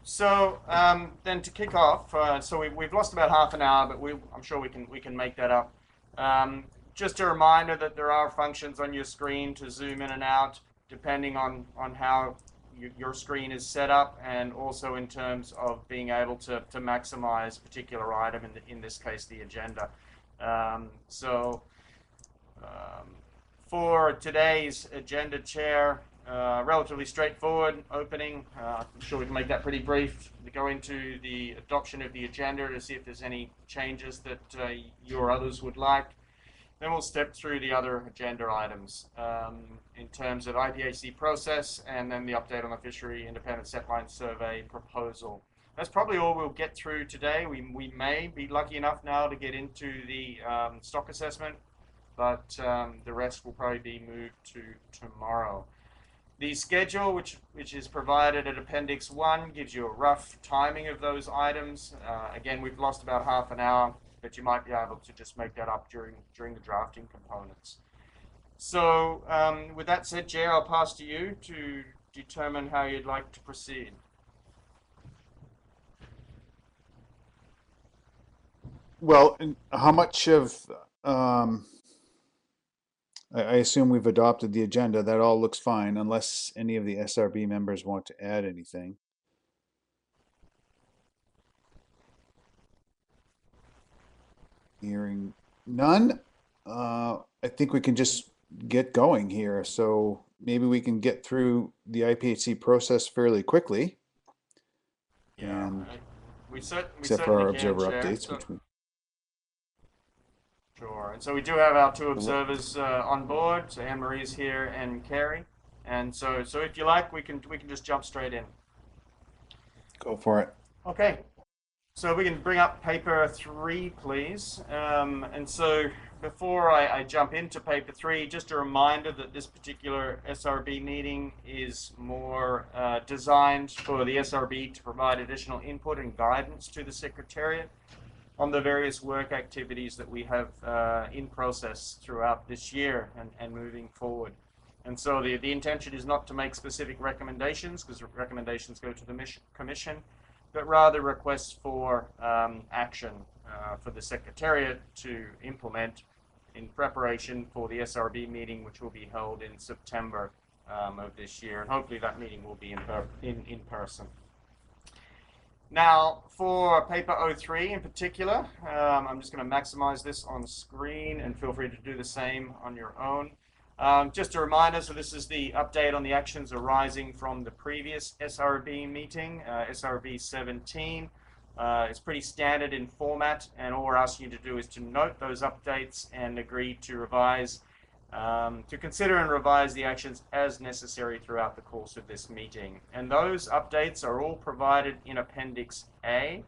So then to kick off, so we've lost about half an hour, but I'm sure we can make that up. Um, just a reminder that there are functions on your screen to zoom in and out, depending on how your screen is set up, and also in terms of being able to maximize a particular item, in this case, the agenda. So um, for today's agenda, Chair, relatively straightforward opening. I'm sure we can make that pretty brief. To go into the adoption of the agenda to see if there's any changes that you or others would like. Then we'll step through the other agenda items in terms of IPHC process, and then the update on the fishery independent setline survey proposal. That's probably all we'll get through today. We may be lucky enough now to get into the stock assessment, but the rest will probably be moved to tomorrow. The schedule, which is provided at Appendix 1, gives you a rough timing of those items. Again, we've lost about half an hour, but you might be able to just make that up during the drafting components. So with that said, Jay, I'll pass to you to determine how you'd like to proceed. Well, how much of, um, I assume we've adopted the agenda. That all looks fine unless any of the SRB members want to add anything. Hearing none, I think we can just get going here. So maybe we can get through the IPHC process fairly quickly. Yeah, And we except for certainly our can, observer Chair. updates, So which we sure. And so we do have our two will observers on board. So Anne Marie's here and Carrie. And so if you like, we can just jump straight in. go for it. Okay. So we can bring up paper 3, please. And so before I jump into paper 3, just a reminder that this particular SRB meeting is more designed for the SRB to provide additional input and guidance to the Secretariat on the various work activities that we have in process throughout this year and moving forward. And so the intention is not to make specific recommendations, because recommendations go to the commission, but rather requests for action for the Secretariat to implement in preparation for the SRB meeting, which will be held in September of this year. And hopefully that meeting will be in person. Now, for paper 03 in particular, I'm just going to maximize this on screen, and feel free to do the same on your own. Just a reminder, so this is the update on the actions arising from the previous SRB meeting, SRB018. It's pretty standard in format, and all we're asking you to do is to note those updates and agree to revise, to consider and revise the actions as necessary throughout the course of this meeting. And those updates are all provided in Appendix A.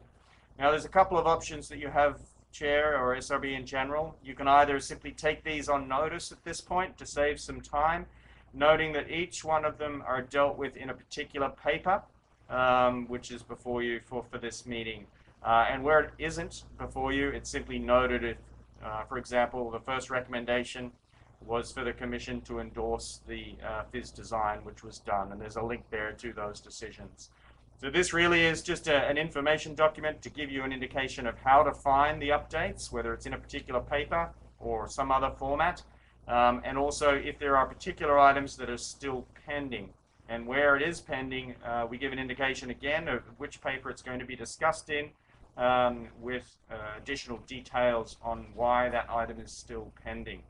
Now, there's a couple of options that you have, Chair, or SRB in general. You can either simply take these on notice at this point to save some time, noting that each one of them are dealt with in a particular paper, which is before you for this meeting. And where it isn't before you, it's simply noted if, for example, the first recommendation was for the Commission to endorse the FIS design, which was done, and there's a link there to those decisions. So this really is just an information document to give you an indication of how to find the updates, whether it's in a particular paper or some other format, and also if there are particular items that are still pending. And where it is pending, we give an indication again of which paper it's going to be discussed in, with additional details on why that item is still pending.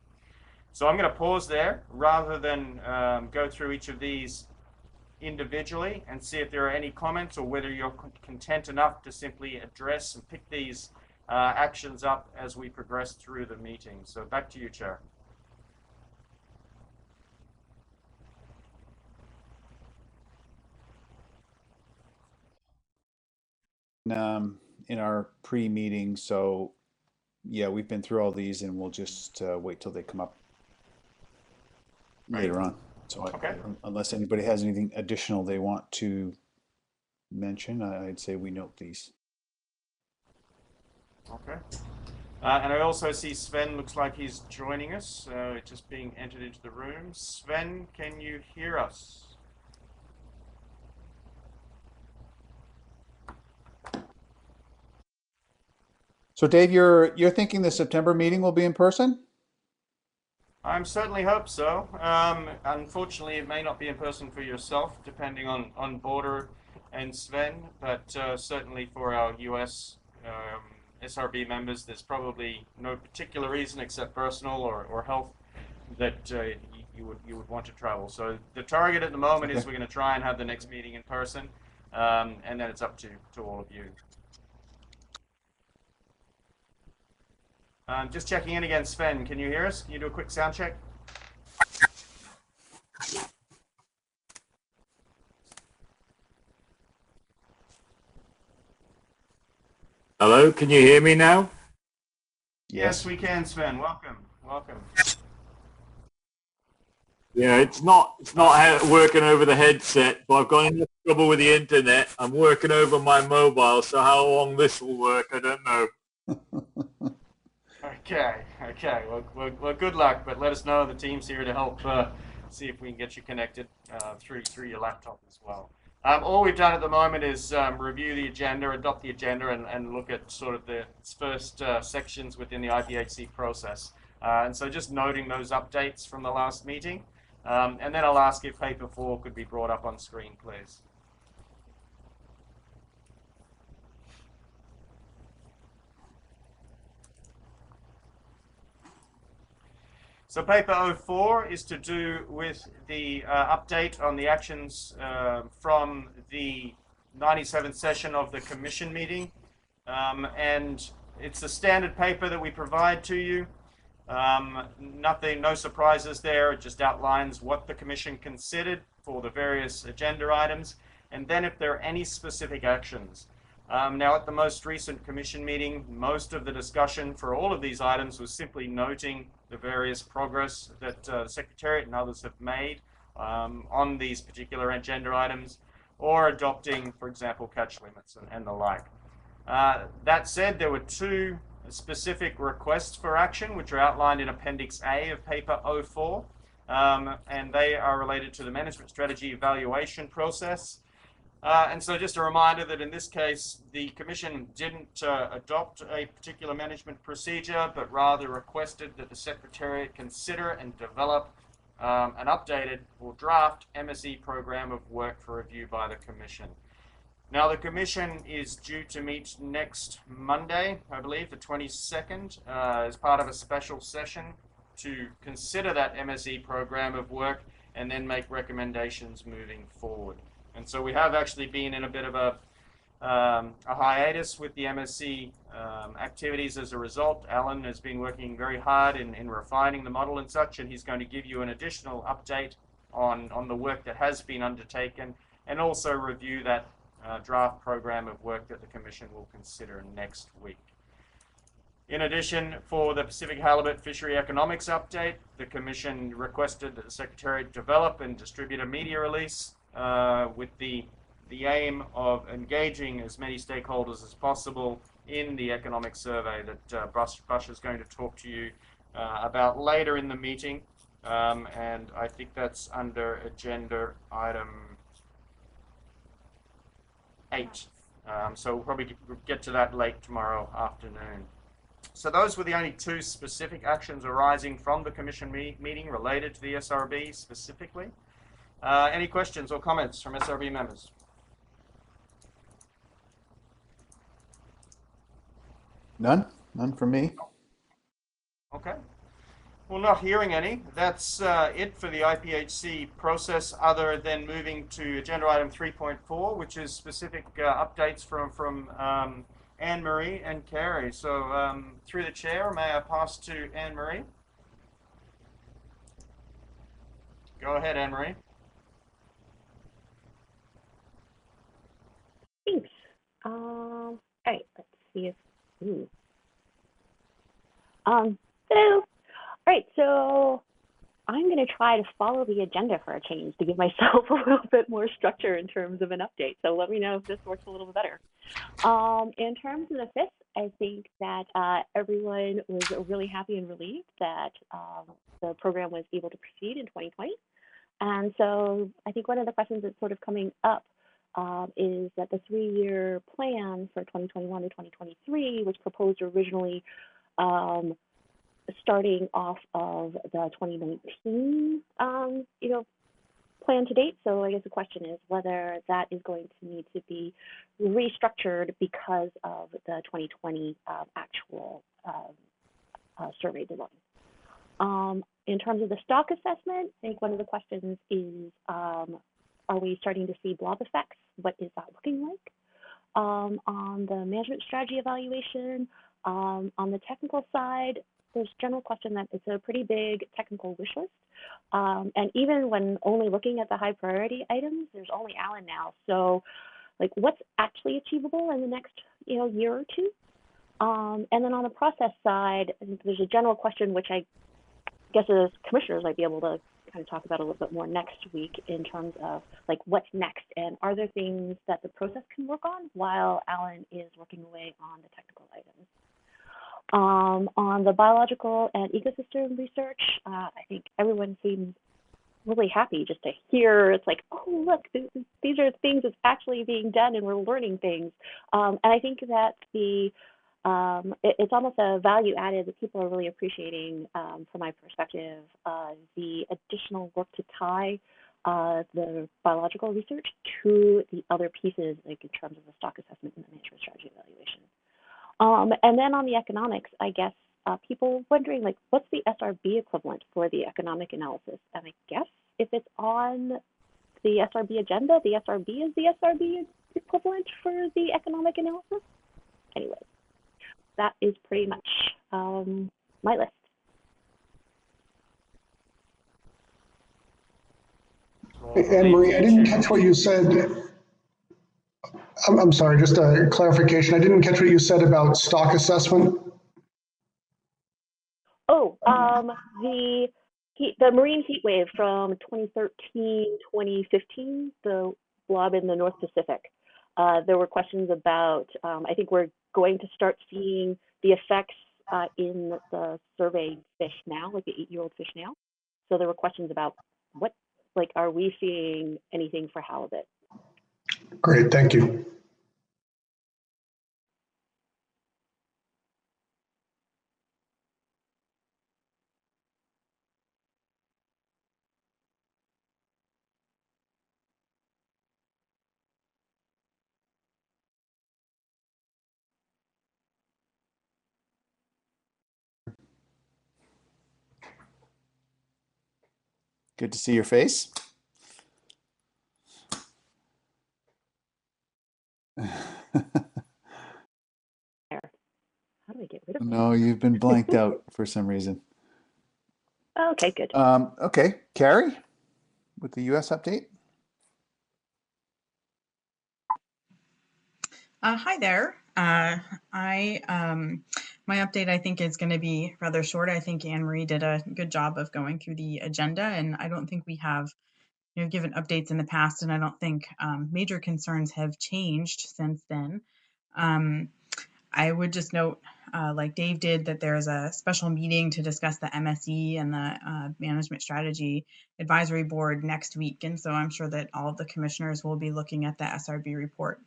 So I'm going to pause there rather than go through each of these individually and see if there are any comments, or whether you're content enough to simply address and pick these actions up as we progress through the meeting. So back to you, Chair. In our pre-meeting, so yeah, we've been through all these, and we'll just wait till they come up later on. So Okay. unless anybody has anything additional they want to mention, I'd say we note these. Okay. And I also see Sven looks like he's joining us, just being entered into the room. Sven, can you hear us? So Dave, you're thinking the September meeting will be in person? I certainly hope so. Unfortunately, it may not be in person for yourself, depending on Border and Sven, but certainly for our US SRB members, there's probably no particular reason except personal or health that you would want to travel. So the target at the moment Okay. is we're going to try and have the next meeting in person, and then it's up to all of you. Just checking in again, Sven. Can you hear us? Can you do a quick sound check? Hello, can you hear me now? Yes, we can, Sven. Welcome. Welcome. Yeah, it's not working over the headset, but I've got enough trouble with the internet. I'm working over my mobile, so how long this will work, I don't know. Okay, okay. Well, good luck, but let us know. The team's here to help see if we can get you connected through your laptop as well. All we've done at the moment is review the agenda, adopt the agenda, and look at sort of the first sections within the IPHC process. And so just noting those updates from the last meeting. And then I'll ask if paper 4 could be brought up on screen, please. So paper 04 is to do with the update on the actions from the 97th session of the commission meeting. And it's a standard paper that we provide to you. No surprises there. It just outlines what the commission considered for the various agenda items, and then if there are any specific actions. Now, at the most recent commission meeting, most of the discussion for all of these items was simply noting the various progress that the Secretariat and others have made on these particular agenda items, or adopting, for example, catch limits and the like. That said, there were two specific requests for action, which are outlined in Appendix A of Paper 04, and they are related to the management strategy evaluation process. And so just a reminder that in this case, the Commission didn't adopt a particular management procedure, but rather requested that the Secretariat consider and develop an updated or draft MSE program of work for review by the Commission. Now, the Commission is due to meet next Monday, I believe, the 22nd, as part of a special session to consider that MSE program of work and then make recommendations moving forward. And so we have actually been in a bit of a hiatus with the MSE activities as a result. Alan has been working very hard in refining the model and such, and he's going to give you an additional update on the work that has been undertaken, and also review that draft program of work that the Commission will consider next week. In addition, for the Pacific Halibut Fishery Economics Update, the Commission requested that the Secretariat develop and distribute a media release with the aim of engaging as many stakeholders as possible in the economic survey that Bush is going to talk to you about later in the meeting. And I think that's under agenda item 8. So we'll probably get to that late tomorrow afternoon. So those were the only two specific actions arising from the Commission meeting related to the SRB specifically. Any questions or comments from SRB members? None? None from me. Okay. Well, not hearing any. That's it for the IPHC process, other than moving to agenda item 3.4, which is specific updates from Anne-Marie and Carrie. So through the chair, may I pass to Anne-Marie? Go ahead, Anne-Marie. Thanks. All right, let's see if, hello. All right, so I'm going to try to follow the agenda for a change to give myself a little bit more structure in terms of an update. So let me know if this works a little bit better. In terms of the fifth, I think that everyone was really happy and relieved that the program was able to proceed in 2020. And so I think one of the questions that's sort of coming up is that the 3-year plan for 2021 to 2023 was proposed originally starting off of the 2019, plan to date. So I guess the question is whether that is going to need to be restructured because of the 2020 actual survey design. In terms of the stock assessment, I think one of the questions is, are we starting to see blob effects? What is that looking like? On the management strategy evaluation, on the technical side, there's a general question that it's a pretty big technical wish list. And even when only looking at the high priority items, there's only Alan now. So like what's actually achievable in the next year or two? And then on the process side, I think there's a general question, which I guess as commissioners might be able to kind of talk about a little bit more next week in terms of like what's next and are there things that the process can work on while Alan is working away on the technical items. On the biological and ecosystem research, I think everyone seems really happy just to hear. It's like, oh, look, these are things that's actually being done and we're learning things. And I think that it's almost a value added that people are really appreciating from my perspective, the additional work to tie the biological research to the other pieces, like in terms of the stock assessment and the management strategy evaluation. And then on the economics, I guess people wondering like, what's the SRB equivalent for the economic analysis? And I guess if it's on the SRB agenda, the SRB is the SRB equivalent for the economic analysis. Anyway, that is pretty much my list. Anne-Marie, I didn't catch what you said. I'm sorry, just a clarification. I didn't catch what you said about stock assessment. Oh, the marine heat wave from 2013, 2015, the blob in the North Pacific. There were questions about, I think we're going to start seeing the effects in the surveyed fish now, like the 8-year-old fish now. So there were questions about what, like, are we seeing anything for halibut? Great, thank you. Good to see your face. How do I get rid of it? No, you've been blanked out for some reason. Okay, good. Okay, Carrie, with the US update. Hi there. My update, I think, is going to be rather short. I think Anne-Marie did a good job of going through the agenda, and I don't think we have given updates in the past, and I don't think major concerns have changed since then. I would just note, like Dave did, that there's a special meeting to discuss the MSE and the Management Strategy Advisory Board next week. And so I'm sure that all of the commissioners will be looking at the SRB report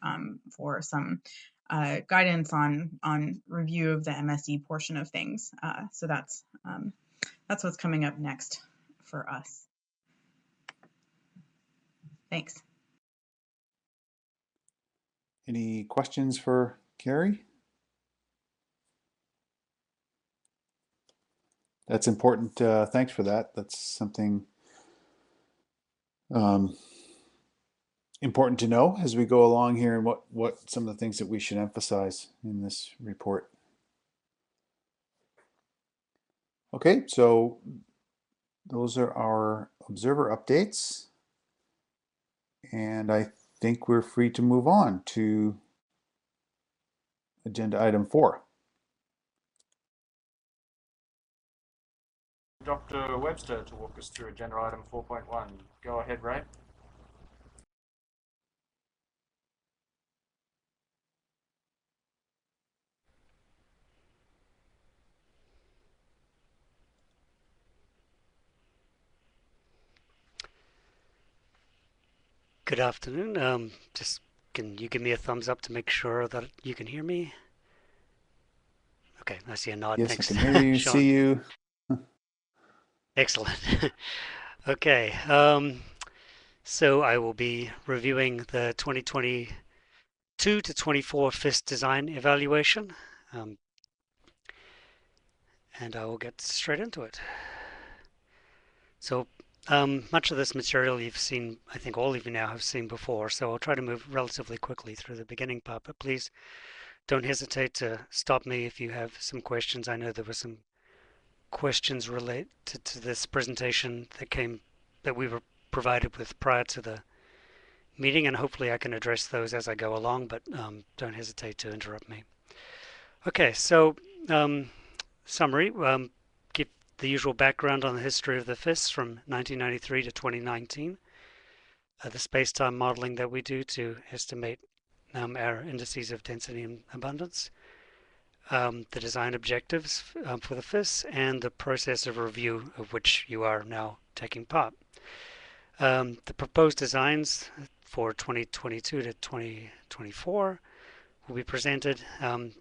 for some guidance on review of the MSE portion of things. So that's what's coming up next for us. Thanks. Any questions for Carrie? That's important. Thanks for that. That's something important to know as we go along here, and what some of the things that we should emphasize in this report. Okay, so those are our observer updates, and I think we're free to move on to agenda item 4. Dr. Webster to walk us through agenda item 4.1. Go ahead, Ray. Good afternoon. Just can you give me a thumbs up to make sure that you can hear me? Okay, I see a nod. Yes, Thanks, I can hear you, Sean. see you. Excellent. Okay, so I will be reviewing the 2022 to 24 FIST design evaluation, and I will get straight into it. So much of this material you've seen, I think all of you now have seen before, so I'll try to move relatively quickly through the beginning part, but please don't hesitate to stop me if you have some questions. I know there were some questions related to this presentation that we were provided with prior to the meeting, and hopefully I can address those as I go along, but don't hesitate to interrupt me. Okay, so summary, give the usual background on the history of the FIST from 1993 to 2019, the space-time modeling that we do to estimate our indices of density and abundance, the design objectives for the FIS, and the process of review of which you are now taking part. The proposed designs for 2022 to 2024 will be presented, and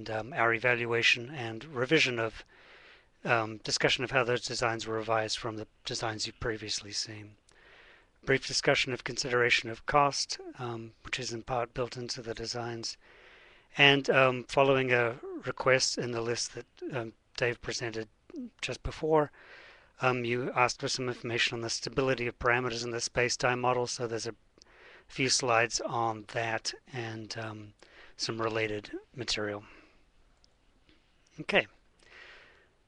our evaluation and revision of discussion of how those designs were revised from the designs you've previously seen. Brief discussion of consideration of cost, which is in part built into the designs, and following a request in the list that Dave presented just before, you asked for some information on the stability of parameters in the space-time model, so there's a few slides on that and some related material. Okay,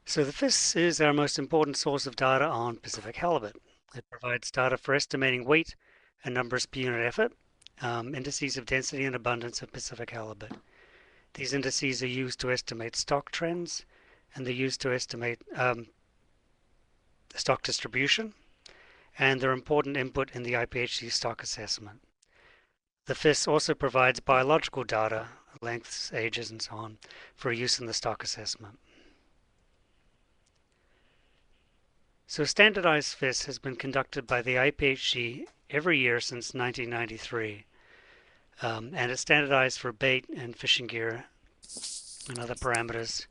so the FIS is our most important source of data on Pacific halibut. It provides data for estimating weight and numbers per unit effort, indices of density and abundance of Pacific halibut. These indices are used to estimate stock trends, and they're used to estimate stock distribution, and they're important input in the IPHC stock assessment. The FIS also provides biological data, lengths, ages, and so on, for use in the stock assessment. So standardized FIS has been conducted by the IPHC every year since 1993, and it's standardized for bait and fishing gear and other parameters.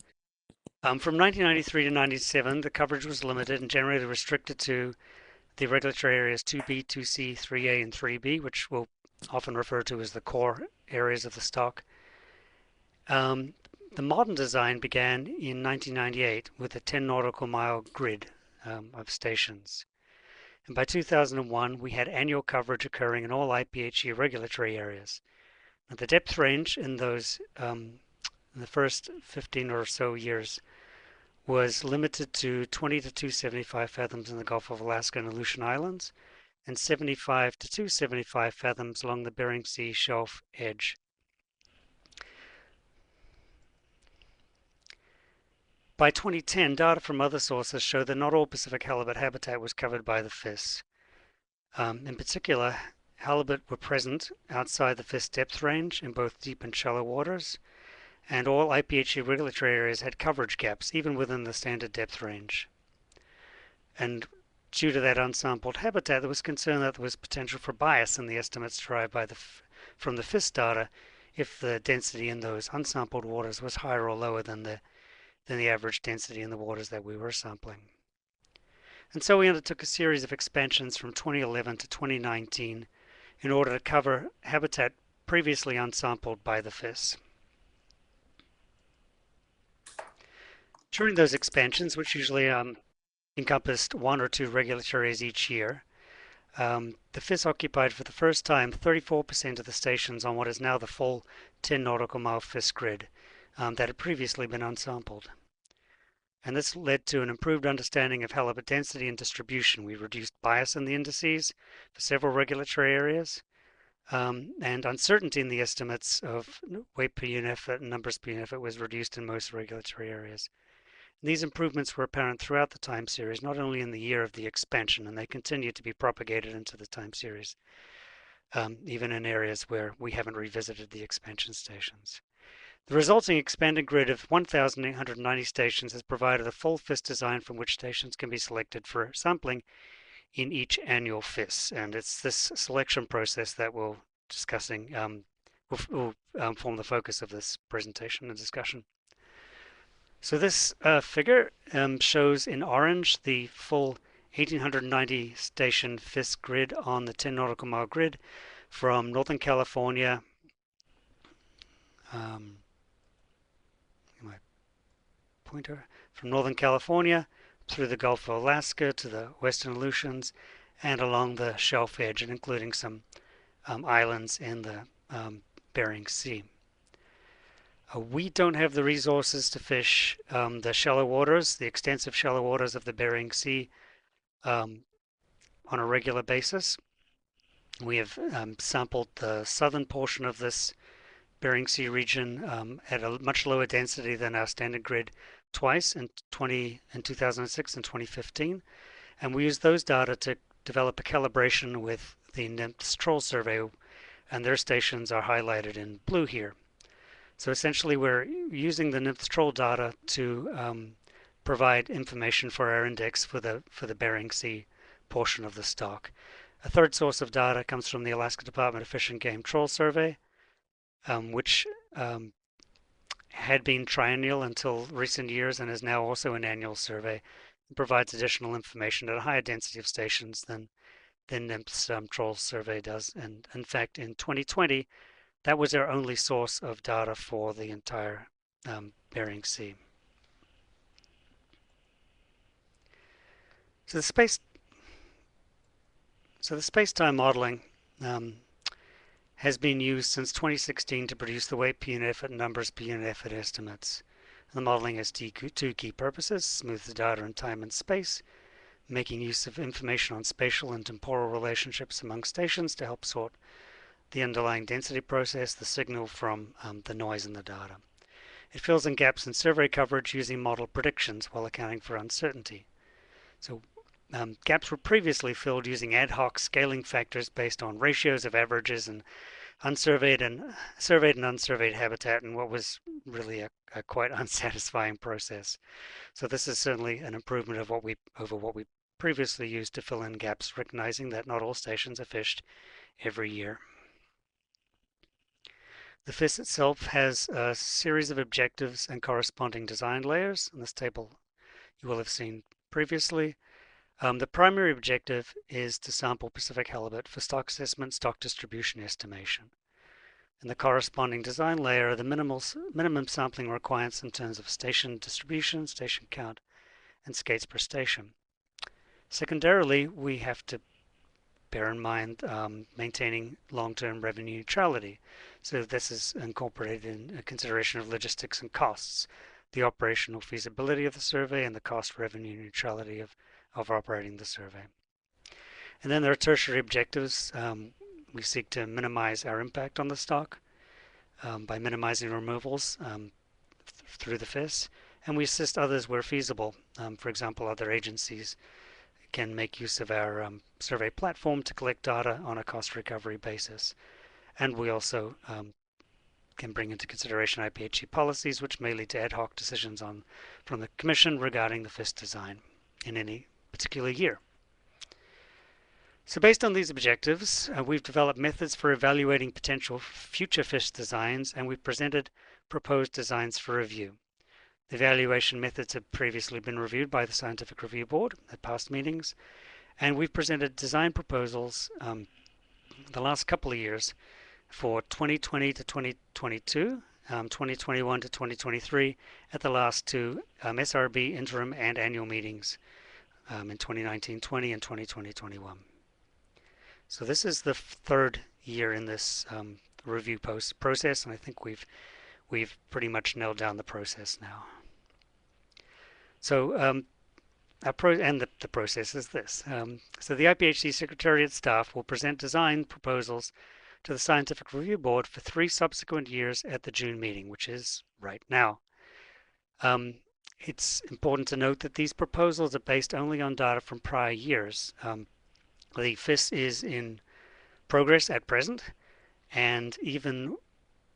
From 1993 to 97, the coverage was limited and generally restricted to the regulatory areas 2B, 2C, 3A, and 3B, which we'll often refer to as the core areas of the stock. The modern design began in 1998 with a 10 nautical mile grid of stations. And by 2001, we had annual coverage occurring in all IPHC regulatory areas. Now, the depth range in those, in the first 15 or so years, was limited to 20 to 275 fathoms in the Gulf of Alaska and Aleutian Islands, and 75 to 275 fathoms along the Bering Sea shelf edge. By 2010, data from other sources show that not all Pacific halibut habitat was covered by the FIS. In particular, halibut were present outside the FIS depth range in both deep and shallow waters, and all IPHC regulatory areas had coverage gaps, even within the standard depth range. And due to that unsampled habitat, there was concern that there was potential for bias in the estimates derived from the FIS data if the density in those unsampled waters was higher or lower than the average density in the waters that we were sampling. And so we undertook a series of expansions from 2011 to 2019 in order to cover habitat previously unsampled by the FIS. During those expansions, which usually encompassed 1 or 2 regulatory areas each year, the FIS occupied for the first time 34% of the stations on what is now the full 10 nautical mile FIS grid that had previously been unsampled. And this led to an improved understanding of halibut density and distribution. We reduced bias in the indices for several regulatory areas, and uncertainty in the estimates of weight per unit effort and numbers per unit effort was reduced in most regulatory areas. And these improvements were apparent throughout the time series, not only in the year of the expansion, and they continue to be propagated into the time series, even in areas where we haven't revisited the expansion stations. The resulting expanded grid of 1,890 stations has provided a full FIS design from which stations can be selected for sampling in each annual FIS. And it's this selection process that we're discussing will form the focus of this presentation and discussion. So this figure shows in orange the full 1890 station FIS grid on the 10 nautical mile grid from Northern California, my pointer, from Northern California through the Gulf of Alaska to the Western Aleutians and along the shelf edge, and including some islands in the Bering Sea. We don't have the resources to fish the shallow waters, the extensive shallow waters of the Bering Sea on a regular basis. We have sampled the southern portion of this Bering Sea region at a much lower density than our standard grid twice in 2006 and 2015. And we used those data to develop a calibration with the NIMS Troll Survey, and their stations are highlighted in blue here. So essentially we're using the NIMS Troll data to provide information for our index for the Bering Sea portion of the stock. A third source of data comes from the Alaska Department of Fish and Game Troll Survey, which had been triennial until recent years and is now also an annual survey. It provides additional information at a higher density of stations than NIMS Troll Survey does. And in fact, in 2020, that was our only source of data for the entire Bering Sea. So the space-time modeling has been used since 2016 to produce the weight per unit effort and numbers per unit effort estimates. The modeling has two key purposes: smooth the data in time and space, making use of information on spatial and temporal relationships among stations to help sort the underlying density process, the signal from the noise in the data. It fills in gaps in survey coverage using model predictions while accounting for uncertainty. So gaps were previously filled using ad hoc scaling factors based on ratios of averages and surveyed and unsurveyed habitat, and what was really a quite unsatisfying process. So this is certainly an improvement of over what we previously used to fill in gaps, recognizing that not all stations are fished every year. The FIS itself has a series of objectives and corresponding design layers. In this table you will have seen previously. The primary objective is to sample Pacific halibut for stock assessment, stock distribution estimation. And the corresponding design layer are the minimum sampling requirements in terms of station distribution, station count, and skates per station. Secondarily, we have to bear in mind maintaining long-term revenue neutrality. So this is incorporated in a consideration of logistics and costs, the operational feasibility of the survey, and the cost revenue neutrality of operating the survey. And then there are tertiary objectives. We seek to minimize our impact on the stock by minimizing removals through the FIS, and we assist others where feasible. For example, other agencies can make use of our survey platform to collect data on a cost recovery basis. And we also can bring into consideration IPHC policies, which may lead to ad hoc decisions from the Commission regarding the FIS design in any particular year. So based on these objectives, we've developed methods for evaluating potential future FIS designs, and we've presented proposed designs for review. The evaluation methods have previously been reviewed by the Scientific Review Board at past meetings, and we've presented design proposals the last couple of years for 2020 to 2022, 2021 to 2023 at the last two SRB interim and annual meetings in 2019-20 and 2020-21. So this is the third year in this review process, and I think we've pretty much nailed down the process now. So the process is this. So the IPHC Secretariat staff will present design proposals to the Scientific Review Board for 3 subsequent years at the June meeting, which is right now. It's important to note that these proposals are based only on data from prior years. The FIS is in progress at present, and even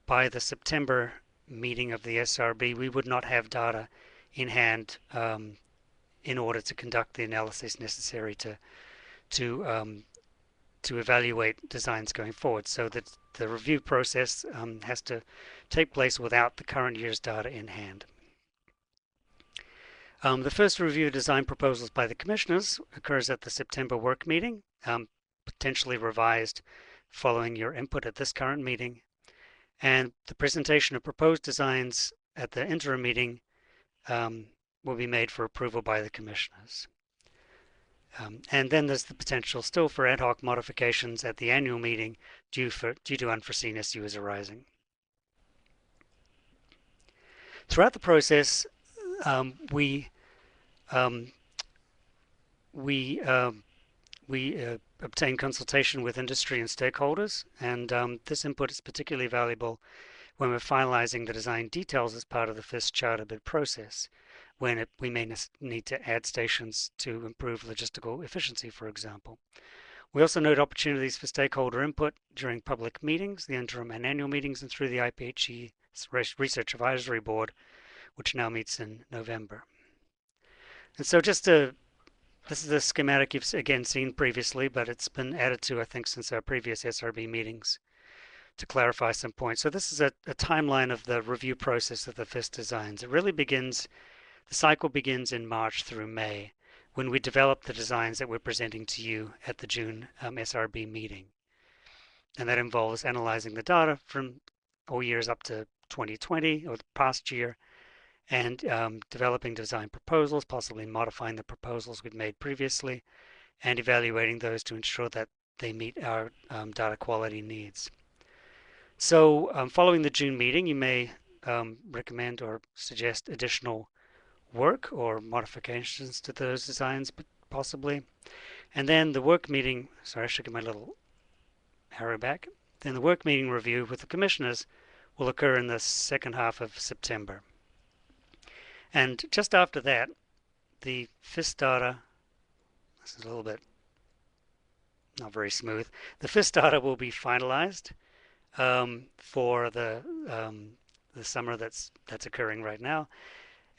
by the September meeting of the SRB, we would not have data in hand in order to conduct the analysis necessary to evaluate designs going forward, so that the review process has to take place without the current year's data in hand. The first review of design proposals by the commissioners occurs at the September work meeting, potentially revised following your input at this current meeting, and the presentation of proposed designs at the interim meeting will be made for approval by the commissioners. And then there's the potential still for ad hoc modifications at the annual meeting due to unforeseen issues arising. Throughout the process, we obtain consultation with industry and stakeholders, and this input is particularly valuable when we're finalizing the design details as part of the FIS charter bid process, when we may need to add stations to improve logistical efficiency, for example. We also note opportunities for stakeholder input during public meetings, the interim and annual meetings, and through the IPHC Research Advisory Board, which now meets in November. And so this is a schematic you've again seen previously, but it's been added to, I think, since our previous SRB meetings to clarify some points. So this is a timeline of the review process of the FIS designs. It really begins, the cycle begins in March through May, when we develop the designs that we're presenting to you at the June SRB meeting. And that involves analyzing the data from all years up to 2020, or the past year, and developing design proposals, possibly modifying the proposals we've made previously, and evaluating those to ensure that they meet our data quality needs. So following the June meeting, you may recommend or suggest additional work or modifications to those designs, possibly. And then the work meeting, sorry, I should get my little arrow back. Then the work meeting review with the commissioners will occur in the second half of September. And just after that, the FIS data, this is a little bit not very smooth, the FIS data will be finalized for the summer that's occurring right now.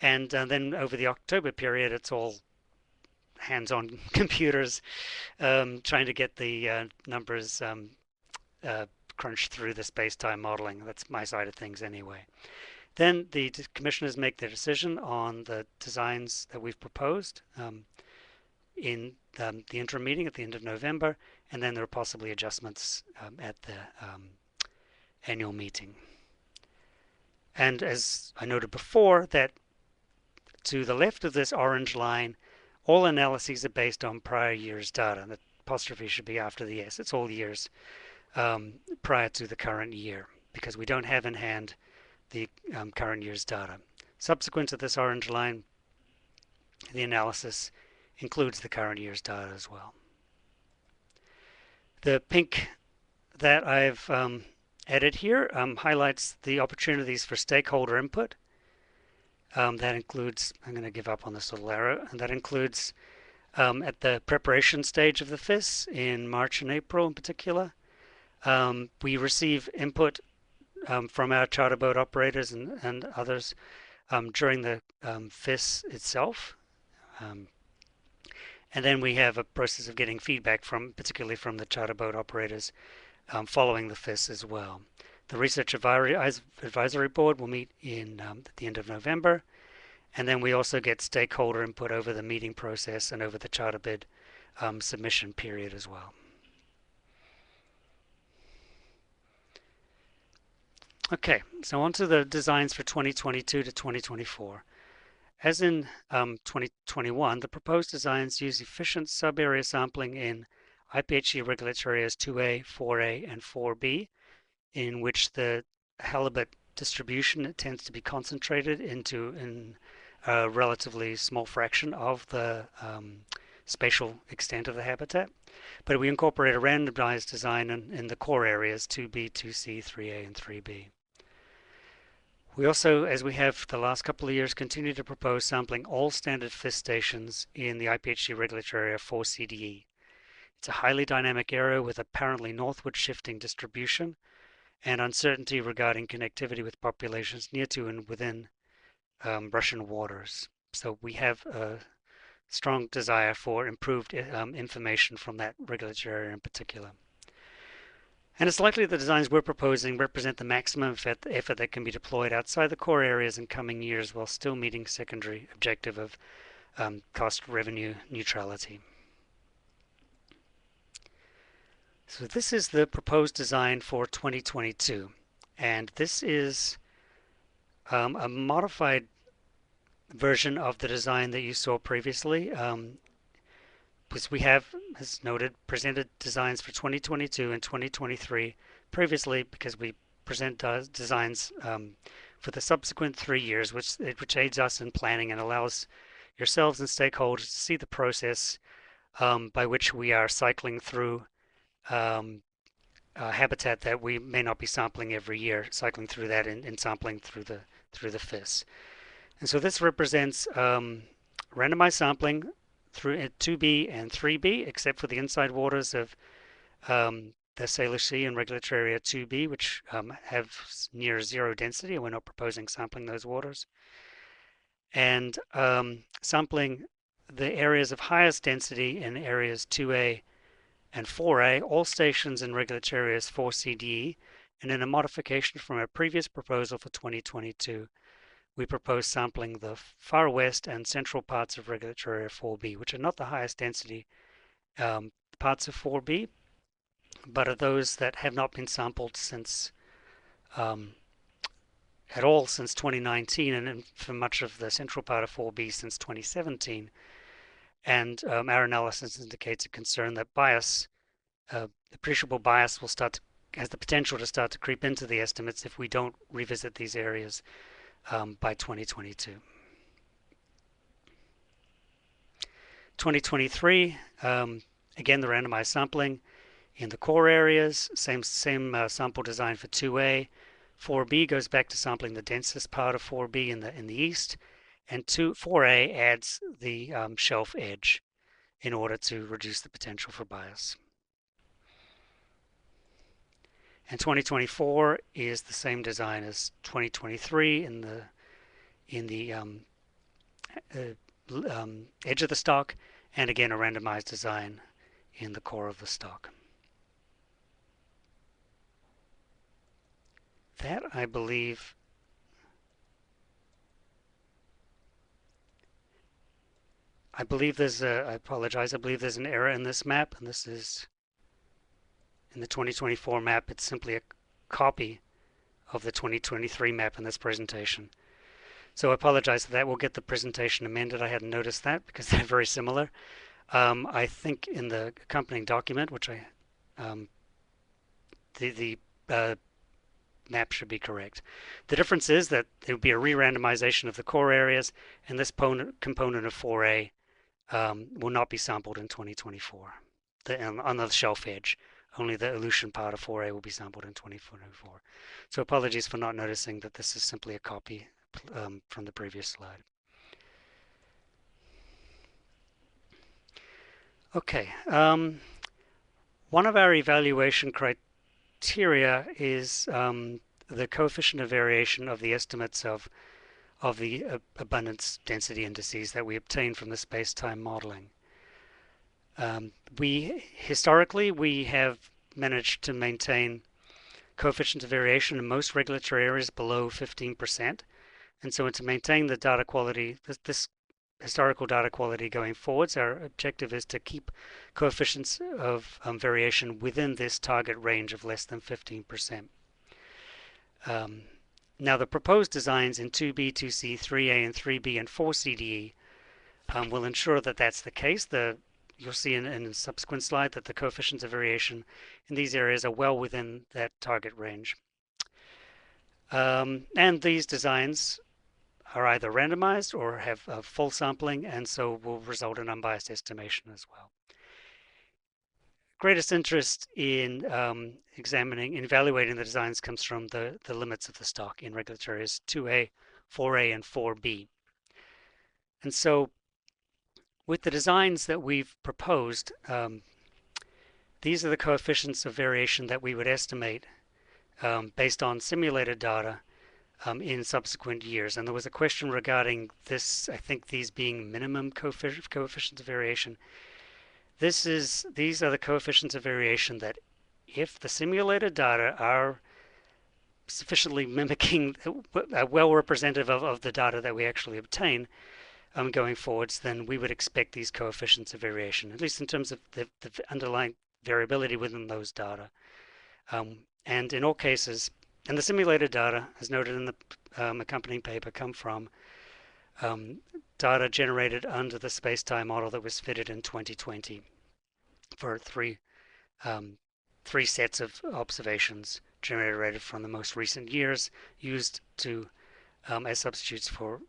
And then over the October period, it's all hands-on computers trying to get the numbers crunched through the space-time modeling. That's my side of things anyway. Then the commissioners make their decision on the designs that we've proposed in the interim meeting at the end of November, and then there are possibly adjustments at the annual meeting. And as I noted before, that to the left of this orange line, all analyses are based on prior year's data. The apostrophe should be after the S. It's all years prior to the current year, because we don't have in hand the current year's data. Subsequent to this orange line, the analysis includes the current year's data as well. The pink that I've added here highlights the opportunities for stakeholder input. That includes, I'm going to give up on this little arrow, and that includes at the preparation stage of the FIS in March and April in particular. We receive input from our charter boat operators and others during the FIS itself. And then we have a process of getting feedback particularly from the charter boat operators following the FIS as well. The Research Advisory Board will meet at the end of November, and then we also get stakeholder input over the meeting process and over the charter bid submission period as well. Okay, so on to the designs for 2022 to 2024. As in 2021, the proposed designs use efficient sub-area sampling in IPHC regulatory areas 2A, 4A, and 4B, in which the halibut distribution tends to be concentrated in a relatively small fraction of the spatial extent of the habitat. But we incorporate a randomized design in the core areas 2B, 2C, 3A, and 3B. We also, as we have the last couple of years, continue to propose sampling all standard FIS stations in the IPHC regulatory area 4CDE. It's a highly dynamic area with apparently northward shifting distribution and uncertainty regarding connectivity with populations near to and within Russian waters. So we have strong desire for improved information from that regulatory area in particular. And it's likely the designs we're proposing represent the maximum effort that can be deployed outside the core areas in coming years while still meeting secondary objective of cost revenue neutrality. So this is the proposed design for 2022, and this is a modified version of the design that you saw previously. Because we have, as noted, presented designs for 2022 and 2023 previously, because we present designs for the subsequent 3 years, which aids us in planning and allows yourselves and stakeholders to see the process by which we are cycling through habitat that we may not be sampling every year, cycling through that and sampling through the FIS. And so this represents randomized sampling through 2B and 3B, except for the inside waters of the Salish Sea and regulatory area 2B, which have near zero density, and we're not proposing sampling those waters. And sampling the areas of highest density in areas 2A and 4A, all stations in regulatory areas 4CDE, and in a modification from our previous proposal for 2022, we propose sampling the far west and central parts of regulatory area 4B, which are not the highest density parts of 4B, but are those that have not been sampled since at all since 2019, and for much of the central part of 4B since 2017. And our analysis indicates a concern that bias, appreciable bias, has the potential to start to creep into the estimates if we don't revisit these areas by 2022. 2023, again, the randomized sampling in the core areas, same sample design for 2A. 4B goes back to sampling the densest part of 4B in the east, and 4A adds the shelf edge in order to reduce the potential for bias. And 2024 is the same design as 2023 in the edge of the stock, and again a randomized design in the core of the stock. That, I believe, I apologize, I believe there's an error in this map, and this is in the 2024 map. It's simply a copy of the 2023 map in this presentation. So I apologize for that. We'll get the presentation amended. I hadn't noticed that because they're very similar. I think in the accompanying document, which the map should be correct. The difference is that there will be a re-randomization of the core areas, and this component of 4A will not be sampled in 2024 on the shelf edge. Only the elution part of 4A will be sampled in 2024. So apologies for not noticing that this is simply a copy from the previous slide. Okay, one of our evaluation criteria is the coefficient of variation of the estimates of the abundance density indices that we obtain from the space-time modeling. Historically, we have managed to maintain coefficients of variation in most regulatory areas below 15%. And so to maintain the data quality, this historical data quality going forwards, our objective is to keep coefficients of variation within this target range of less than 15%. Now the proposed designs in 2B, 2C, 3A, and 3B, and 4CDE will ensure that that's the case. You'll see in a subsequent slide that the coefficients of variation in these areas are well within that target range. And these designs are either randomized or have full sampling, and so will result in unbiased estimation as well. Greatest interest in evaluating the designs comes from the limits of the stock in regulatory areas 2A, 4A, and 4B. And so with the designs that we've proposed, these are the coefficients of variation that we would estimate based on simulated data in subsequent years. And there was a question regarding this, I think these being minimum coefficients of variation. These are the coefficients of variation that if the simulated data are sufficiently mimicking, well representative of the data that we actually obtain going forwards, then we would expect these coefficients of variation, at least in terms of the underlying variability within those data. And in all cases, and the simulated data, as noted in the accompanying paper, come from data generated under the space-time model that was fitted in 2020 for three sets of observations generated from the most recent years, used to as substitutes for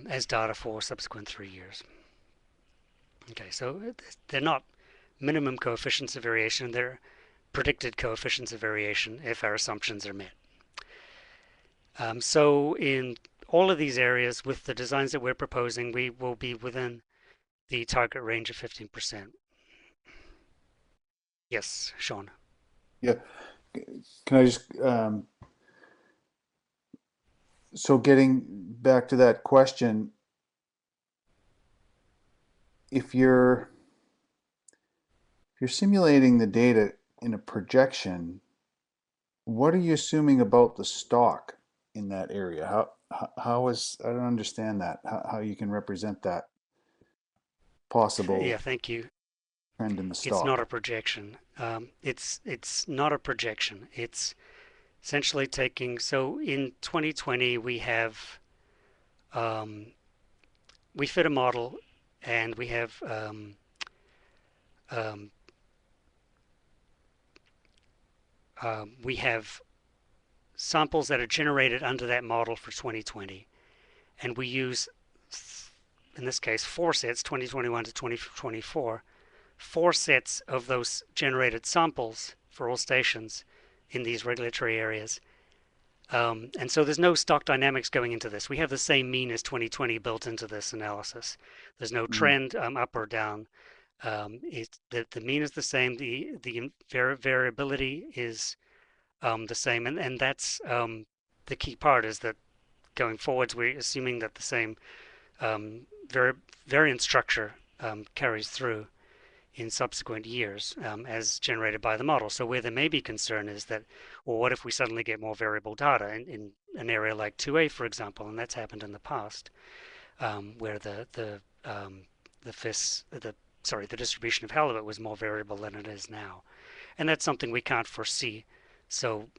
as data for subsequent 3 years. Okay, so they're not minimum coefficients of variation, they're predicted coefficients of variation if our assumptions are met. So in all of these areas, with the designs that we're proposing, we will be within the target range of 15%. Yes, Sean. Yeah. Can I just, so getting back to that question, if you're simulating the data in a projection, what are you assuming about the stock in that area? How is, I don't understand that, how you can represent that possible Yeah, thank you. trend in the stock. It's not a projection. It's not a projection. It's essentially taking, so in 2020 we have, we fit a model and we have samples that are generated under that model for 2020, and we use, in this case, 4 sets, 2021 to 2024, 4 sets of those generated samples for all stations in these regulatory areas. And so there's no stock dynamics going into this. We have the same mean as 2020 built into this analysis. There's no trend up or down. The mean is the same. The variability is the same, and that's the key part, is that going forwards we're assuming that the same variance structure carries through in subsequent years as generated by the model. So where there may be concern is that, well, what if we suddenly get more variable data in an area like 2A, for example, and that's happened in the past, where the distribution of halibut was more variable than it is now, and that's something we can't foresee. So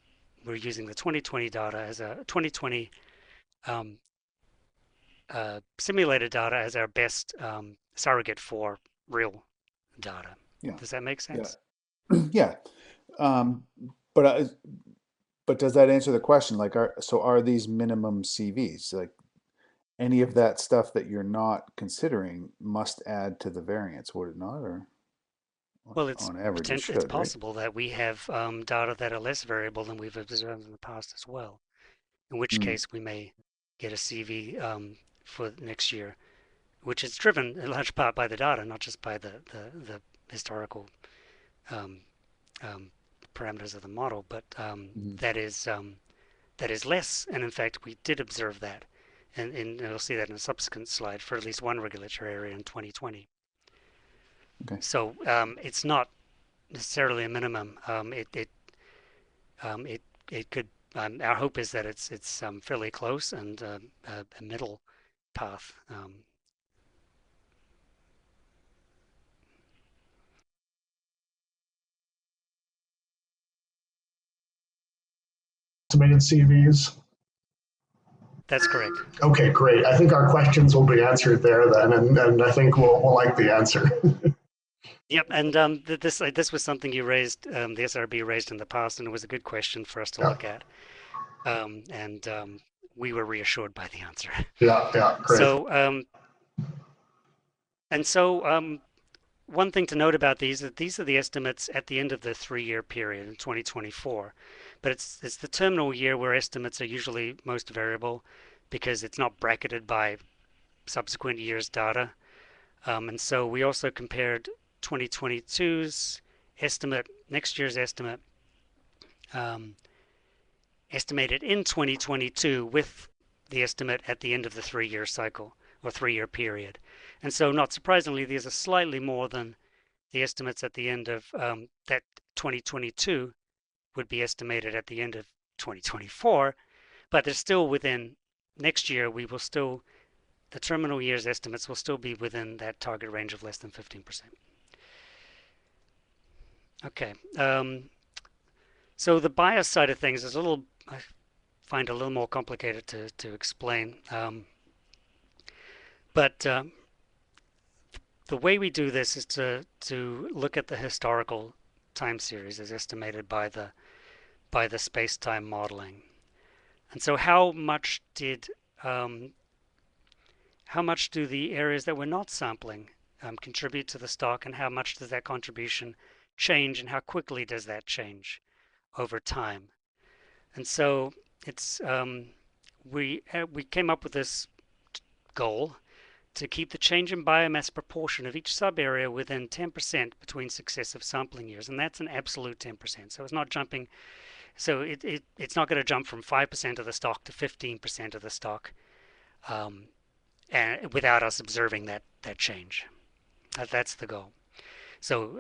we're using the 2020 data as a 2020 simulated data as our best surrogate for real data. Yeah. Does that make sense? Yeah. But does that answer the question? Like, are these minimum CVs? Like, any of that stuff that you're not considering must add to the variance, would it not? Or well, it's on average, it should, it's possible that we have data that are less variable than we've observed in the past as well. In which case, we may get a CV for next year, which is driven in large part by the data, not just by the historical parameters of the model, but that is less. And in fact, we did observe that, and you'll see that in a subsequent slide for at least one regulatory area in 2020. Okay. So it's not necessarily a minimum. It could. Our hope is that it's fairly close and a middle path. Estimated CVs. That's correct. Okay, great. I think our questions will be answered there then, and I think we'll like the answer. Yep, and this was something you raised, the SRB raised in the past, and it was a good question for us to look at. And we were reassured by the answer. Yeah, great. So, one thing to note about these is that these are the estimates at the end of the 3-year period in 2024. But it's the terminal year where estimates are usually most variable because it's not bracketed by subsequent years' data. And so we also compared 2022's estimate, next year's estimate, estimated in 2022 with the estimate at the end of the 3-year cycle or 3-year period. And so not surprisingly, these are slightly more than the estimates at the end of that 2022 would be estimated at the end of 2024, but they're still within next year. We will still, the terminal year's estimates will still be within that target range of less than 15%. Okay, so the bias side of things is a little, I find a little more complicated to explain. But the way we do this is to look at the historical time series as estimated by the space-time modeling. And so how much do the areas that we're not sampling contribute to the stock, and how much does that contribution change, and how quickly does that change over time? And so it's we came up with this goal to keep the change in biomass proportion of each sub-area within 10% between successive sampling years, and that's an absolute 10%. So it's not jumping, so it's not going to jump from 5% of the stock to 15% of the stock and without us observing that change. That's the goal. So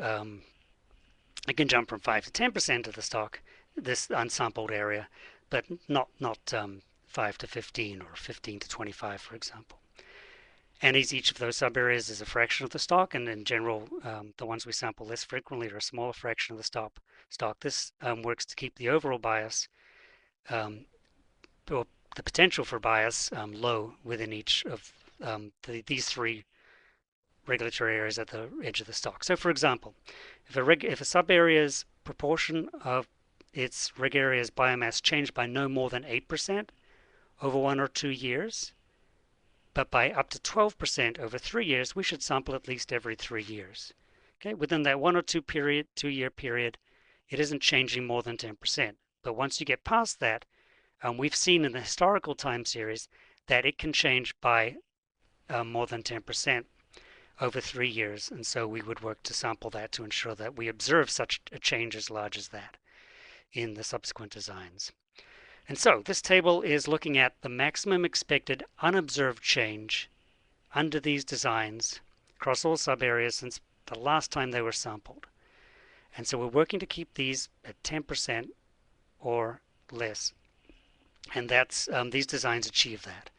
it can jump from 5 to 10% of the stock, this unsampled area, but not 5 to 15 or 15 to 25, for example. And each of those sub-areas is a fraction of the stock, and in general, the ones we sample less frequently are a smaller fraction of the stock. This works to keep the overall bias, or the potential for bias, low within each of these 3 regulatory areas at the edge of the stock. So, for example, if a sub-area's proportion of its reg area's biomass changed by no more than 8% over 1 or 2 years, but by up to 12% over 3 years, we should sample at least every 3 years. Okay, within that 1 or 2 year period, it isn't changing more than 10%. But once you get past that, we've seen in the historical time series that it can change by more than 10% over 3 years. And so we would work to sample that to ensure that we observe such a change as large as that in the subsequent designs. And so this table is looking at the maximum expected unobserved change under these designs across all sub-areas since the last time they were sampled. And so we're working to keep these at 10% or less. And that's these designs achieve that.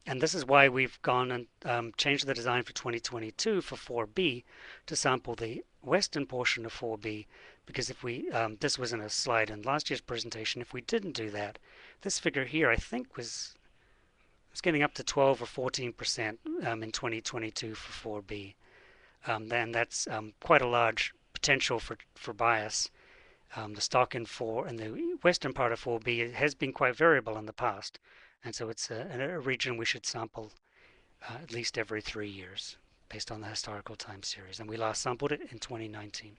And this is why we've gone and changed the design for 2022 for 4B to sample the western portion of 4B, because if we, this was in a slide in last year's presentation, if we didn't do that, this figure here I think was getting up to 12 or 14% in 2022 for 4B. Then that's quite a large potential for bias. The stock in the western part of 4B has been quite variable in the past. And so it's a region we should sample at least every 3 years based on the historical time series. And we last sampled it in 2019.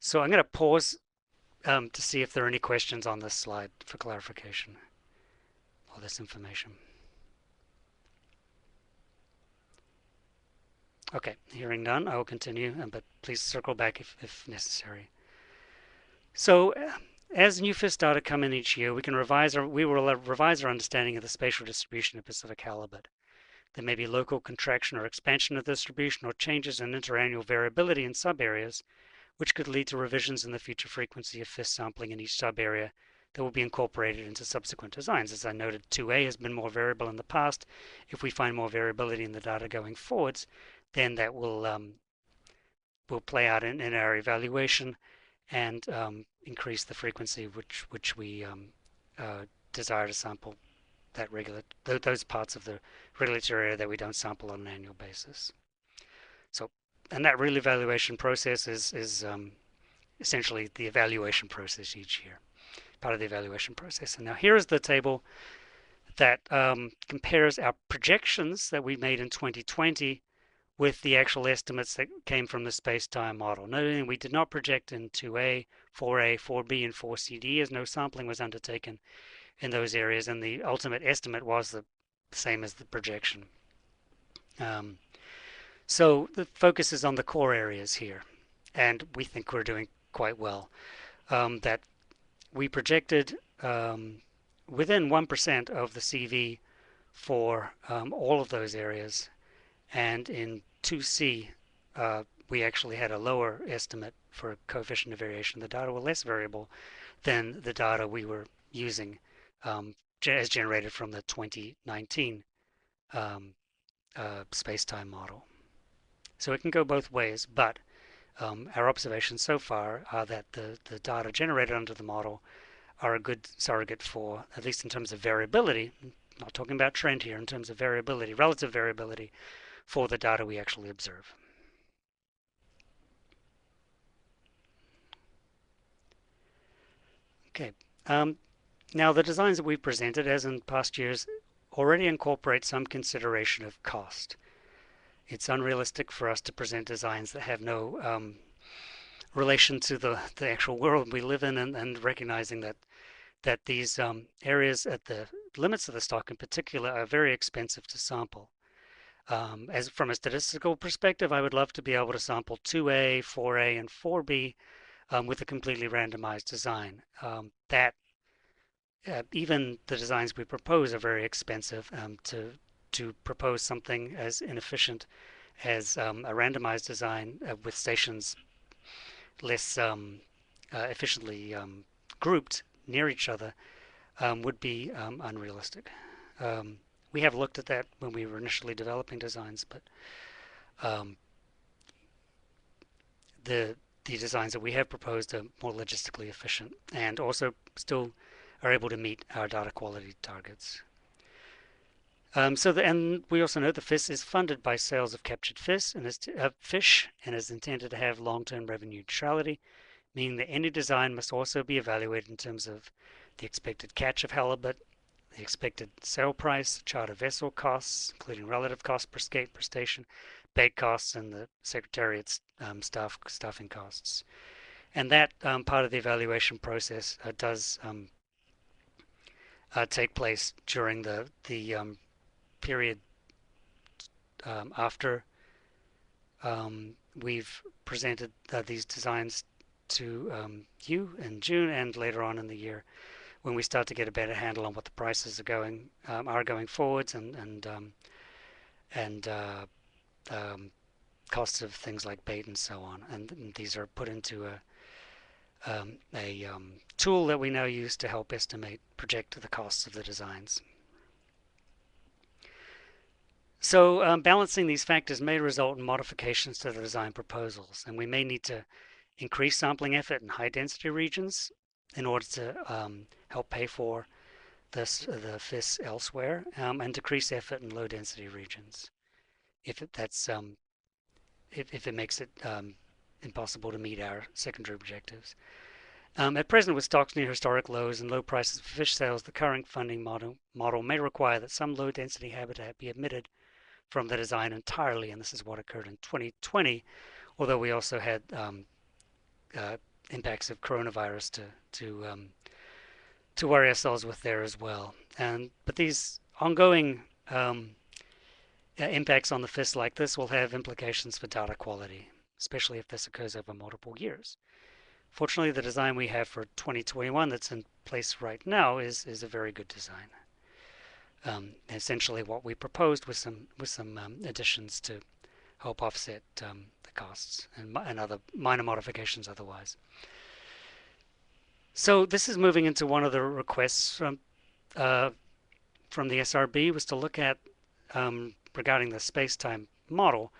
So I'm going to pause to see if there are any questions on this slide for clarification or this information. Okay, hearing none, I will continue, but please circle back if necessary. So as new FIS data come in each year, we will revise our understanding of the spatial distribution of Pacific halibut. There may be local contraction or expansion of the distribution or changes in interannual variability in sub-areas, which could lead to revisions in the future frequency of FIS sampling in each sub-area that will be incorporated into subsequent designs. As I noted, 2A has been more variable in the past. If we find more variability in the data going forwards, then that will play out in our evaluation and increase the frequency which we desire to sample those parts of the regulatory area that we don't sample on an annual basis. So, and that real evaluation process is essentially the evaluation process each year, part of the evaluation process. And now here is the table that compares our projections that we made in 2020 with the actual estimates that came from the space-time model. Noting we did not project in 2A, 4A, 4B, and 4CD, as no sampling was undertaken in those areas, and the ultimate estimate was the same as the projection. So the focus is on the core areas here, and we think we're doing quite well. that we projected within 1% of the CV for all of those areas, and in 2C we actually had a lower estimate for coefficient of variation. The data were less variable than the data we were using as generated from the 2019 space-time model. So it can go both ways, but our observations so far are that the data generated under the model are a good surrogate for, at least in terms of variability, not talking about trend here, in terms of variability, relative variability for the data we actually observe. Okay, now the designs that we've presented, as in past years, already incorporate some consideration of cost. It's unrealistic for us to present designs that have no relation to the actual world we live in, and recognizing that these areas at the limits of the stock in particular are very expensive to sample. As from a statistical perspective, I would love to be able to sample 2A, 4A, and 4B with a completely randomized design. Even the designs we propose are very expensive. To propose something as inefficient as a randomized design with stations less efficiently grouped near each other would be unrealistic. We have looked at that when we were initially developing designs, but the designs that we have proposed are more logistically efficient and also still are able to meet our data quality targets. And we also know the FIS is funded by sales of captured fish and is intended to have long-term revenue neutrality, meaning that any design must also be evaluated in terms of the expected catch of halibut, the expected sale price, charter vessel costs, including relative cost per skate per station, bait costs, and the Secretariat's staffing costs. And that part of the evaluation process does take place during the period after we've presented these designs to you in June and later on in the year, when we start to get a better handle on what the prices are going forwards and costs of things like bait and so on. And these are put into a tool that we now use to help project the costs of the designs. So balancing these factors may result in modifications to the design proposals, and we may need to increase sampling effort in high density regions in order to help pay for the FIS elsewhere, and decrease effort in low density regions if it makes it impossible to meet our secondary objectives. At present, with stocks near historic lows and low prices for fish sales, the current funding model may require that some low density habitat be omitted from the design entirely, and this is what occurred in 2020, although we also had impacts of coronavirus to worry ourselves with there as well. But these ongoing impacts on the FIS like this will have implications for data quality, especially if this occurs over multiple years. Fortunately, the design we have for 2021 that's in place right now is a very good design. Essentially what we proposed with some additions to help offset the costs and other minor modifications otherwise. So this is moving into one of the requests from the SRB, was to look at, regarding the space-time model,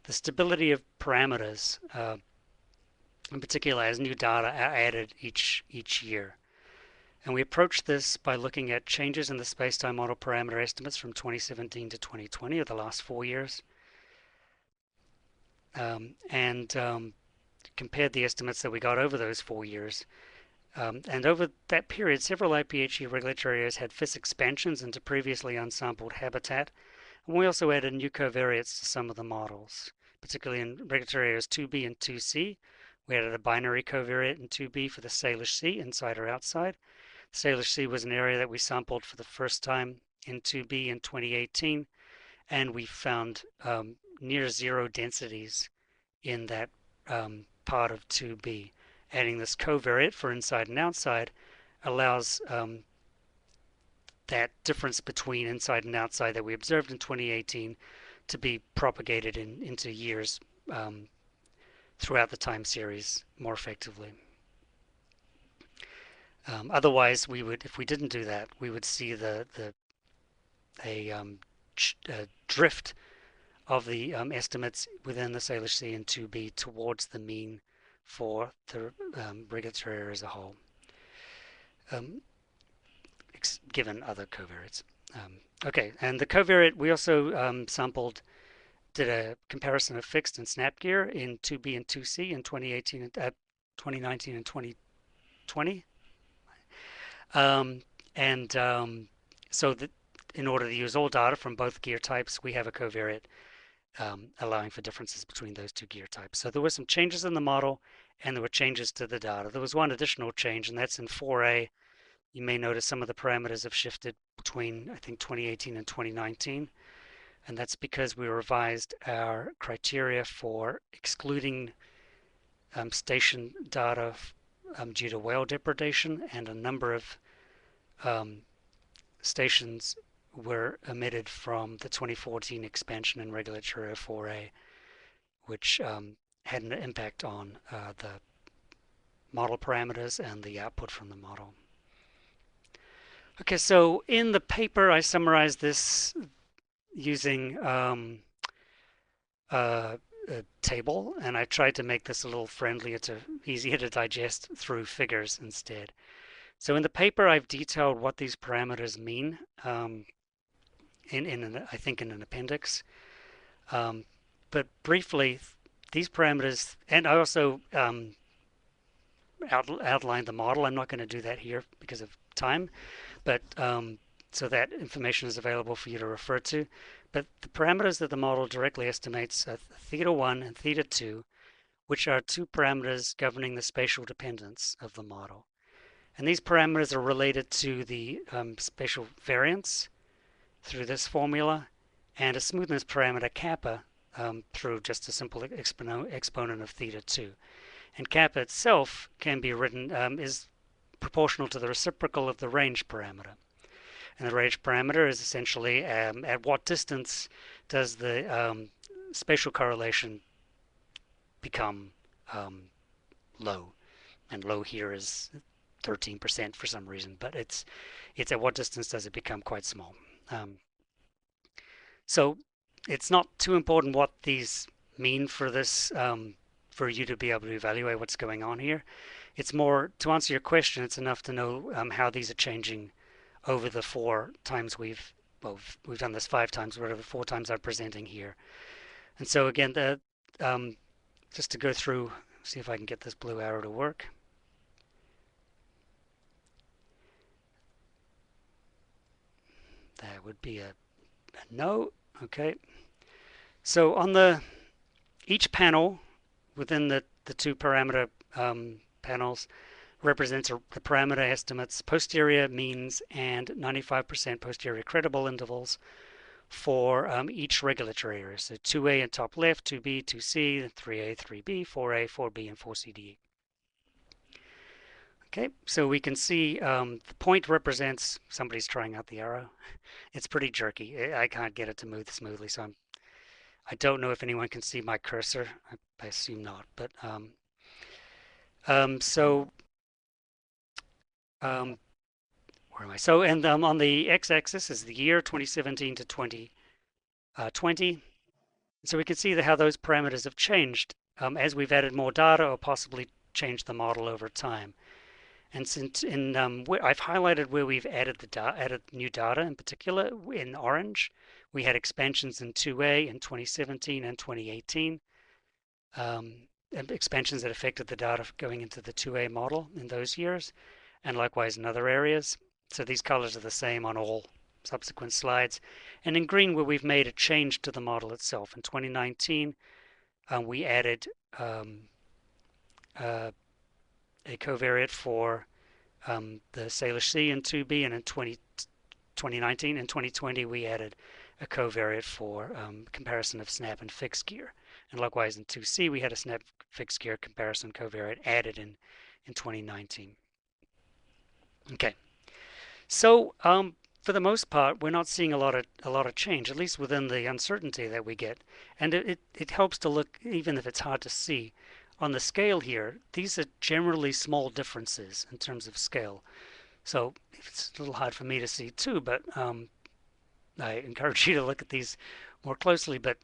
the stability of parameters, in particular as new data are added each year. And we approached this by looking at changes in the space-time model parameter estimates from 2017 to 2020, or the last 4 years, and compared the estimates that we got over those 4 years. And over that period, several IPHC regulatory areas had FIS expansions into previously unsampled habitat, and we also added new covariates to some of the models, particularly in regulatory areas 2B and 2C. We added a binary covariate in 2B for the Salish Sea, inside or outside. Salish Sea was an area that we sampled for the first time in 2B in 2018, and we found near zero densities in that part of 2B. adding this covariate for inside and outside allows that difference between inside and outside that we observed in 2018 to be propagated into years throughout the time series more effectively. Otherwise, we would, if we didn't do that, we would see a drift of the estimates within the Salish Sea and 2B towards the mean for the regulatory area as a whole, given other covariates. Okay, and the covariate, we also did a comparison of fixed and snap gear in 2B and 2C in 2018, 2019 and 2020. So that in order to use all data from both gear types, we have a covariate allowing for differences between those two gear types. So there were some changes in the model and there were changes to the data. There was one additional change, and that's in 4A. You may notice some of the parameters have shifted between, I think, 2018 and 2019. And that's because we revised our criteria for excluding station data due to whale depredation, and a number of stations were omitted from the 2014 expansion in regulatory area 4A, which had an impact on the model parameters and the output from the model. Okay, so in the paper I summarized this using a table, and I tried to make this a little friendlier, easier to digest through figures instead. So in the paper I've detailed what these parameters mean I think in an appendix. But briefly, these parameters, and I also outlined the model. I'm not going to do that here because of time, but so that information is available for you to refer to. But the parameters that the model directly estimates are θ1 and θ2, which are two parameters governing the spatial dependence of the model. And these parameters are related to the spatial variance through this formula, and a smoothness parameter kappa through just a simple exponent of θ2. And kappa itself can be written, is proportional to the reciprocal of the range parameter. And the range parameter is essentially at what distance does the spatial correlation become low. And low here is 13% for some reason, but it's at what distance does it become quite small. So it's not too important what these mean for this, for you to be able to evaluate what's going on here. It's more, to answer your question, it's enough to know how these are changing over the 4 times we've done this 5 times, whatever 4 times I'm presenting here. And so again, just to go through, see if I can get this blue arrow to work. That would be a no. Okay. So on each panel within the 2 parameter panels represents the parameter estimates, posterior means, and 95% posterior credible intervals for each regulatory area. So 2A in top left, 2B, 2C, 3A, 3B, 4A, 4B, and 4CD. Okay, so we can see the point represents, somebody's trying out the arrow. It's pretty jerky. I can't get it to move smoothly, so I don't know if anyone can see my cursor. I assume not, but where am I? So, and on the x-axis is the year 2017 to 2020. So we can see how those parameters have changed as we've added more data or possibly changed the model over time. And since I've highlighted where we've added new data in particular in orange. We had expansions in 2A in 2017 and 2018. And expansions that affected the data going into the 2A model in those years, and likewise in other areas. So these colors are the same on all subsequent slides. And in green, where we've made a change to the model itself. In 2019, we added a covariate for the Salish Sea in 2B, and in 2019 and 2020, we added a covariate for comparison of snap and fixed gear. And likewise in 2C, we had a snap fixed gear comparison covariate added in 2019. Okay, so for the most part, we're not seeing a lot of change, at least within the uncertainty that we get, and it helps to look, even if it's hard to see, on the scale here. These are generally small differences in terms of scale. So it's a little hard for me to see too, but I encourage you to look at these more closely. But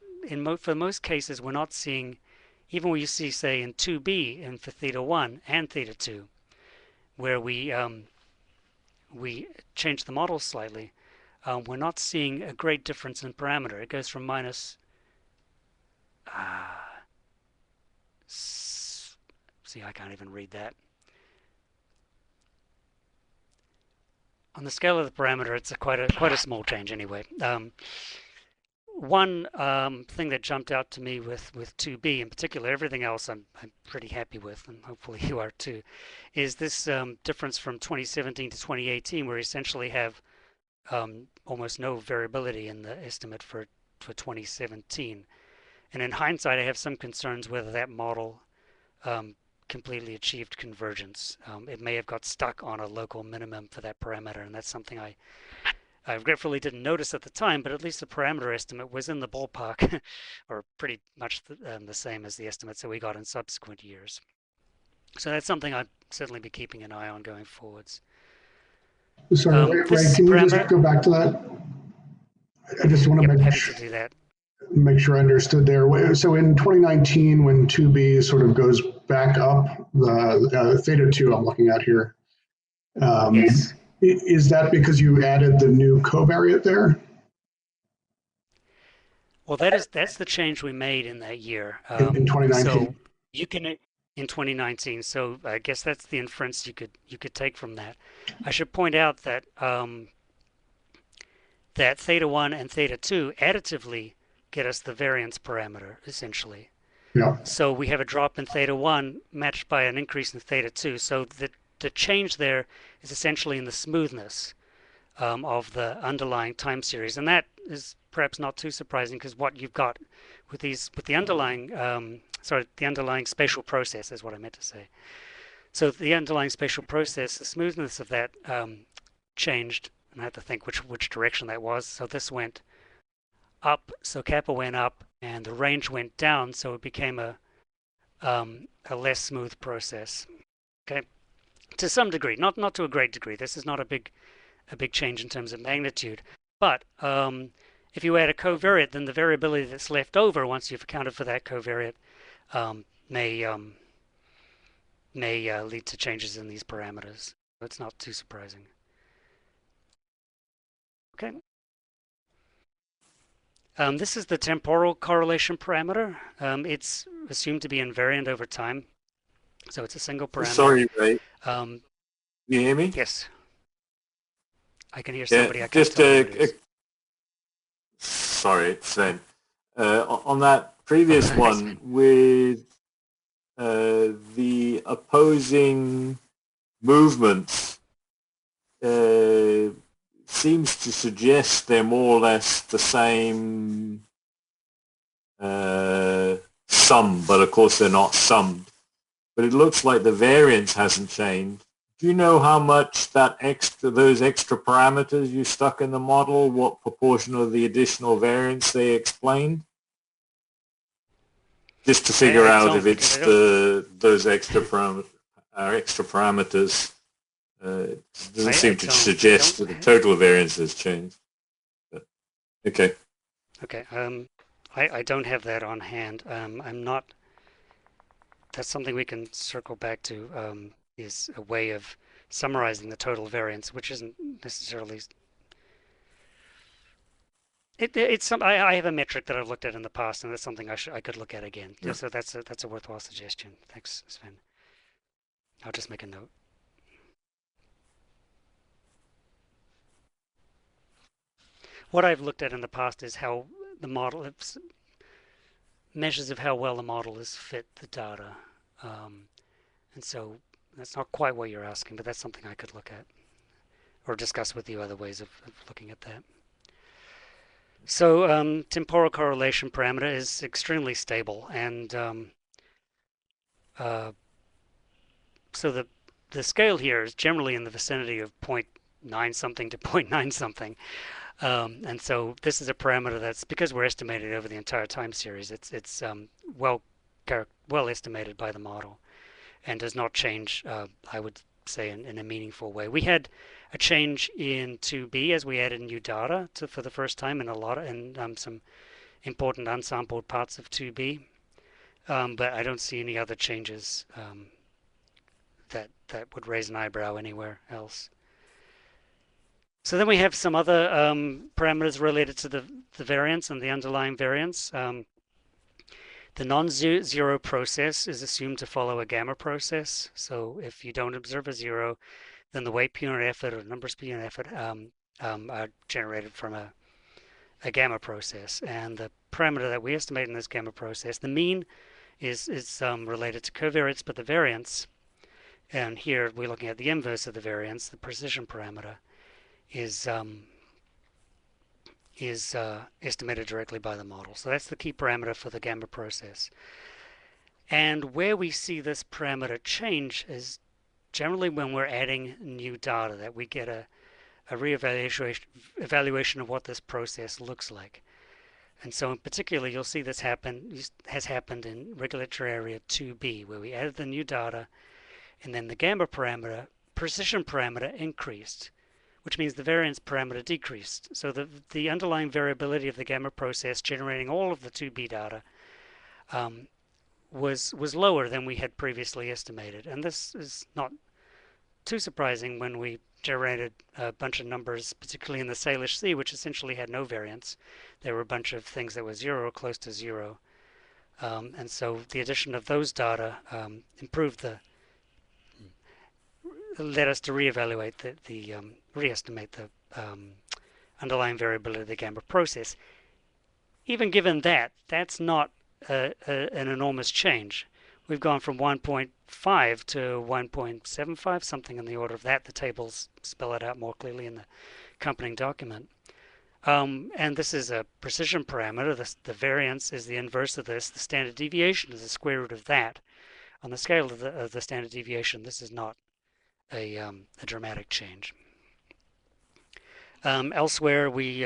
for most cases, we're not seeing, even when you see, say, in 2b and for theta 1 and theta 2, where we change the model slightly, we're not seeing a great difference in parameter. It goes from minus, see, I can't even read that. On the scale of the parameter, it's quite a small change anyway. One thing that jumped out to me with 2b in particular, everything else I'm pretty happy with, and hopefully you are too, is this difference from 2017 to 2018, where we essentially have almost no variability in the estimate for 2017. And in hindsight, I have some concerns whether that model completely achieved convergence. It may have got stuck on a local minimum for that parameter, and that's something I regretfully didn't notice at the time, but at least the parameter estimate was in the ballpark, or pretty much the same as the estimates that we got in subsequent years. So that's something I'd certainly be keeping an eye on going forwards. Sorry, Ray, can you just go back to that? I just want to make sure I understood there. So in 2019, when 2B sort of goes back up, the theta 2 I'm looking at here, yes. Is that because you added the new covariate there? Well, that's the change we made in that year. In 2019. So you can in 2019. So I guess that's the inference you could take from that. I should point out that that theta 1 and theta 2 additively get us the variance parameter essentially. Yeah. So we have a drop in theta 1 matched by an increase in theta 2. So the change there is essentially in the smoothness of the underlying time series, and that is perhaps not too surprising, because what you've got with the underlying the underlying spatial process is what I meant to say. So the underlying spatial process, the smoothness of that changed, and I have to think which direction that was. So this went up, so kappa went up, and the range went down, so it became a less smooth process. Okay. To some degree, not to a great degree. This is not a big change in terms of magnitude. But if you add a covariate, then the variability that's left over once you've accounted for that covariate may lead to changes in these parameters. It's not too surprising. Okay. This is the temporal correlation parameter. It's assumed to be invariant over time. So it's a single parameter. Sorry, Ray. You hear me? Yes. I can hear somebody. Yeah, I can't just tell who it is. Sorry, Sven. On that previous one with the opposing movements, seems to suggest they're more or less the same sum, but of course they're not summed. But it looks like the variance hasn't changed. Do you know how much those extra parameters you stuck in the model, what proportion of the additional variance they explained? Just to figure out if it's those extra parameters. It doesn't seem to suggest that the total variance has changed. But, okay. Okay. I don't have that on hand. I'm not. That's something we can circle back to. Is a way of summarizing the total variance, which isn't necessarily. It's some. I have a metric that I've looked at in the past, and that's something I could look at again. Yeah. So that's a worthwhile suggestion. Thanks, Sven. I'll just make a note. What I've looked at in the past is how the model measures of how well the model has fit the data, and so that's not quite what you're asking, but that's something I could look at or discuss with you other ways of looking at that. So temporal correlation parameter is extremely stable, and so the scale here is generally in the vicinity of 0.9 something to 0.9 something. And so this is a parameter that's, because we're estimated over the entire time series, it's well estimated by the model and does not change, I would say, in a meaningful way. We had a change in 2B as we added new data for the first time in some important unsampled parts of 2B, but I don't see any other changes that would raise an eyebrow anywhere else. So then we have some other parameters related to the variance and the underlying variance. The non-zero process is assumed to follow a gamma process. So if you don't observe a zero, then the weight per unit effort or numbers per unit effort are generated from a gamma process. And the parameter that we estimate in this gamma process, the mean is related to covariance, but the variance, and here we're looking at the inverse of the variance, the precision parameter, is estimated directly by the model. So that's the key parameter for the gamma process. And where we see this parameter change is generally when we're adding new data, that we get a evaluation of what this process looks like. And so in particular, you'll see this has happened in regulatory area 2B, where we added the new data, and then the gamma parameter, precision parameter, increased, which means the variance parameter decreased. So the underlying variability of the gamma process generating all of the 2B data was lower than we had previously estimated. And this is not too surprising when we generated a bunch of numbers, particularly in the Salish Sea, which essentially had no variance. There were a bunch of things that were zero or close to zero. And so the addition of those data led us to reevaluate reestimate the underlying variability of the gamma process. Even given that, that's not an enormous change. We've gone from 1.5 to 1.75, something in the order of that. The tables spell it out more clearly in the accompanying document. And this is a precision parameter. The variance is the inverse of this. The standard deviation is the square root of that. On the scale of the standard deviation, this is not a dramatic change. Elsewhere, we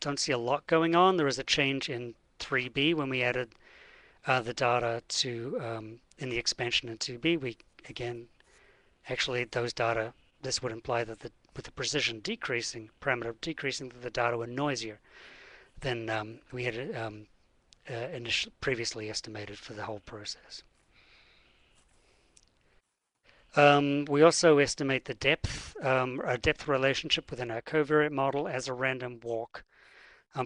don't see a lot going on. There was a change in 3B when we added the data to in the expansion in 2B. We again, actually, those data. This would imply that with the precision decreasing, parameter decreasing, that the data were noisier than we had previously estimated for the whole process. We also estimate the depth, a depth relationship within our covariate model as a random walk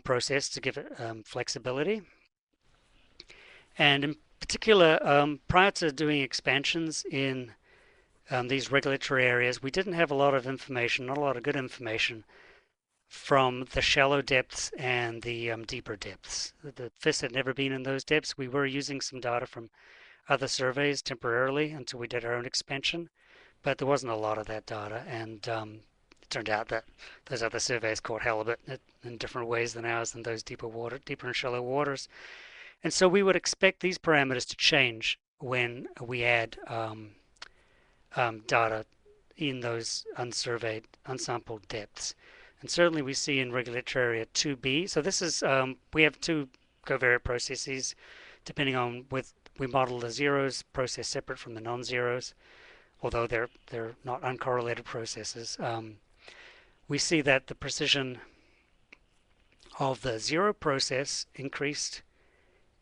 process to give it flexibility. And in particular, prior to doing expansions in these regulatory areas, we didn't have a lot of information, not a lot of good information from the shallow depths and the deeper depths. The FIS had never been in those depths. We were using some data from other surveys temporarily until we did our own expansion, but there wasn't a lot of that data, and it turned out that those other surveys caught halibut in different ways than ours in those deeper and shallow waters. And so we would expect these parameters to change when we add data in those unsurveyed, unsampled depths. And certainly we see in regulatory area 2B. So this is, we have two covariate processes, depending on we model the zeros process separate from the non-zeros, although they're not uncorrelated processes. We see that the precision of the zero process increased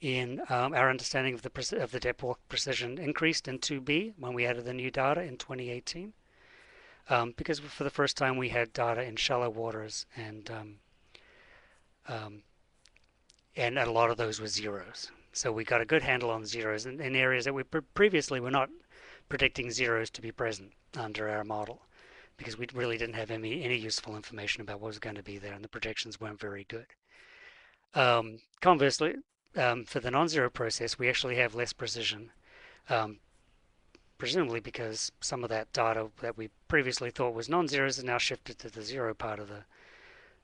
in our understanding of the depth walk precision increased in 2B when we added the new data in 2018, because for the first time we had data in shallow waters, and a lot of those were zeros. So we got a good handle on zeros in areas that we previously were not predicting zeros to be present under our model, because we really didn't have any useful information about what was going to be there, and the projections weren't very good. Conversely, for the non-zero process, we actually have less precision, presumably because some of that data that we previously thought was non-zeros is now shifted to the zero part of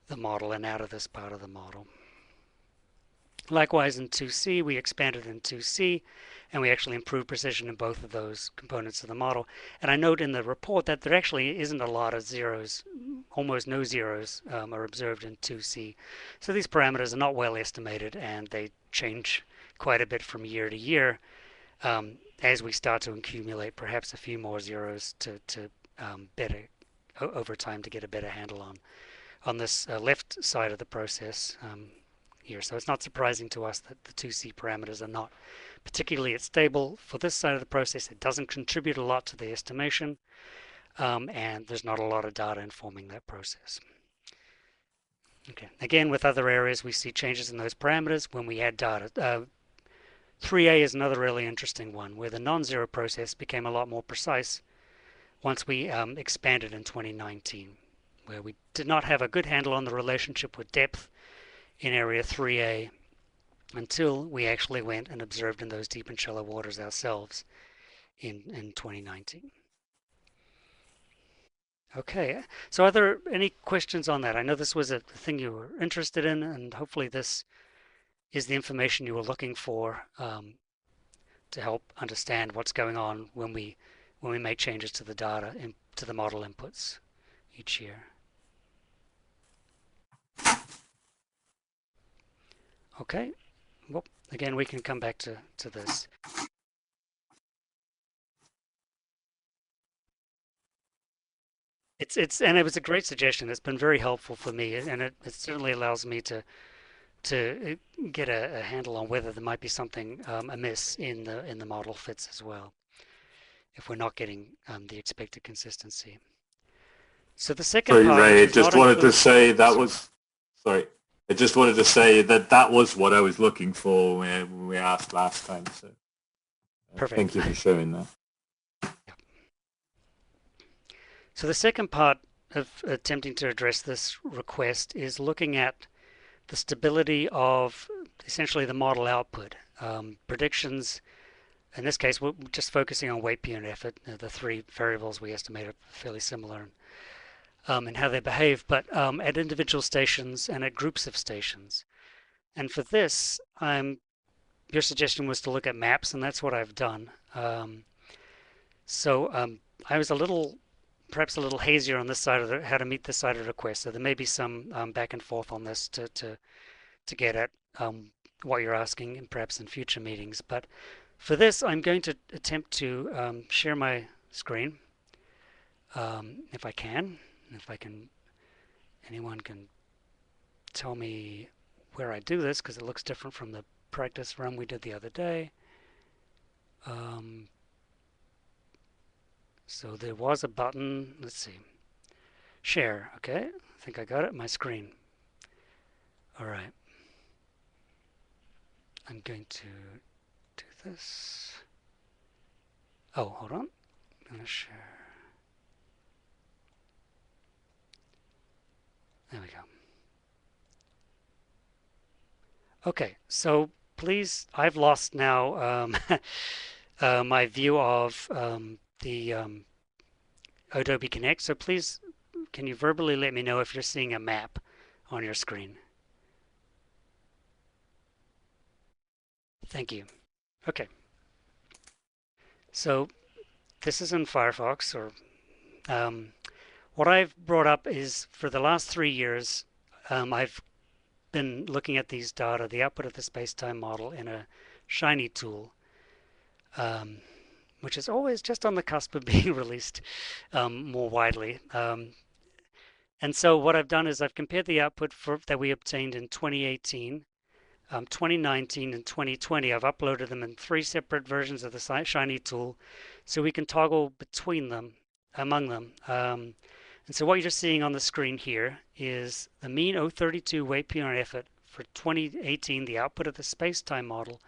the model and out of this part of the model. Likewise in 2C, we expanded in 2C, and we actually improved precision in both of those components of the model. And I note in the report that there actually isn't a lot of zeros, almost no zeros are observed in 2C. So these parameters are not well estimated, and they change quite a bit from year to year as we start to accumulate perhaps a few more zeros to better over time to get a better handle on this left side of the process here. So it's not surprising to us that the 2C parameters are not particularly stable for this side of the process. It doesn't contribute a lot to the estimation, and there's not a lot of data informing that process. Okay, again, with other areas, we see changes in those parameters when we add data. 3A is another really interesting one, where the non-zero process became a lot more precise once we expanded in 2019, where we did not have a good handle on the relationship with depth in area 3A until we actually went and observed in those deep and shallow waters ourselves in 2019. Okay, so are there any questions on that? I know this was a thing you were interested in, and hopefully this is the information you were looking for to help understand what's going on when we make changes to the data and to the model inputs each year. Okay, well, again, we can come back to this. And it was a great suggestion. It's been very helpful for me, and it certainly allows me to get a handle on whether there might be something amiss in the model fits as well, if we're not getting the expected consistency. So the second part, Ray, I just wanted to say that was, sorry, I just wanted to say that was what I was looking for when we asked last time. So perfect. Thank you for showing that. So the second part of attempting to address this request is looking at the stability of essentially the model output. Predictions, in this case, we're just focusing on weight per unit effort. The three variables we estimate are fairly similar in how they behave, but at individual stations and at groups of stations. And for this, your suggestion was to look at maps, and that's what I've done. So I was perhaps a little hazier on this side of how to meet this side of the request. So there may be some back and forth on this to get at what you're asking, and perhaps in future meetings. But for this, I'm going to attempt to share my screen, if I can. Anyone can tell me where I do this, because it looks different from the practice run we did the other day. So there was a button, let's see, share, okay, I think I got it, my screen. All right, I'm going to do this. Oh, hold on, I'm gonna share. There we go. Okay, so please, I've lost now my view of the Adobe Connect, so please, can you verbally let me know if you're seeing a map on your screen? Thank you. Okay. So this is in Firefox, or what I've brought up is for the last 3 years, I've been looking at these data, the output of the space-time model in a Shiny tool, which is always just on the cusp of being released more widely. And so what I've done is I've compared the output that we obtained in 2018, 2019, and 2020. I've uploaded them in 3 separate versions of the Shiny tool, so we can toggle between them, among them. And so what you're seeing on the screen here is the mean 032 weight per unit effort for 2018, the output of the space-time model,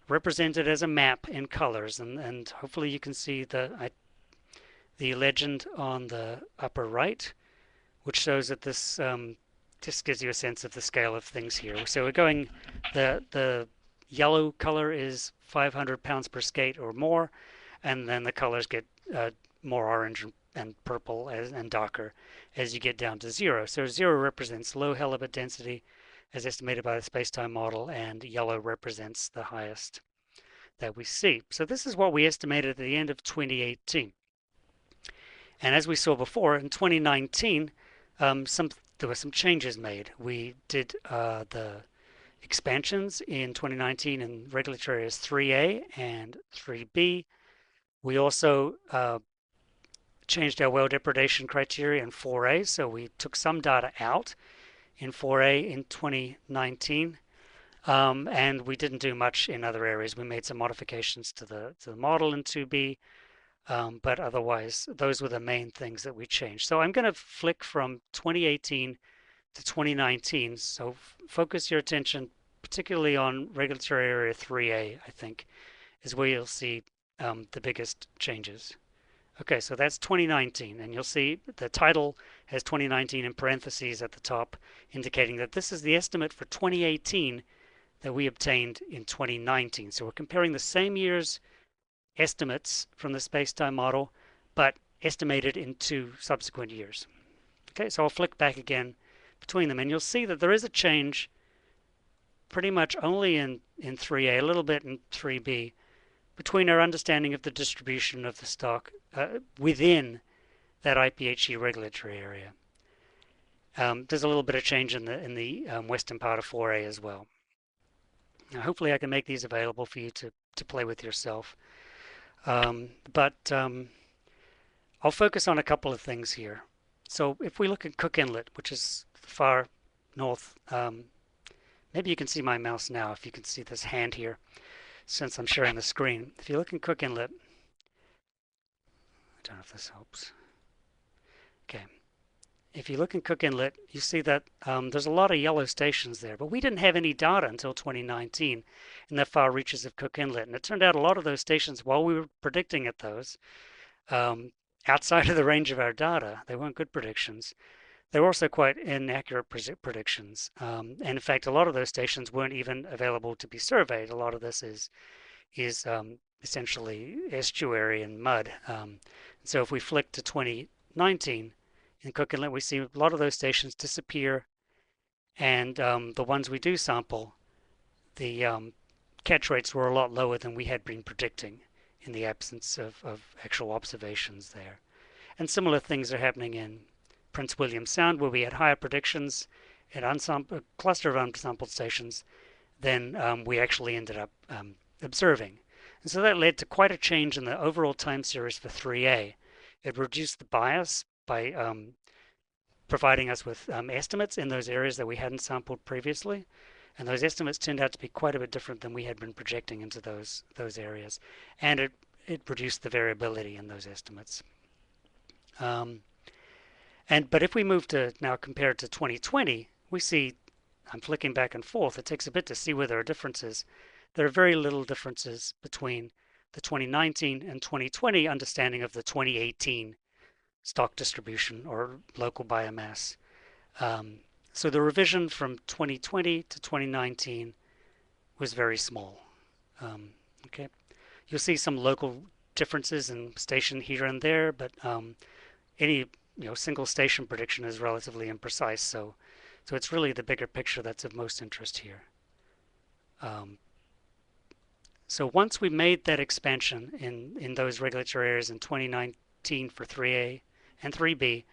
represented as a map in colors, and hopefully you can see the legend on the upper right, which shows that this just gives you a sense of the scale of things here. So we're going, the yellow color is 500 pounds per skate or more, and then the colors get more orange and purple and darker as you get down to 0. So 0 represents low halibut density as estimated by the space-time model, and yellow represents the highest that we see. So this is what we estimated at the end of 2018. And as we saw before, in 2019, there were some changes made. We did the expansions in 2019 in regulatory areas 3A and 3B. We also changed our well depredation criteria in 4A, so we took some data out in 4A in 2019, and we didn't do much in other areas. We made some modifications to the model in 2B, but otherwise those were the main things that we changed. So I'm going to flick from 2018 to 2019, so focus your attention particularly on regulatory area 3A, I think, is where you'll see the biggest changes. Okay, so that's 2019, and you'll see the title has 2019 in parentheses at the top, indicating that this is the estimate for 2018 that we obtained in 2019. So we're comparing the same year's estimates from the space-time model, but estimated in 2 subsequent years. Okay, so I'll flick back again between them, and you'll see that there is a change pretty much only in 3A, a little bit in 3B, between our understanding of the distribution of the stock within that IPHC regulatory area. There's a little bit of change in the western part of 4A as well. Now, hopefully I can make these available for you to play with yourself. But I'll focus on a couple of things here. So if we look at Cook Inlet, which is far north, maybe you can see my mouse now if you can see this hand here, since I'm sharing the screen. If you look in Cook Inlet, I don't know if this helps. Okay. If you look in Cook Inlet, you see that there's a lot of yellow stations there, but we didn't have any data until 2019 in the far reaches of Cook Inlet. And it turned out a lot of those stations, while we were predicting at those, outside of the range of our data, they weren't good predictions. They were also quite inaccurate predictions. And in fact, a lot of those stations weren't even available to be surveyed. A lot of this is essentially estuary and mud. So if we flick to 2019 in Cook Inlet, we see a lot of those stations disappear, and the ones we do sample, the catch rates were a lot lower than we had been predicting in the absence of actual observations there. And similar things are happening in Prince William Sound, where we had higher predictions at a cluster of unsampled stations than we actually ended up observing. And so that led to quite a change in the overall time series for 3A. It reduced the bias by providing us with estimates in those areas that we hadn't sampled previously. And those estimates turned out to be quite a bit different than we had been projecting into those areas. And it reduced the variability in those estimates. But if we move to now compare it to 2020, we see, I'm flicking back and forth, it takes a bit to see where there are differences. There are very little differences between the 2019 and 2020 understanding of the 2018 stock distribution or local biomass. So the revision from 2020 to 2019 was very small. Okay, you'll see some local differences in station here and there, but any single station prediction is relatively imprecise. So it's really the bigger picture that's of most interest here. So once we made that expansion in those regulatory areas in 2019 for 3A and 3B,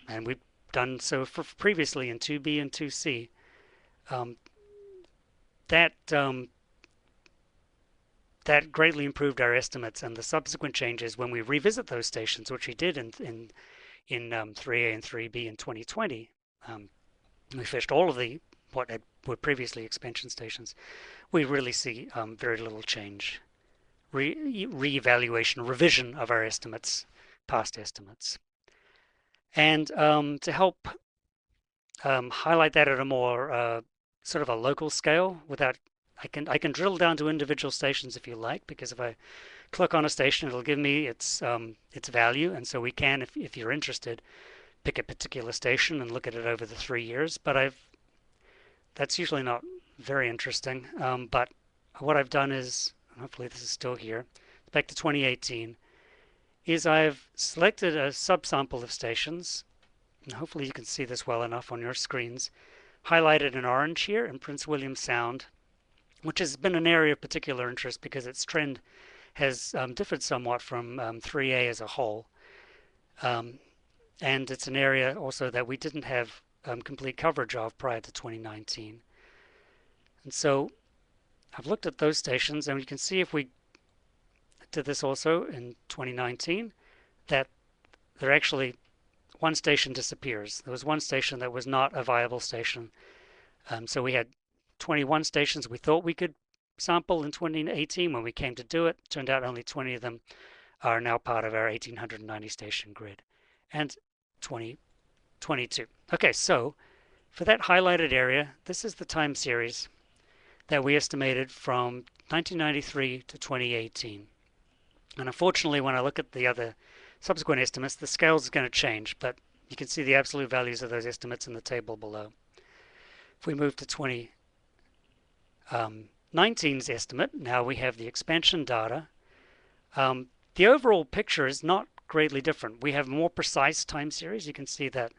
and we've done so for previously in 2B and 2C, that greatly improved our estimates, and the subsequent changes when we revisit those stations, which we did in 3A and 3B in 2020, we fished all of what were previously expansion stations. We really see very little change, re-evaluation, revision of our estimates, past estimates. And to help highlight that at a more sort of a local scale, I can drill down to individual stations if you like, because if I click on a station, it'll give me its value, and so we can, if you're interested, pick a particular station and look at it over the 3 years. But that's usually not very interesting. But what I've done is, hopefully this is still here, back to 2018, is I've selected a subsample of stations, and hopefully you can see this well enough on your screens, highlighted in orange here in Prince William Sound, which has been an area of particular interest because its trend has differed somewhat from 3A as a whole. And it's an area also that we didn't have complete coverage of prior to 2019. And so I've looked at those stations, and you can see if we did this also in 2019, that there actually one station disappears. There was one station that was not a viable station. So we had 21 stations we thought we could sample in 2018. When we came to do it, turned out only 20 of them are now part of our 1890 station grid. And 2022. Okay, so for that highlighted area, this is the time series that we estimated from 1993 to 2018. And unfortunately, when I look at the other subsequent estimates, the scale is going to change, but you can see the absolute values of those estimates in the table below. If we move to 2019's estimate, now we have the expansion data. The overall picture is not greatly different. We have more precise time series. You can see that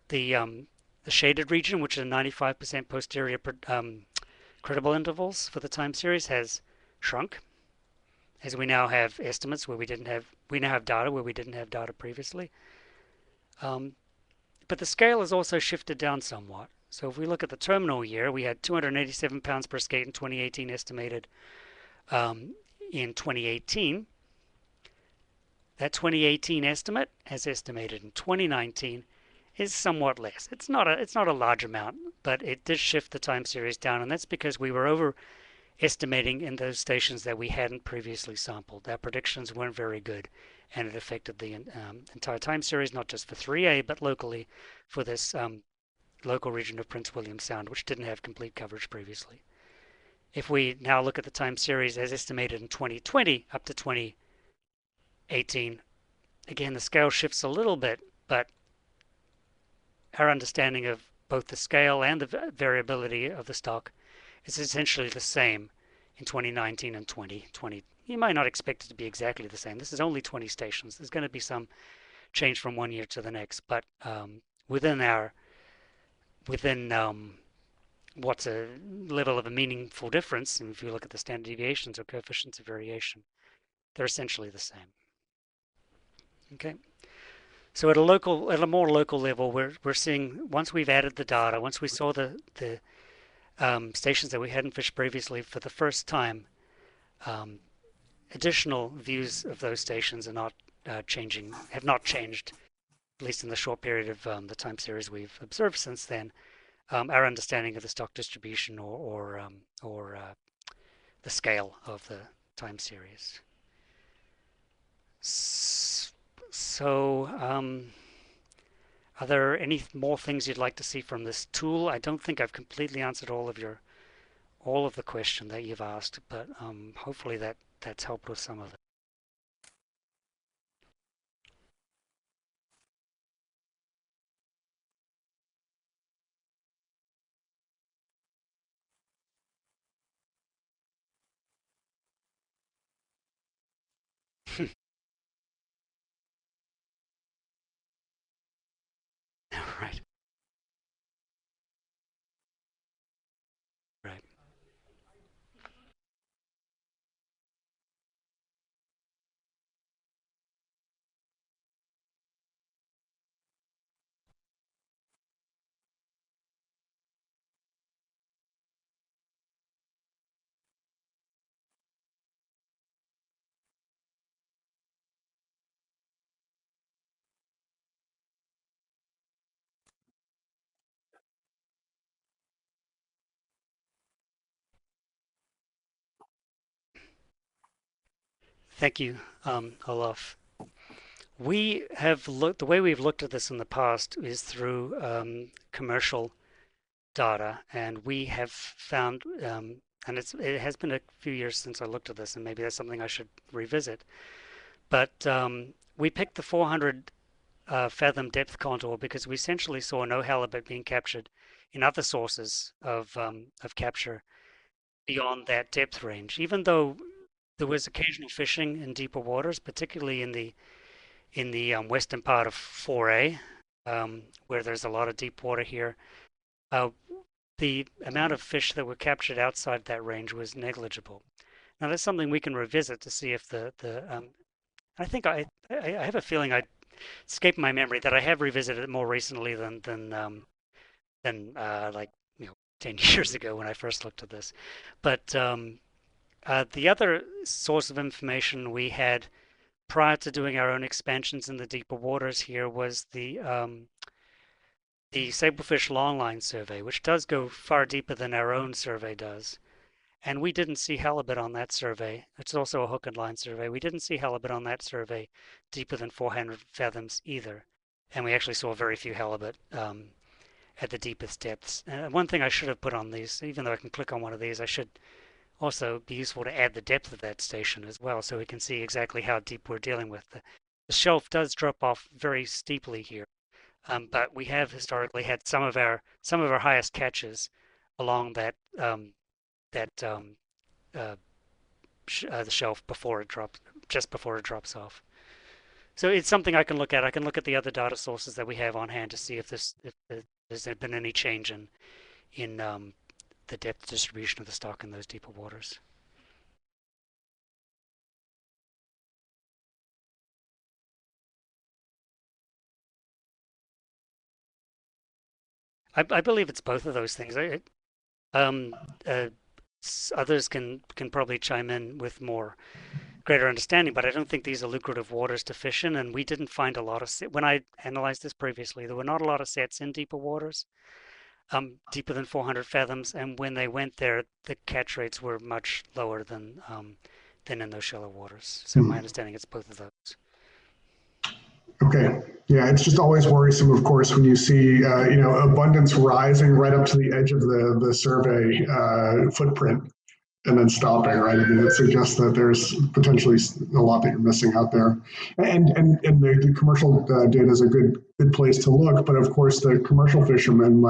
the shaded region, which is 95% posterior credible intervals for the time series, has shrunk, as we now have estimates where we now have data where we didn't have data previously. But the scale has also shifted down somewhat. So if we look at the terminal year, we had 287 pounds per skate in 2018 estimated in 2018. That 2018 estimate, as estimated in 2019, is somewhat less. It's not a large amount, but it did shift the time series down, and that's because we were overestimating in those stations that we hadn't previously sampled. Our predictions weren't very good, and it affected the entire time series, not just for 3A, but locally for this local region of Prince William Sound, which didn't have complete coverage previously. If we now look at the time series as estimated in 2020 up to 2018, again, the scale shifts a little bit, but our understanding of both the scale and the variability of the stock is essentially the same in 2019 and 2020. You might not expect it to be exactly the same. This is only 20 stations. There's going to be some change from one year to the next, but within what's a level of a meaningful difference, and if you look at the standard deviations or coefficients of variation, they're essentially the same. Okay. So at a more local level, we're seeing, once we've added the data, once we saw the stations that we hadn't fished previously for the first time, additional views of those stations are not have not changed, at least in the short period of the time series we've observed since then. Our understanding of the stock distribution or the scale of the time series. So, are there any more things you'd like to see from this tool? I don't think I've completely answered all of the question that you've asked, but hopefully that's helped with some of it. Right. Right. Thank you, Olaf. We have looked, the way we've looked at this in the past is through commercial data, and we have found, and it has been a few years since I looked at this, and maybe that's something I should revisit. But we picked the 400 fathom depth contour because we essentially saw no halibut being captured in other sources of capture beyond that depth range, even though there was occasional fishing in deeper waters, particularly in the western part of 4A, where there's a lot of deep water here. The amount of fish that were captured outside that range was negligible. Now that's something we can revisit to see if I think I have a feeling I escaped my memory that I have revisited it more recently than like 10 years ago when I first looked at this. But the other source of information we had prior to doing our own expansions in the deeper waters here was the Sablefish Longline survey, which does go far deeper than our own survey does. And we didn't see halibut on that survey. It's also a hook and line survey. We didn't see halibut on that survey deeper than 400 fathoms either. And we actually saw very few halibut at the deepest depths. One thing I should have put on these, even though I can click on one of these, I should also be useful to add the depth of that station as well, so we can see exactly how deep we're dealing with. The shelf does drop off very steeply here, but we have historically had some of our highest catches along the shelf just before it drops off. So it's something I can look at. I can look at the other data sources that we have on hand to see if there's been any change in the depth distribution of the stock in those deeper waters. I believe it's both of those things. Others can probably chime in with greater understanding, but I don't think these are lucrative waters to fish in, and we didn't find a lot of when I analyzed this previously, there were not a lot of sets in deeper waters, deeper than 400 fathoms, and when they went there, the catch rates were much lower than in those shallow waters. So my understanding is both of those. Okay. Yeah, it's just always worrisome, of course, when you see abundance rising right up to the edge of the survey footprint and then stopping, right? I mean, it suggests that there's potentially a lot that you're missing out there. And the commercial data is a good place to look, but of course the commercial fishermen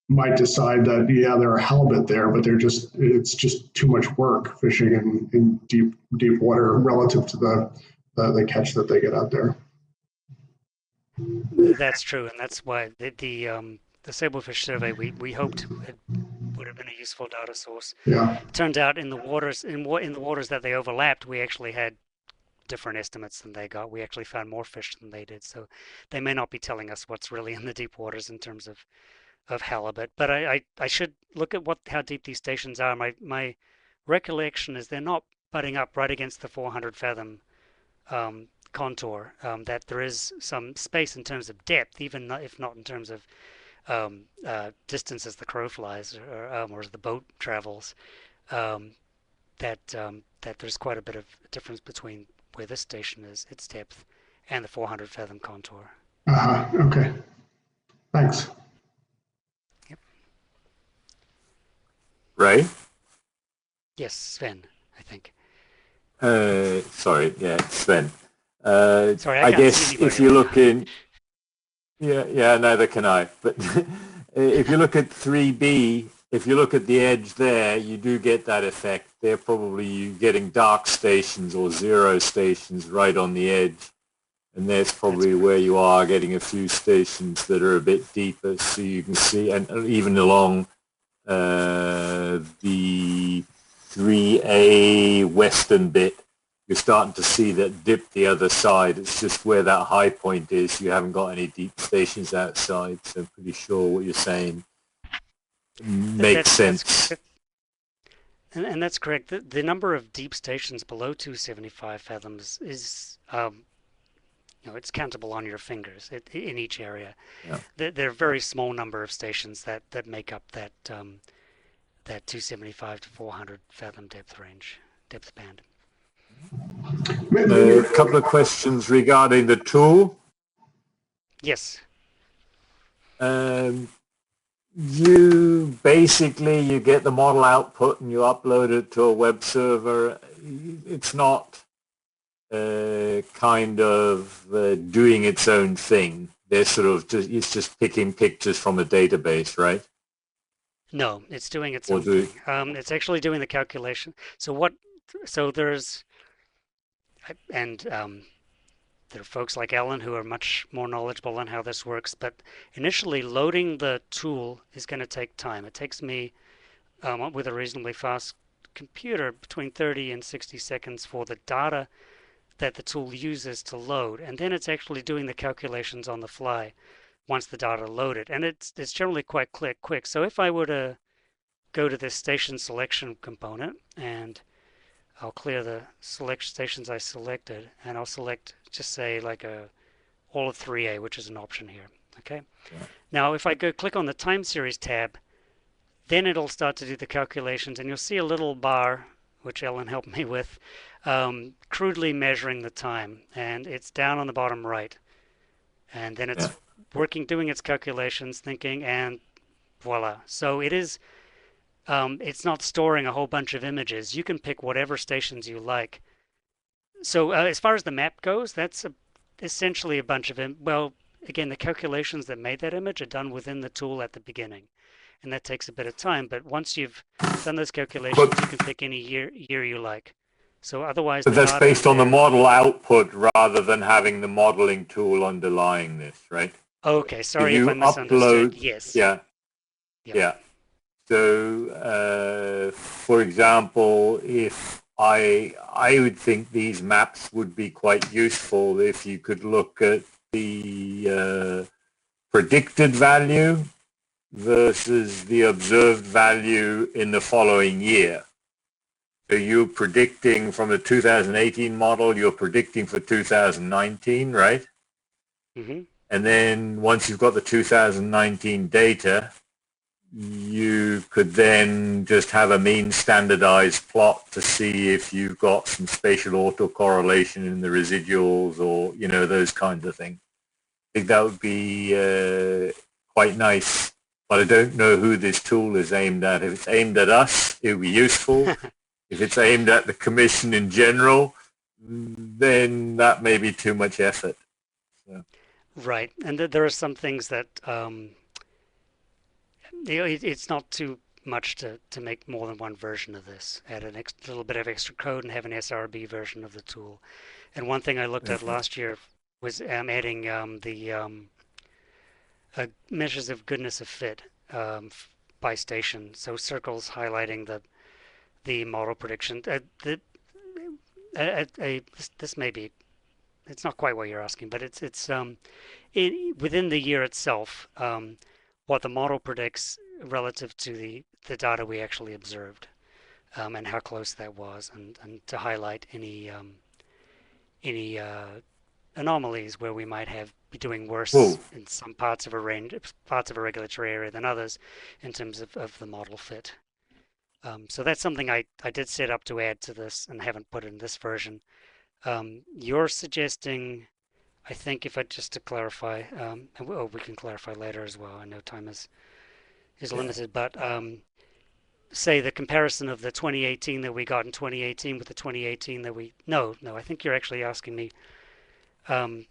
might decide that, yeah, there are halibut there, but it's just too much work fishing in deep water relative to the catch that they get out there. That's true, and that's why the Sablefish survey we hoped it would have been a useful data source. Yeah. It turned out in the waters that they overlapped, we actually had different estimates than they got. We actually found more fish than they did, so they may not be telling us what's really in the deep waters in terms of halibut. But I should look at how deep these stations are. My recollection is they're not butting up right against the 400 fathom contour, that there is some space in terms of depth, even if not in terms of distance as the crow flies or as the boat travels, that there's quite a bit of difference between where this station is, its depth, and the 400 fathom contour. Okay. Thanks. Yep. Ray? Yes, Sven, I think. Sorry, yeah, Sven. Sorry, I guess if you look in, yeah, neither can I. But if you look at 3B, if you look at the edge there, you do get that effect. They're probably getting dark stations or zero stations right on the edge. And that's probably where you are getting a few stations that are a bit deeper, so you can see, and even along the 3A western bit, you're starting to see that dip the other side. It's just where that high point is. You haven't got any deep stations outside, so I'm pretty sure what you're saying makes sense. And that's correct. The number of deep stations below 275 fathoms is, it's countable on your fingers in each area. Yeah. There are a very small number of stations that make up that 275 to 400 fathom depth band. A couple of questions regarding the tool. Yes. You get the model output and you upload it to a web server. It's not kind of doing its own thing. It's just picking pictures from a database, right? No, it's doing its own thing. It's actually doing the calculation. So what so there's, and there are folks like Ellen who are much more knowledgeable on how this works, but initially loading the tool is going to take time. It takes me, with a reasonably fast computer, between 30 and 60 seconds for the data that the tool uses to load, and then it's actually doing the calculations on the fly once the data loaded, and it's generally quite quick. So if I were to go to this station selection component, and I'll clear the select stations I selected, and I'll select, just say, like all of 3A, which is an option here. Okay. Yeah. Now, if I go click on the time series tab, then it'll start to do the calculations, and you'll see a little bar, which Ellen helped me with, crudely measuring the time, and it's down on the bottom right. And then it's doing its calculations, thinking, and voila. So it is, it's not storing a whole bunch of images. You can pick whatever stations you like. So as far as the map goes, that's essentially a bunch of, well, again, the calculations that made that image are done within the tool at the beginning. And that takes a bit of time. But once you've done those calculations, you can pick any year you like. So otherwise, but that's based on the model output rather than having the modeling tool underlying this, right? Okay, sorry if I misunderstood. Yes. Yeah. So, for example, if I would think these maps would be quite useful if you could look at the predicted value versus the observed value in the following year. So you're predicting from the 2018 model, you're predicting for 2019, right? Mm-hmm. And then once you've got the 2019 data, you could then just have a mean standardized plot to see if you've got some spatial autocorrelation in the residuals or, you know, those kinds of things. I think that would be quite nice, but I don't know who this tool is aimed at. If it's aimed at us, it would be useful. If it's aimed at the commission in general, then that may be too much effort. So. Right, and there are some things that it's not too much to make more than one version of this. Add a little bit of extra code and have an SRB version of the tool. And one thing I looked at last year was adding the measures of goodness of fit by station. So circles highlighting the model prediction. This may be, it's not quite what you're asking, but it's within the year itself, what the model predicts relative to the data we actually observed, and how close that was, and to highlight any anomalies where we might be doing worse in some parts of a regulatory area than others in terms of the model fit. So that's something I did set up to add to this and haven't put in this version. You're suggesting, I think, if I just to clarify, and we can clarify later as well. I know time is limited, but say the comparison of the 2018 that we got in 2018 with the 2018 that no, I think you're actually asking me. In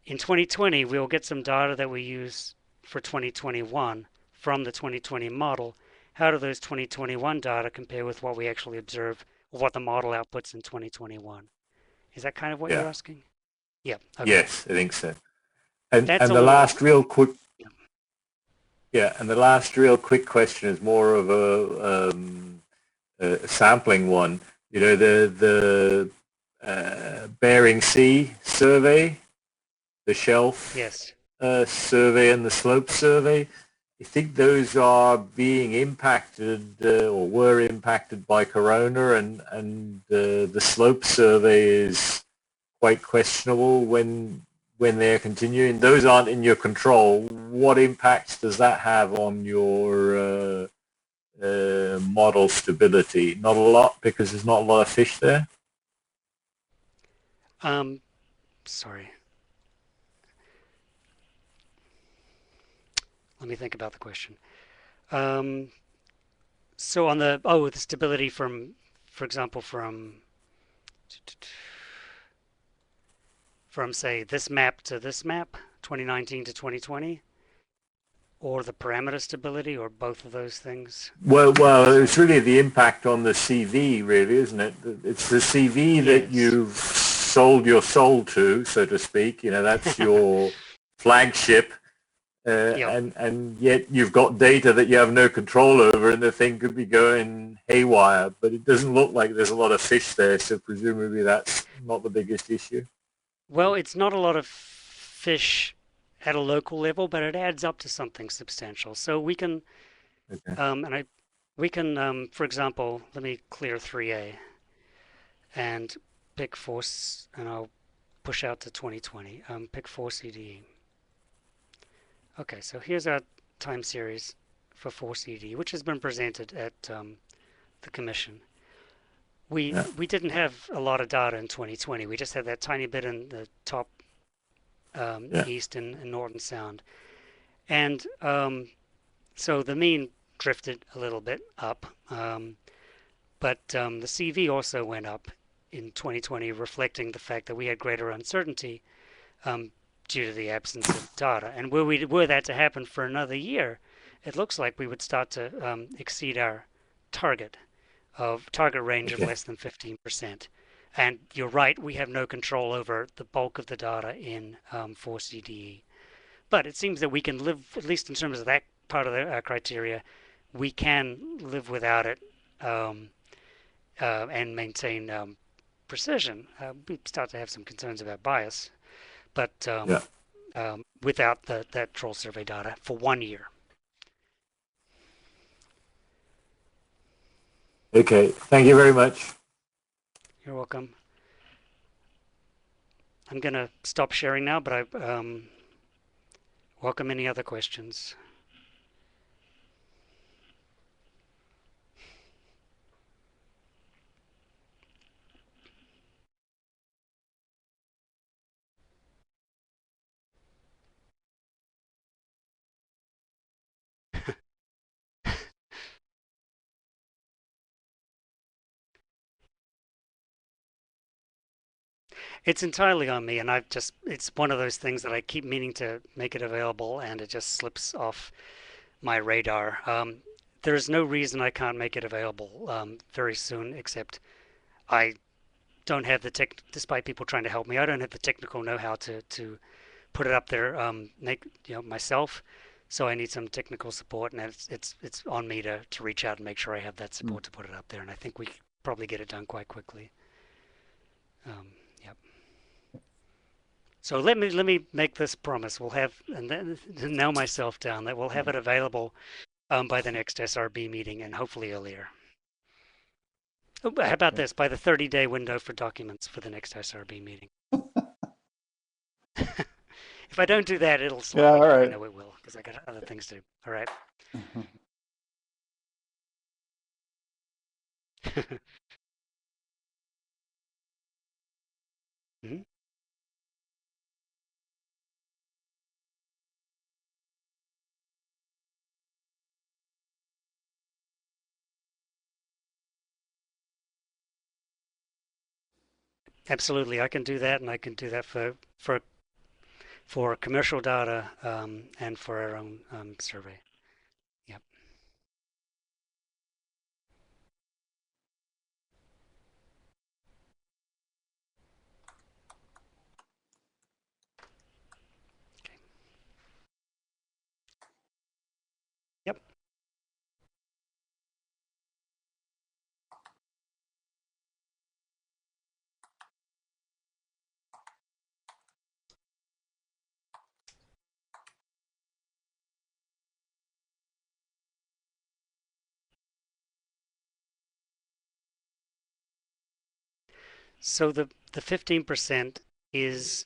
2020, we'll get some data that we use for 2021 from the 2020 model. How do those 2021 data compare with what we actually observe, or what the model outputs in 2021? Is that kind of what you're asking? Yeah. Okay. Yes, I think so. And the last real quick, and the last real quick question is more of a sampling one. You know, the Bering Sea survey, the shelf survey, and the slope survey. I think those are being impacted or were impacted by Corona, and the slope survey is quite questionable when they're continuing. Those aren't in your control. What impacts does that have on your model stability? Not a lot, because there's not a lot of fish there. Sorry. Let me think about the question. So on the stability from, for example, from say this map to this map, 2019 to 2020. or the parameter stability, or both of those things? Well, it's really the impact on the CV, really, isn't it? It's the CV that Yes. you've sold your soul to, so to speak. You know, that's your flagship. And yet you've got data that you have no control over, and the thing could be going haywire. But it doesn't look like there's a lot of fish there, so presumably that's not the biggest issue. Well, it's not a lot of fish at a local level, but it adds up to something substantial. So we can, Okay. for example, let me clear 3A and pick 4, and I'll push out to 2020. Pick 4 CDE. Okay, so here's our time series for 4 CDE, which has been presented at the commission. We didn't have a lot of data in 2020. We just had that tiny bit in the top east and northern sound. And so the mean drifted a little bit up, but the CV also went up in 2020, reflecting the fact that we had greater uncertainty due to the absence of data. And were that to happen for another year, it looks like we would start to exceed our target range of less than 15%. And you're right, we have no control over the bulk of the data in 4CDE. But it seems that we can live, at least in terms of that part of our criteria, we can live without it and maintain precision. We start to have some concerns about bias, but without that troll survey data for 1 year. Okay, thank you very much. You're welcome. I'm going to stop sharing now, but I welcome any other questions. It's entirely on me, and it's one of those things that I keep meaning to make it available, and it just slips off my radar. There's no reason I can't make it available very soon, except I don't have despite people trying to help me, I don't have the technical know-how to put it up there myself. So I need some technical support, and it's on me to reach out and make sure I have that support to put it up there, and I think we could probably get it done quite quickly. Yep. So let me make this promise. We'll have, and then nail myself down, that we'll have it available by the next SRB meeting, and hopefully earlier. Oh, how about this? By the 30-day window for documents for the next SRB meeting. If I don't do that, it'll slow. Yeah, all right. I know it will, because I got other things to do. All right. Mm-hmm. Absolutely, I can do that, and I can do that for commercial data and for our own survey. Yep. Okay. Yep. So the 15% is,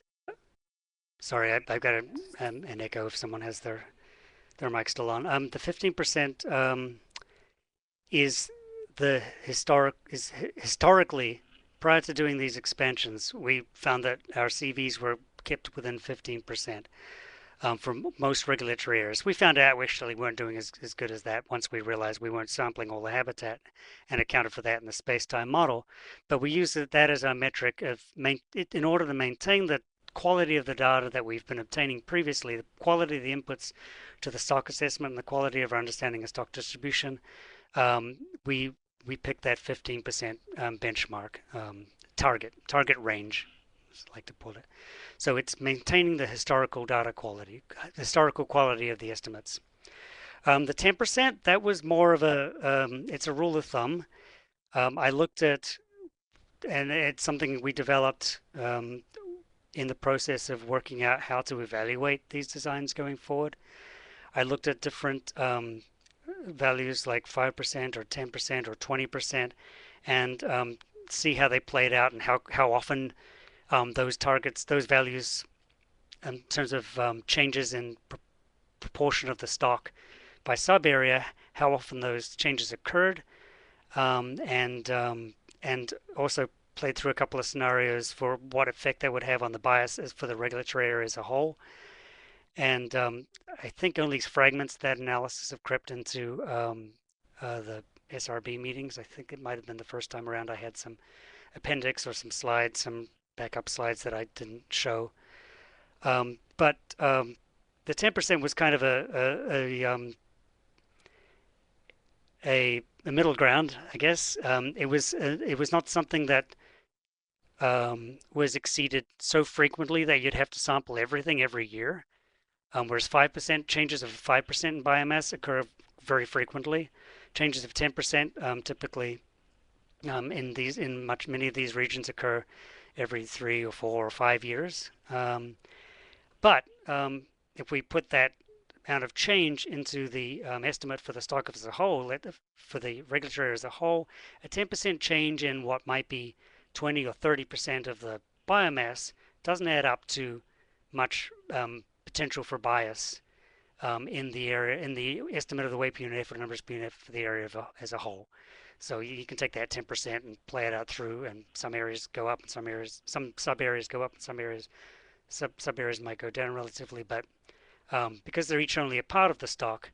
sorry, I've got an echo if someone has their mic still on. The 15% is historically, prior to doing these expansions, we found that our CVs were kept within 15%. For most regulatory areas. We found out we actually weren't doing as good as that once we realized we weren't sampling all the habitat and accounted for that in the space-time model. But we used that as our metric of in order to maintain the quality of the data that we've been obtaining previously, the quality of the inputs to the stock assessment and the quality of our understanding of stock distribution, we picked that 15% benchmark target range, as I like to put it. So it's maintaining the historical data quality, historical quality of the estimates. The 10%, that was more of a, it's a rule of thumb. I looked at, and it's something we developed in the process of working out how to evaluate these designs going forward. I looked at different values like 5% or 10% or 20% and see how they played out and how often those targets, those values in terms of changes in proportion of the stock by sub area, how often those changes occurred, and also played through a couple of scenarios for what effect that would have on the bias as for the regulatory area as a whole. And I think only fragments of that analysis have crept into the SRB meetings. I think it might have been the first time around I had some appendix or some slides, some backup slides that I didn't show. But the 10% was kind of a middle ground, I guess. It was not something that was exceeded so frequently that you'd have to sample everything every year. Whereas 5% changes of 5% in biomass occur very frequently. Changes of 10% typically in many of these regions occur every 3 or 4 or 5 years. But if we put that amount of change into the estimate for the stock as a whole, for the regulatory area as a whole, a 10% change in what might be 20 or 30% of the biomass doesn't add up to much potential for bias in the area, in the estimate of the weight per unit effort, numbers per unit for the area as a whole. So you can take that 10% and play it out through, and some areas go up, and some sub areas go up, and some areas sub areas might go down relatively. But because they're each only a part of the stock,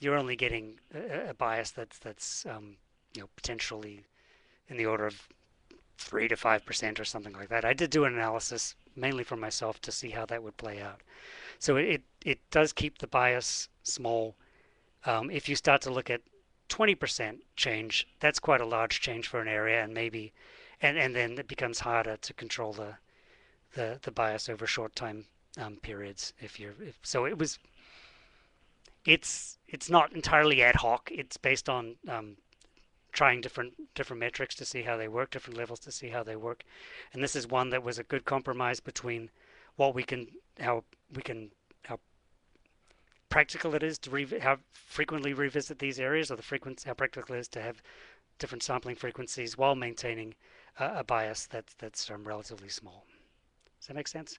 you're only getting a bias that's potentially in the order of 3 to 5% or something like that. I did do an analysis mainly for myself to see how that would play out. So it does keep the bias small. If you start to look at 20% change, that's quite a large change for an area, and maybe and then it becomes harder to control the bias over short time periods. It's not entirely ad hoc. It's based on trying different metrics to see how they work, different levels to see how they work, and this is one that was a good compromise between how practical it is to how frequently revisit these areas, or how practical it is to have different sampling frequencies while maintaining a bias that's relatively small. Does that make sense?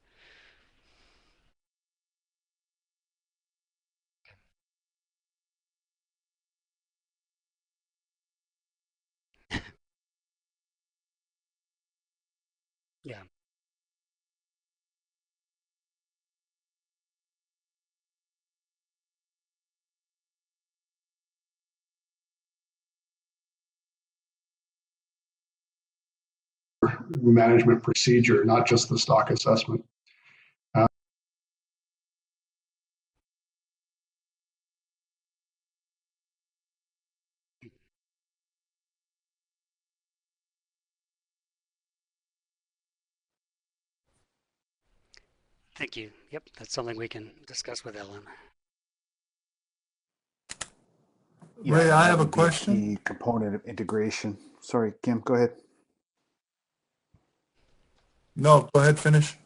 Yeah. Management procedure, not just the stock assessment. Thank you. Yep, that's something we can discuss with Ellen. Yeah, I have a question. The component of integration. Sorry, Kim, go ahead. No, go ahead, finish.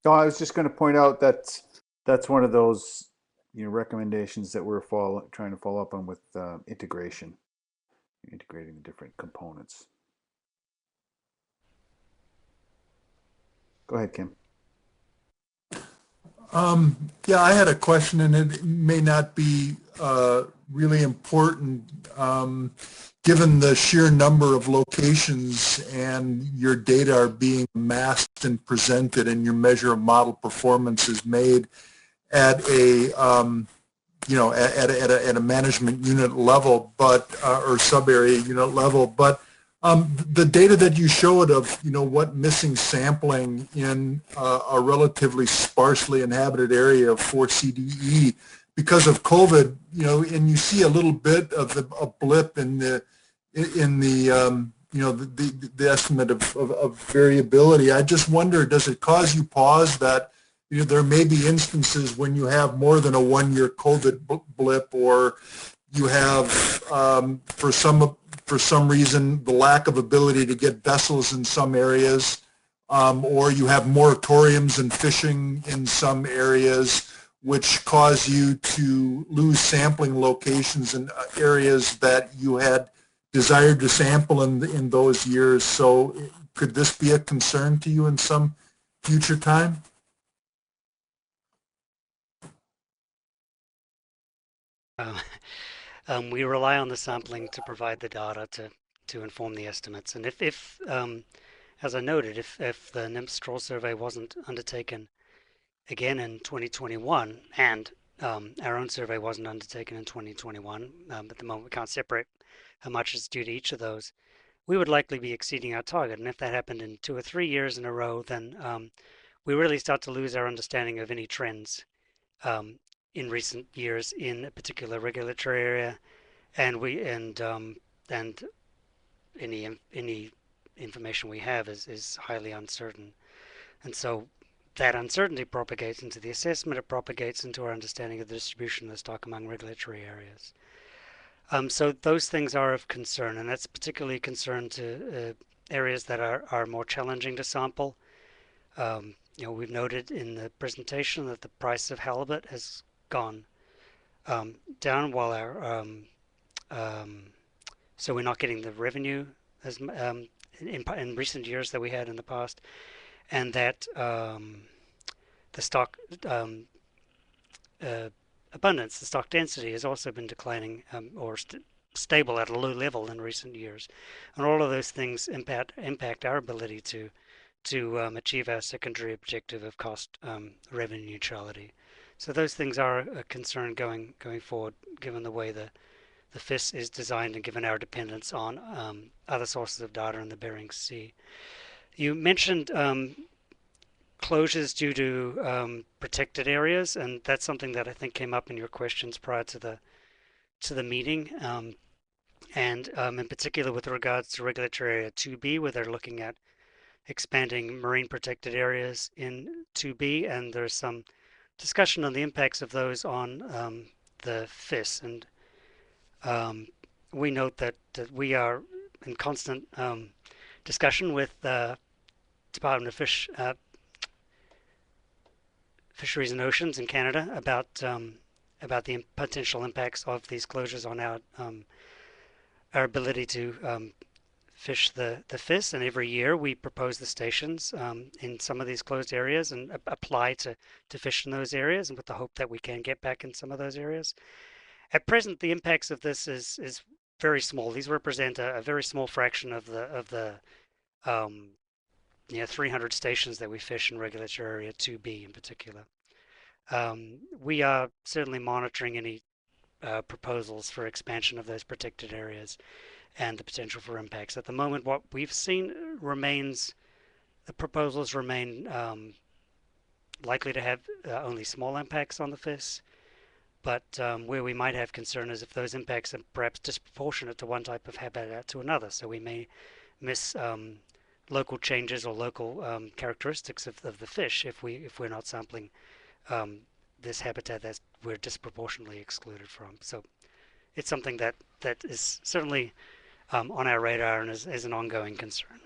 No, I was just going to point out that that's one of those recommendations that we're trying to follow up on with integration, integrating the different components. Go ahead, Kim. Yeah, I had a question, and it may not be really important given the sheer number of locations and your data are being amassed and presented, and your measure of model performance is made at a at a management unit level, but or sub area unit level. But The data that you showed of, what missing sampling in a relatively sparsely inhabited area of 4CDE because of COVID, and you see a little bit of a blip in the the estimate of variability. I just wonder, does it cause you pause that there may be instances when you have more than a 1-year COVID blip, or you have for some reason the lack of ability to get vessels in some areas, or you have moratoriums in fishing in some areas, which cause you to lose sampling locations in areas that you had desired to sample in those years. So could this be a concern to you in some future time? We rely on the sampling to provide the data to inform the estimates. And if as I noted, if the NIMS straw survey wasn't undertaken again in 2021, and our own survey wasn't undertaken in 2021, at the moment we can't separate how much is due to each of those, we would likely be exceeding our target. And if that happened in 2 or 3 years in a row, then we really start to lose our understanding of any trends in recent years in a particular regulatory area, and any information we have is highly uncertain. And so that uncertainty propagates into the assessment, it propagates into our understanding of the distribution of the stock among regulatory areas. So those things are of concern, and that's particularly a concern to areas that are more challenging to sample. We've noted in the presentation that the price of halibut has gone down, while our so we're not getting the revenue as in recent years that we had in the past, and that the stock abundance, the stock density, has also been declining or stable at a low level in recent years, and all of those things impact our ability to achieve our secondary objective of cost revenue neutrality. So those things are a concern going forward, given the way the FIS is designed and given our dependence on other sources of data in the Bering Sea. You mentioned closures due to protected areas, and that's something that I think came up in your questions prior to the meeting, and in particular with regards to regulatory area 2B, where they're looking at expanding marine protected areas in 2B, and there's some discussion on the impacts of those on the FIS. And we note that we are in constant discussion with the Department of Fisheries and Oceans in Canada about the potential impacts of these closures on our ability to fish the FIS. And every year we propose the stations in some of these closed areas and apply to fish in those areas, and with the hope that we can get back in some of those areas. At present, the impacts of this is very small. These represent a very small fraction of the 300 stations that we fish in regulatory area 2B in particular. We are certainly monitoring any proposals for expansion of those protected areas and the potential for impacts. At the moment, what we've seen remains, the proposals remain likely to have only small impacts on the FIS. But where we might have concern is if those impacts are perhaps disproportionate to one type of habitat to another. So we may miss local changes or local characteristics of the fish if we're not sampling this habitat that we're disproportionately excluded from. So it's something that is certainly on our radar and is an ongoing concern.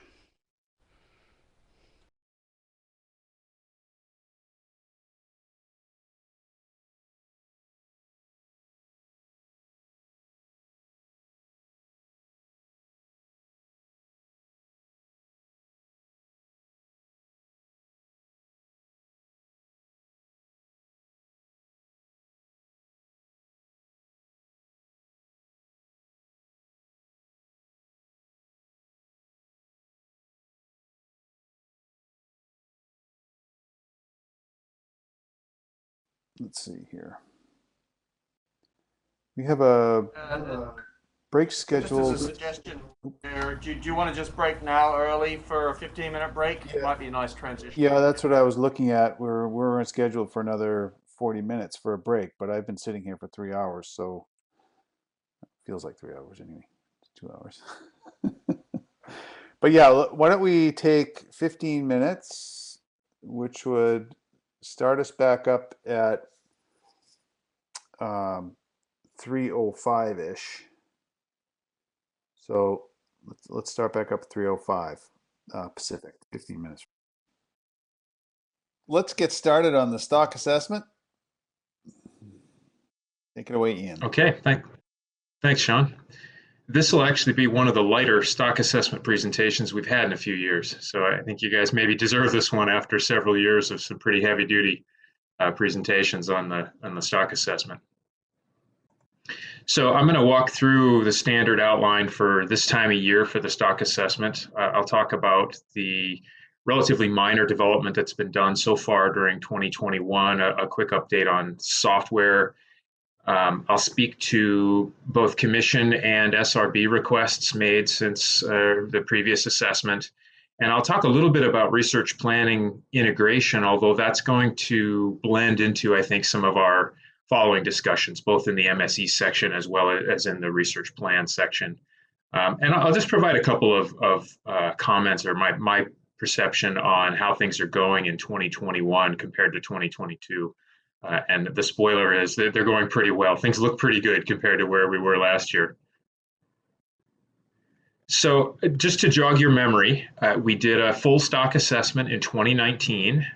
Let's see here. We have a break Just scheduled. as a suggestion, do you want to just break now early for a 15-minute break? It might be a nice transition. Yeah, that's what I was looking at. We're scheduled for another 40 minutes for a break, but I've been sitting here for 3 hours, so it feels like 3 hours anyway. It's 2 hours. But yeah, why don't we take 15 minutes, which would start us back up at 3:05-ish. So let's start back up at 3:05 Pacific, 15 minutes. Let's get started on the stock assessment. Take it away, Ian. Okay, thanks, Sean. This will actually be one of the lighter stock assessment presentations we've had in a few years. So I think you guys maybe deserve this one after several years of some pretty heavy duty presentations on the stock assessment. So I'm going to walk through the standard outline for this time of year for the stock assessment. I'll talk about the relatively minor development that's been done so far during 2021, a quick update on software. I'll speak to both commission and SRB requests made since the previous assessment. And I'll talk a little bit about research planning integration, although that's going to blend into, I think, some of our following discussions, both in the MSE section as well as in the research plan section. And I'll just provide a couple of comments or my perception on how things are going in 2021 compared to 2022. And the spoiler is that they're going pretty well. Things look pretty good compared to where we were last year. So just to jog your memory, we did a full stock assessment in 2019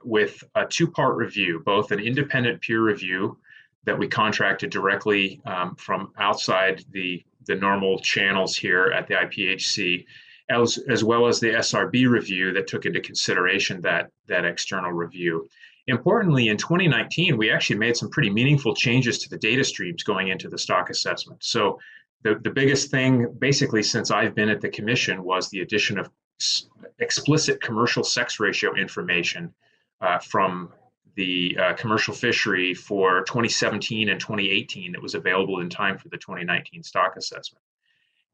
with a two-part review, both an independent peer review that we contracted directly from outside the normal channels here at the IPHC, as well as the SRB review that took into consideration that external review. Importantly, in 2019, we actually made some pretty meaningful changes to the data streams going into the stock assessment. So the biggest thing, basically, since I've been at the commission was the addition of explicit commercial sex ratio information from the commercial fishery for 2017 and 2018 that was available in time for the 2019 stock assessment.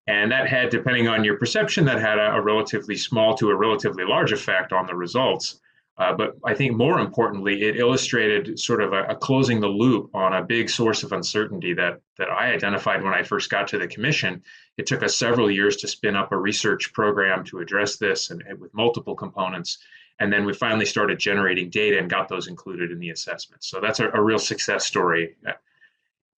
And that had, depending on your perception, that had a relatively small to a relatively large effect on the results. But I think more importantly, it illustrated sort of a closing the loop on a big source of uncertainty that I identified when I first got to the commission. It took us several years to spin up a research program to address this and with multiple components. And then we finally started generating data and got those included in the assessment. So that's a real success story.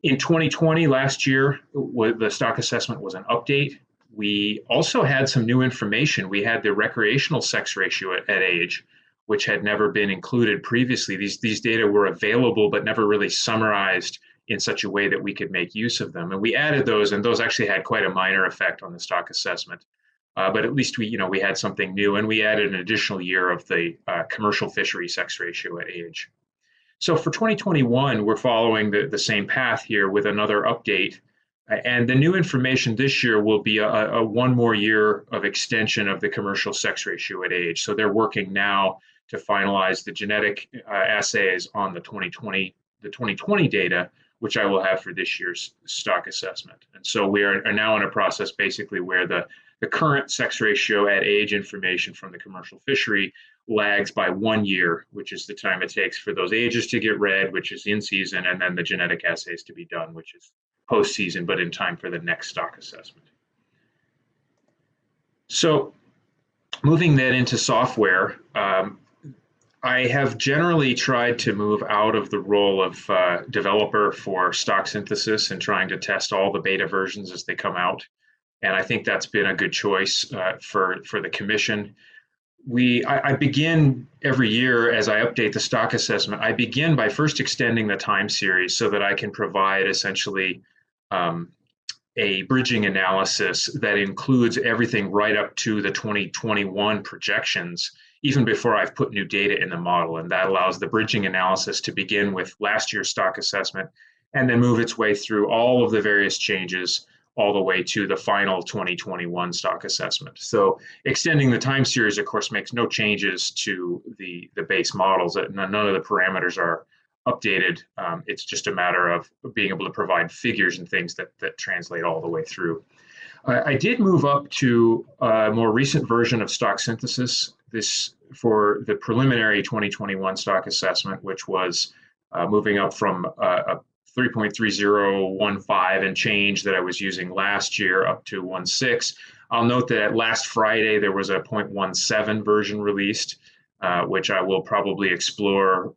In 2020, last year, the stock assessment was an update. We also had some new information. We had the recreational sex ratio at age, which had never been included previously. These data were available, but never really summarized in such a way that we could make use of them. And we added those, and those actually had quite a minor effect on the stock assessment. But at least we had something new, and we added an additional year of the commercial fishery sex ratio at age. So for 2021, we're following the same path here with another update. And the new information this year will be a one more year of extension of the commercial sex ratio at age. So they're working now to finalize the genetic assays on the 2020 data, which I will have for this year's stock assessment. And so we are now in a process basically where the current sex ratio at age information from the commercial fishery lags by 1 year, which is the time it takes for those ages to get read, which is in season, and then the genetic assays to be done, which is post-season, but in time for the next stock assessment. So moving then into software, I have generally tried to move out of the role of developer for stock synthesis and trying to test all the beta versions as they come out. And I think that's been a good choice for the commission. I begin every year as I update the stock assessment, I begin by first extending the time series so that I can provide essentially a bridging analysis that includes everything right up to the 2021 projections, even before I've put new data in the model. And that allows the bridging analysis to begin with last year's stock assessment and then move its way through all of the various changes all the way to the final 2021 stock assessment. So extending the time series, of course, makes no changes to the base models. None of the parameters are updated. It's just a matter of being able to provide figures and things that translate all the way through. I did move up to a more recent version of stock synthesis, this for the preliminary 2021 stock assessment, which was moving up from a 3.3015 and change that I was using last year up to 1.6. I'll note that last Friday there was a 0.17 version released, which I will probably explore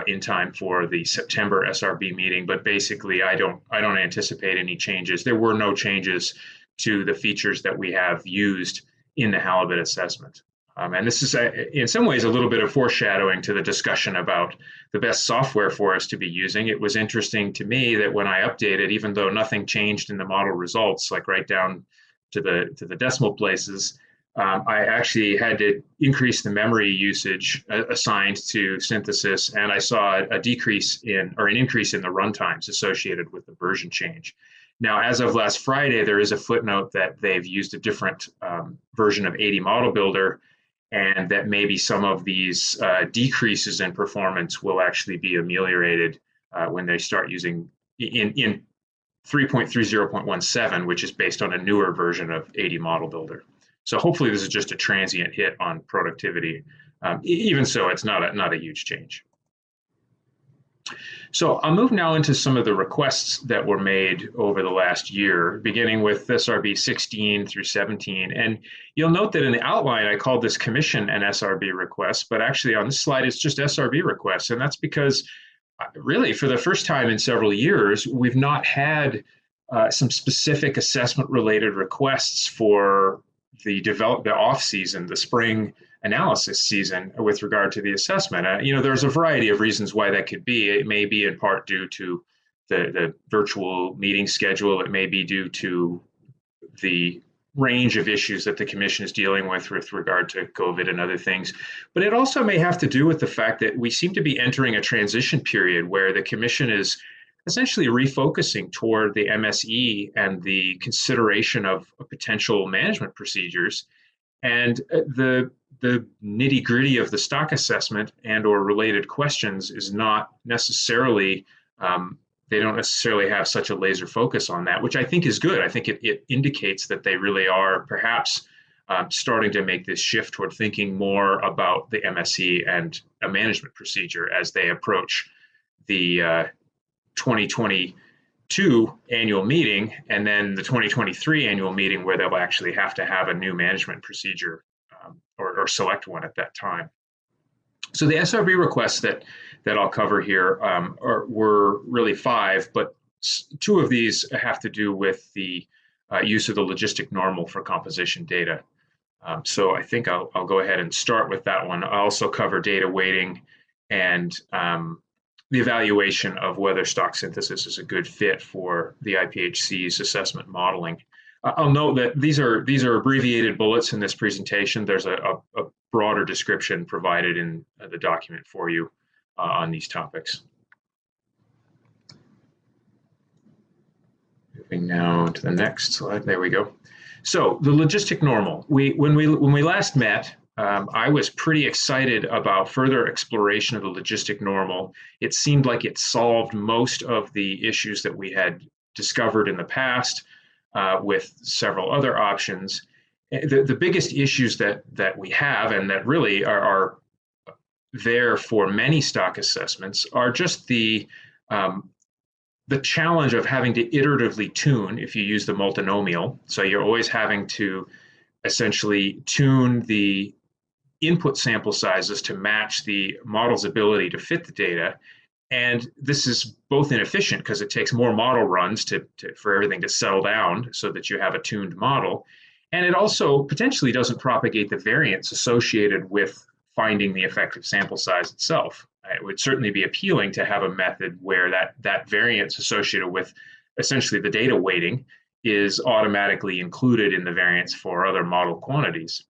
in time for the September SRB meeting. But basically, I don't anticipate any changes. There were no changes to the features that we have used in the halibut assessment. And this is, in some ways, a little bit of foreshadowing to the discussion about the best software for us to be using. It was interesting to me that when I updated, even though nothing changed in the model results, like right down to the decimal places, I actually had to increase the memory usage assigned to synthesis, and I saw a decrease in, or an increase in the runtimes associated with the version change. Now, as of last Friday, there is a footnote that they've used a different version of 80 Model Builder, and that maybe some of these decreases in performance will actually be ameliorated when they start using in 3.30.17, which is based on a newer version of 80 Model Builder. So hopefully this is just a transient hit on productivity. Even so, it's not a huge change. So I'll move now into some of the requests that were made over the last year, beginning with SRB16 through 17. And you'll note that in the outline, I called this commission an SRB request, but actually on this slide, it's just SRB requests. And that's because really for the first time in several years, we've not had some specific assessment related requests for the off season, the spring analysis season with regard to the assessment. There's a variety of reasons why that could be. It may be in part due to the virtual meeting schedule. It may be due to the range of issues that the commission is dealing with regard to COVID and other things. But it also may have to do with the fact that we seem to be entering a transition period where the commission is essentially refocusing toward the MSE and the consideration of potential management procedures. And the nitty-gritty of the stock assessment and or related questions is not necessarily, they don't necessarily have such a laser focus on that, which I think is good. I think it indicates that they really are perhaps starting to make this shift toward thinking more about the MSE and a management procedure as they approach the 2022 annual meeting and then the 2023 annual meeting where they'll actually have to have a new management procedure or select one at that time. So the SRB requests that I'll cover here were really 5, but 2 of these have to do with the use of the logistic normal for composition data. So I think I'll go ahead and start with that one. I'll also cover data weighting and the evaluation of whether stock synthesis is a good fit for the IPHC's assessment modeling. I'll note that these are abbreviated bullets in this presentation. There's a broader description provided in the document for you on these topics. Moving now to the next slide. There we go. So the logistic normal. When we last met, I was pretty excited about further exploration of the logistic normal. It seemed like it solved most of the issues that we had discovered in the past with several other options. The biggest issues that we have and that really are there for many stock assessments are just the challenge of having to iteratively tune if you use the multinomial. So you're always having to essentially tune the input sample sizes to match the model's ability to fit the data. And this is both inefficient because it takes more model runs for everything to settle down so that you have a tuned model. And it also potentially doesn't propagate the variance associated with finding the effective sample size itself. It would certainly be appealing to have a method where that variance associated with essentially the data weighting is automatically included in the variance for other model quantities.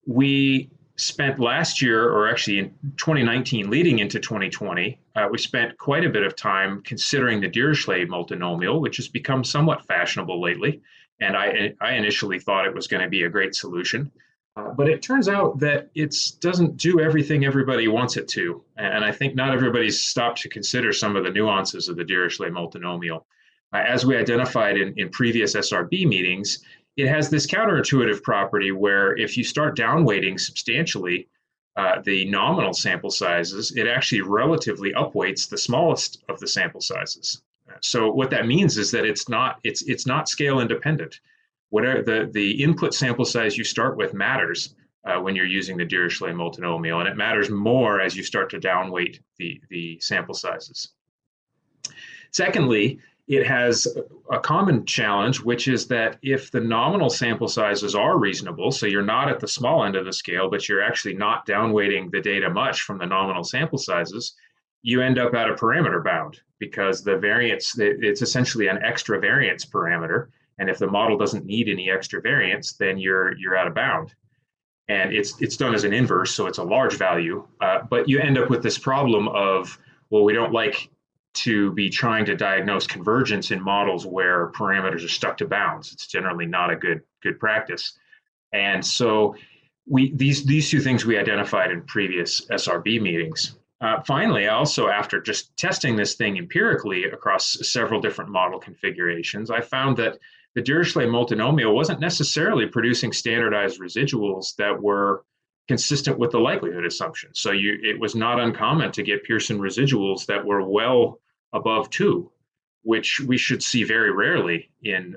We spent last year, or actually in 2019 leading into 2020, we spent quite a bit of time considering the Dirichlet multinomial, which has become somewhat fashionable lately. And I initially thought it was going to be a great solution. But it turns out that it doesn't do everything everybody wants it to. And I think not everybody's stopped to consider some of the nuances of the Dirichlet multinomial. As we identified in previous SRB meetings, it has this counterintuitive property where if you start downweighting substantially the nominal sample sizes, it actually relatively upweights the smallest of the sample sizes. So what that means is that it's not scale independent. Whatever the input sample size you start with matters when you're using the Dirichlet multinomial, and it matters more as you start to downweight the sample sizes. Secondly, it has a common challenge, which is that if the nominal sample sizes are reasonable, so you're not at the small end of the scale, but you're actually not downweighting the data much from the nominal sample sizes, you end up at a parameter bound because the variance, it's essentially an extra variance parameter. And if the model doesn't need any extra variance, then you're out of bound. And it's done as an inverse, so it's a large value. But you end up with this problem of, well, we don't like to be trying to diagnose convergence in models where parameters are stuck to bounds. It's generally not a good practice. And so these two things we identified in previous SRB meetings. Finally, also after just testing this thing empirically across several different model configurations, I found that the Dirichlet multinomial wasn't necessarily producing standardized residuals that were consistent with the likelihood assumption. So it was not uncommon to get Pearson residuals that were well above 2, which we should see very rarely in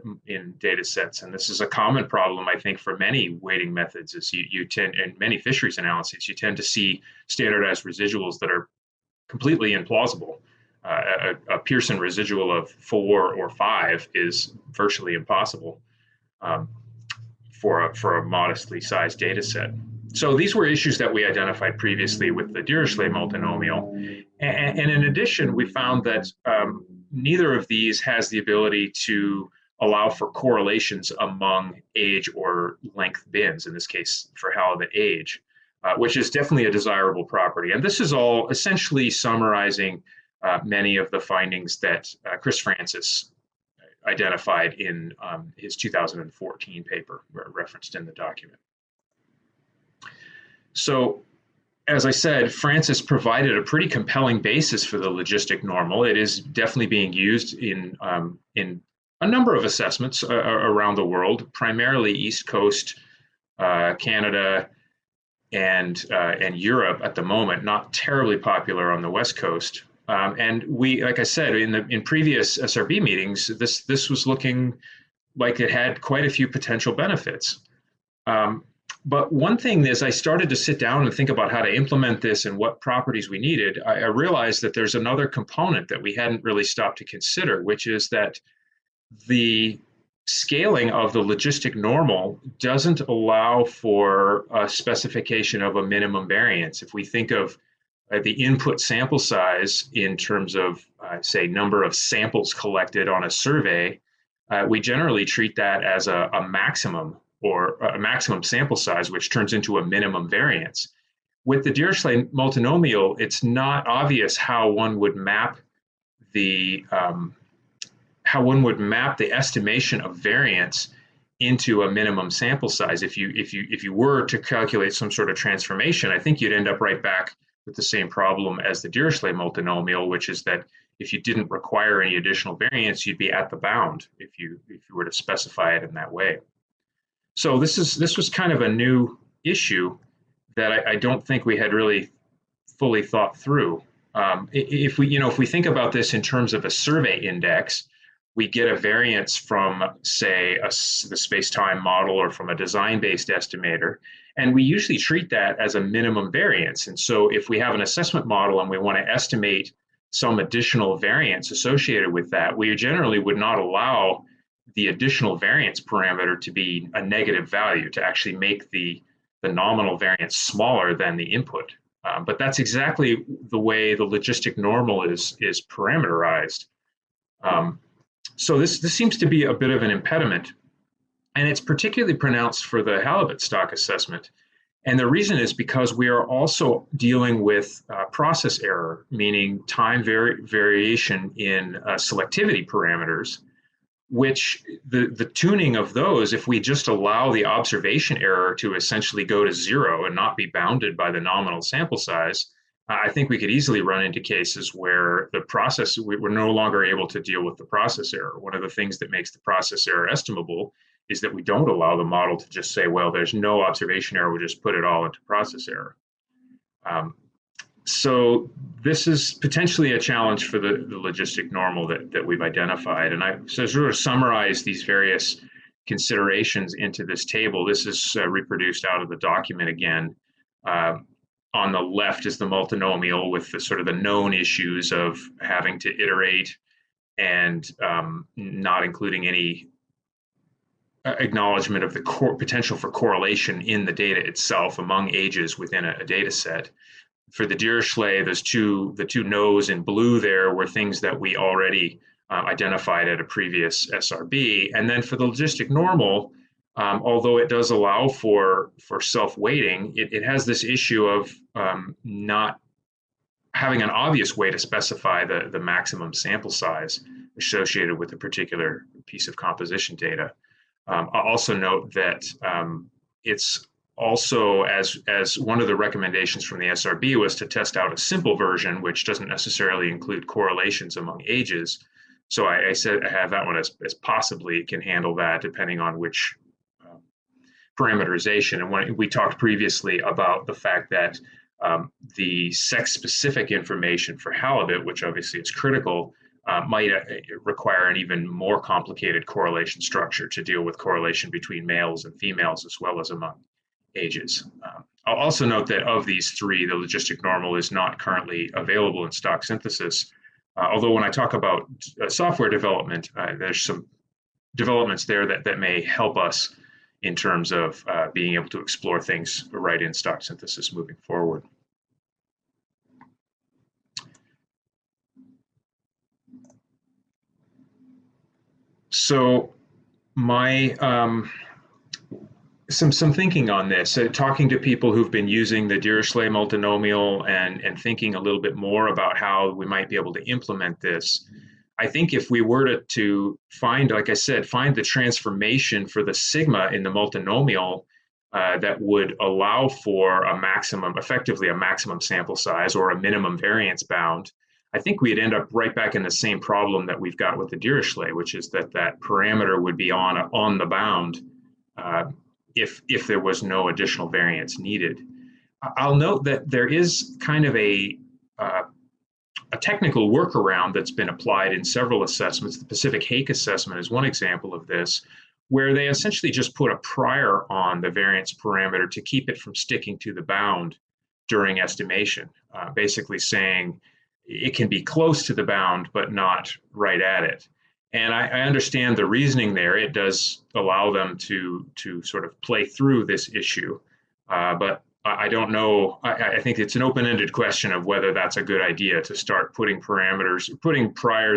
data sets. And this is a common problem, I think, for many weighting methods, is you tend, in many fisheries analyses, you tend to see standardized residuals that are completely implausible. A Pearson residual of 4 or 5 is virtually impossible for a modestly sized data set. So these were issues that we identified previously with the Dirichlet multinomial. And in addition, we found that neither of these has the ability to allow for correlations among age or length bins, in this case for halibut age, which is definitely a desirable property. And this is all essentially summarizing many of the findings that Chris Francis identified in his 2014 paper referenced in the document. So, as I said, Francis provided a pretty compelling basis for the logistic normal. It is definitely being used in a number of assessments around the world, primarily East Coast, Canada, and Europe at the moment, not terribly popular on the West Coast. And we, like I said, in previous SRB meetings, this was looking like it had quite a few potential benefits. But one thing is, I started to sit down and think about how to implement this and what properties we needed. I realized that there's another component that we hadn't really stopped to consider, which is that the scaling of the logistic normal doesn't allow for a specification of a minimum variance. If we think of the input sample size in terms of, say, number of samples collected on a survey, we generally treat that as a maximum, or a maximum sample size, which turns into a minimum variance. With the Dirichlet multinomial, it's not obvious how one would map the estimation of variance into a minimum sample size. If you were to calculate some sort of transformation, I think you'd end up right back with the same problem as the Dirichlet multinomial, which is that if you didn't require any additional variance, you'd be at the bound if you were to specify it in that way. So this was kind of a new issue that I don't think we had really fully thought through. If we think about this in terms of a survey index, we get a variance from, say, the space-time model or from a design-based estimator, and we usually treat that as a minimum variance. And so if we have an assessment model and we want to estimate some additional variance associated with that, we generally would not allow the additional variance parameter to be a negative value, to actually make the nominal variance smaller than the input. But that's exactly the way the logistic normal is parameterized. So this seems to be a bit of an impediment, and it's particularly pronounced for the halibut stock assessment. And the reason is because we are also dealing with process error, meaning time variation in selectivity parameters, which the tuning of those, if we just allow the observation error to essentially go to zero and not be bounded by the nominal sample size, I think we could easily run into cases where the process, we're no longer able to deal with the process error. One of the things that makes the process error estimable is that we don't allow the model to just say, well, there's no observation error, we'll just put it all into process error. So this is potentially a challenge for the logistic normal that we've identified. And I so sort of summarize these various considerations into this table. This is reproduced out of the document again. On the left is the multinomial with the sort of the known issues of having to iterate and not including any acknowledgement of the potential for correlation in the data itself among ages within a data set. For the Dirichlet, the two no's in blue there were things that we already identified at a previous SRB. And then for the logistic normal, although it does allow for self-weighting, it has this issue of not having an obvious way to specify the maximum sample size associated with a particular piece of composition data. I'll also note that it's also, as one of the recommendations from the SRB was to test out a simple version, which doesn't necessarily include correlations among ages. So I said I have that one as possibly it can handle that depending on which parameterization. And when we talked previously about the fact that the sex-specific information for halibut, which obviously is critical, might require an even more complicated correlation structure to deal with correlation between males and females as well as among ages. I'll also note that of these three, the logistic normal is not currently available in stock synthesis. Although when I talk about software development, there's some developments there that may help us in terms of being able to explore things right in stock synthesis moving forward. So my some thinking on this, talking to people who've been using the Dirichlet multinomial and thinking a little bit more about how we might be able to implement this. I think if we were to find, like I said, find the transformation for the sigma in the multinomial that would allow for a maximum, effectively a maximum sample size or a minimum variance bound, I think we'd end up right back in the same problem that we've got with the Dirichlet, which is that parameter would be on the bound if there was no additional variance needed. I'll note that there is kind of a technical workaround that's been applied in several assessments. The Pacific Hake assessment is one example of this, where they essentially just put a prior on the variance parameter to keep it from sticking to the bound during estimation, basically saying it can be close to the bound, but not right at it. And I understand the reasoning there. It does allow them to sort of play through this issue, but I don't know. I think it's an open-ended question of whether that's a good idea to start putting priors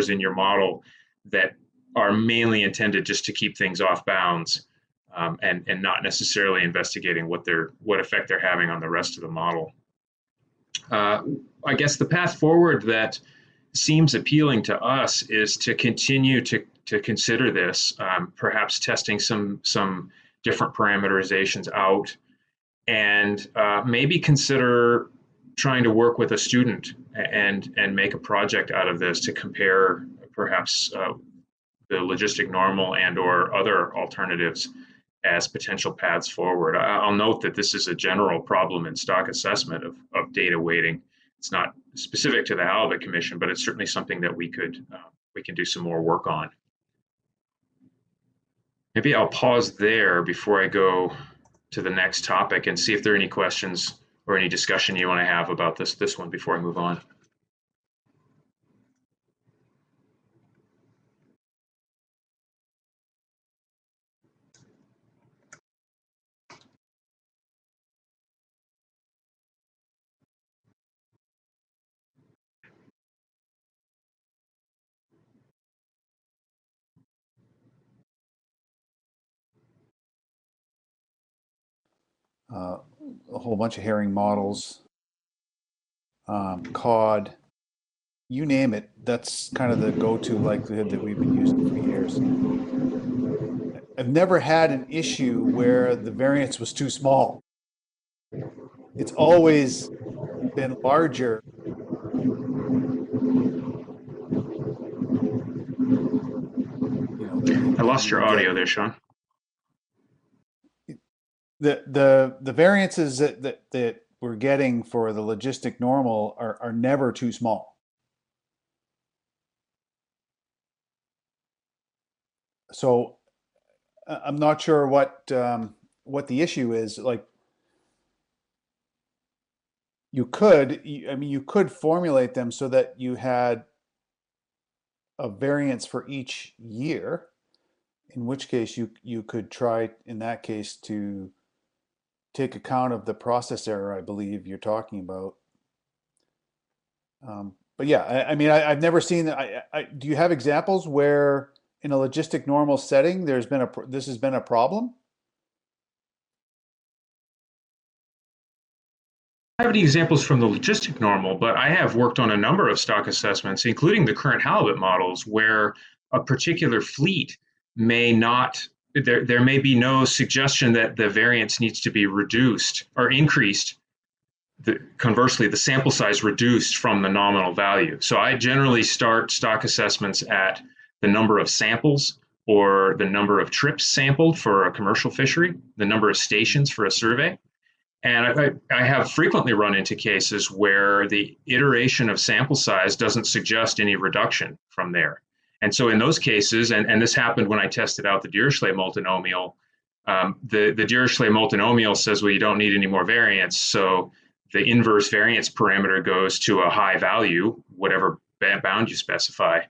in your model that are mainly intended just to keep things off bounds and not necessarily investigating what effect they're having on the rest of the model. I guess the path forward that seems appealing to us is to continue to consider this, perhaps testing some different parameterizations out, and maybe consider trying to work with a student and make a project out of this to compare perhaps the logistic normal and or other alternatives as potential paths forward. I'll note that this is a general problem in stock assessment of data weighting. It's not specific to the Halibut Commission, but it's certainly something that we can do some more work on. Maybe I'll pause there before I go to the next topic and see if there are any questions or any discussion you want to have about this one before I move on. A whole bunch of herring models, cod, you name it, that's kind of the go-to likelihood that we've been using for years. I've never had an issue where the variance was too small. It's always been larger. I lost your audio there, Sean. The variances that we're getting for the logistic normal are never too small. So I'm not sure what the issue is. Like, you could formulate them so that you had a variance for each year, in which case you could try, in that case, to take account of the process error, I believe you're talking about. But yeah, I've never seen that. Do you have examples where in a logistic normal setting this has been a problem? I have any examples from the logistic normal, but I have worked on a number of stock assessments, including the current halibut models, where a particular fleet may not, there may be no suggestion that the variance needs to be reduced or increased. Conversely, the sample size reduced from the nominal value. So I generally start stock assessments at the number of samples or the number of trips sampled for a commercial fishery, the number of stations for a survey. And I have frequently run into cases where the iteration of sample size doesn't suggest any reduction from there. And so in those cases, and this happened when I tested out the Dirichlet multinomial, the Dirichlet multinomial says, well, you don't need any more variance. So the inverse variance parameter goes to a high value, whatever bound you specify.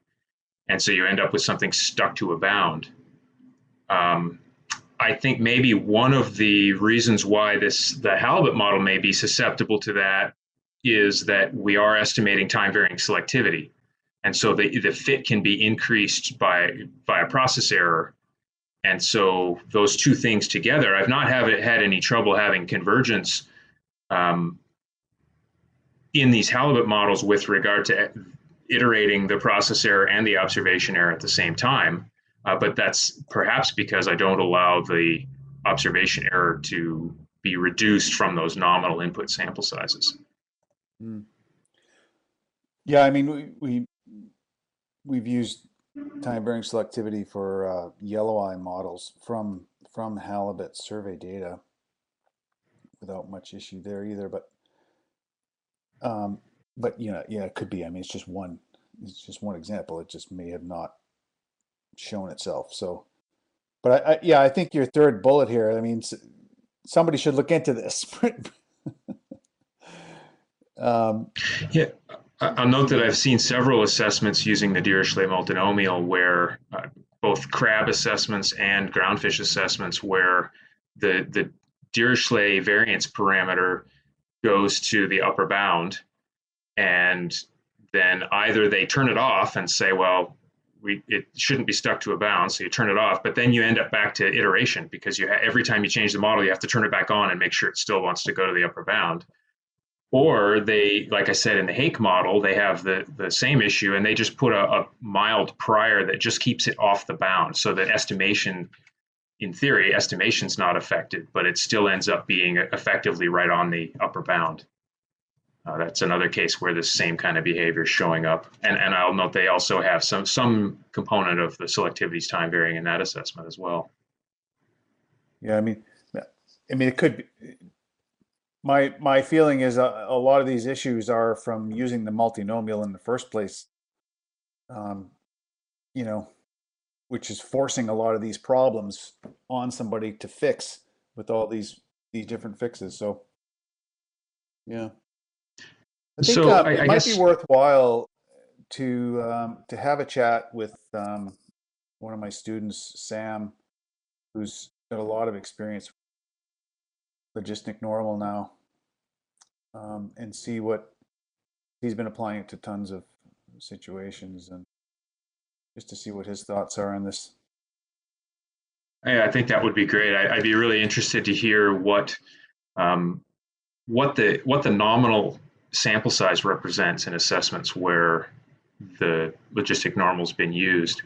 And so you end up with something stuck to a bound. I think maybe one of the reasons why the halibut model may be susceptible to that is that we are estimating time varying selectivity. And so the fit can be increased by a process error. And so those two things together, I've not had any trouble having convergence in these halibut models with regard to iterating the process error and the observation error at the same time. But that's perhaps because I don't allow the observation error to be reduced from those nominal input sample sizes. Yeah, I mean, we've used time varying selectivity for yellow eye models from halibut survey data without much issue there either. But yeah, it could be. I mean, it's just one example. It just may have not shown itself. So, but I think your third bullet here, I mean, somebody should look into this. Yeah, I'll note that I've seen several assessments using the Dirichlet multinomial where both crab assessments and groundfish assessments where the Dirichlet variance parameter goes to the upper bound, and then either they turn it off and say, well, it shouldn't be stuck to a bound, so you turn it off, but then you end up back to iteration because every time you change the model, you have to turn it back on and make sure it still wants to go to the upper bound. Or they, like I said, in the Hake model, they have the same issue and they just put a mild prior that just keeps it off the bound so that estimation, in theory, estimation's not affected, but it still ends up being effectively right on the upper bound. That's another case where the same kind of behavior is showing up. And I'll note they also have some component of the selectivity's time varying in that assessment as well. Yeah, I mean, it could be. My feeling is a lot of these issues are from using the multinomial in the first place, which is forcing a lot of these problems on somebody to fix with all these different fixes. So, yeah. I think it might be worthwhile to have a chat with one of my students, Sam, who's got a lot of experience with logistic normal now, and see what he's been applying it to tons of situations, and just to see what his thoughts are on this. Yeah, I think that would be great. I'd be really interested to hear what the nominal sample size represents in assessments where the logistic normal's been used.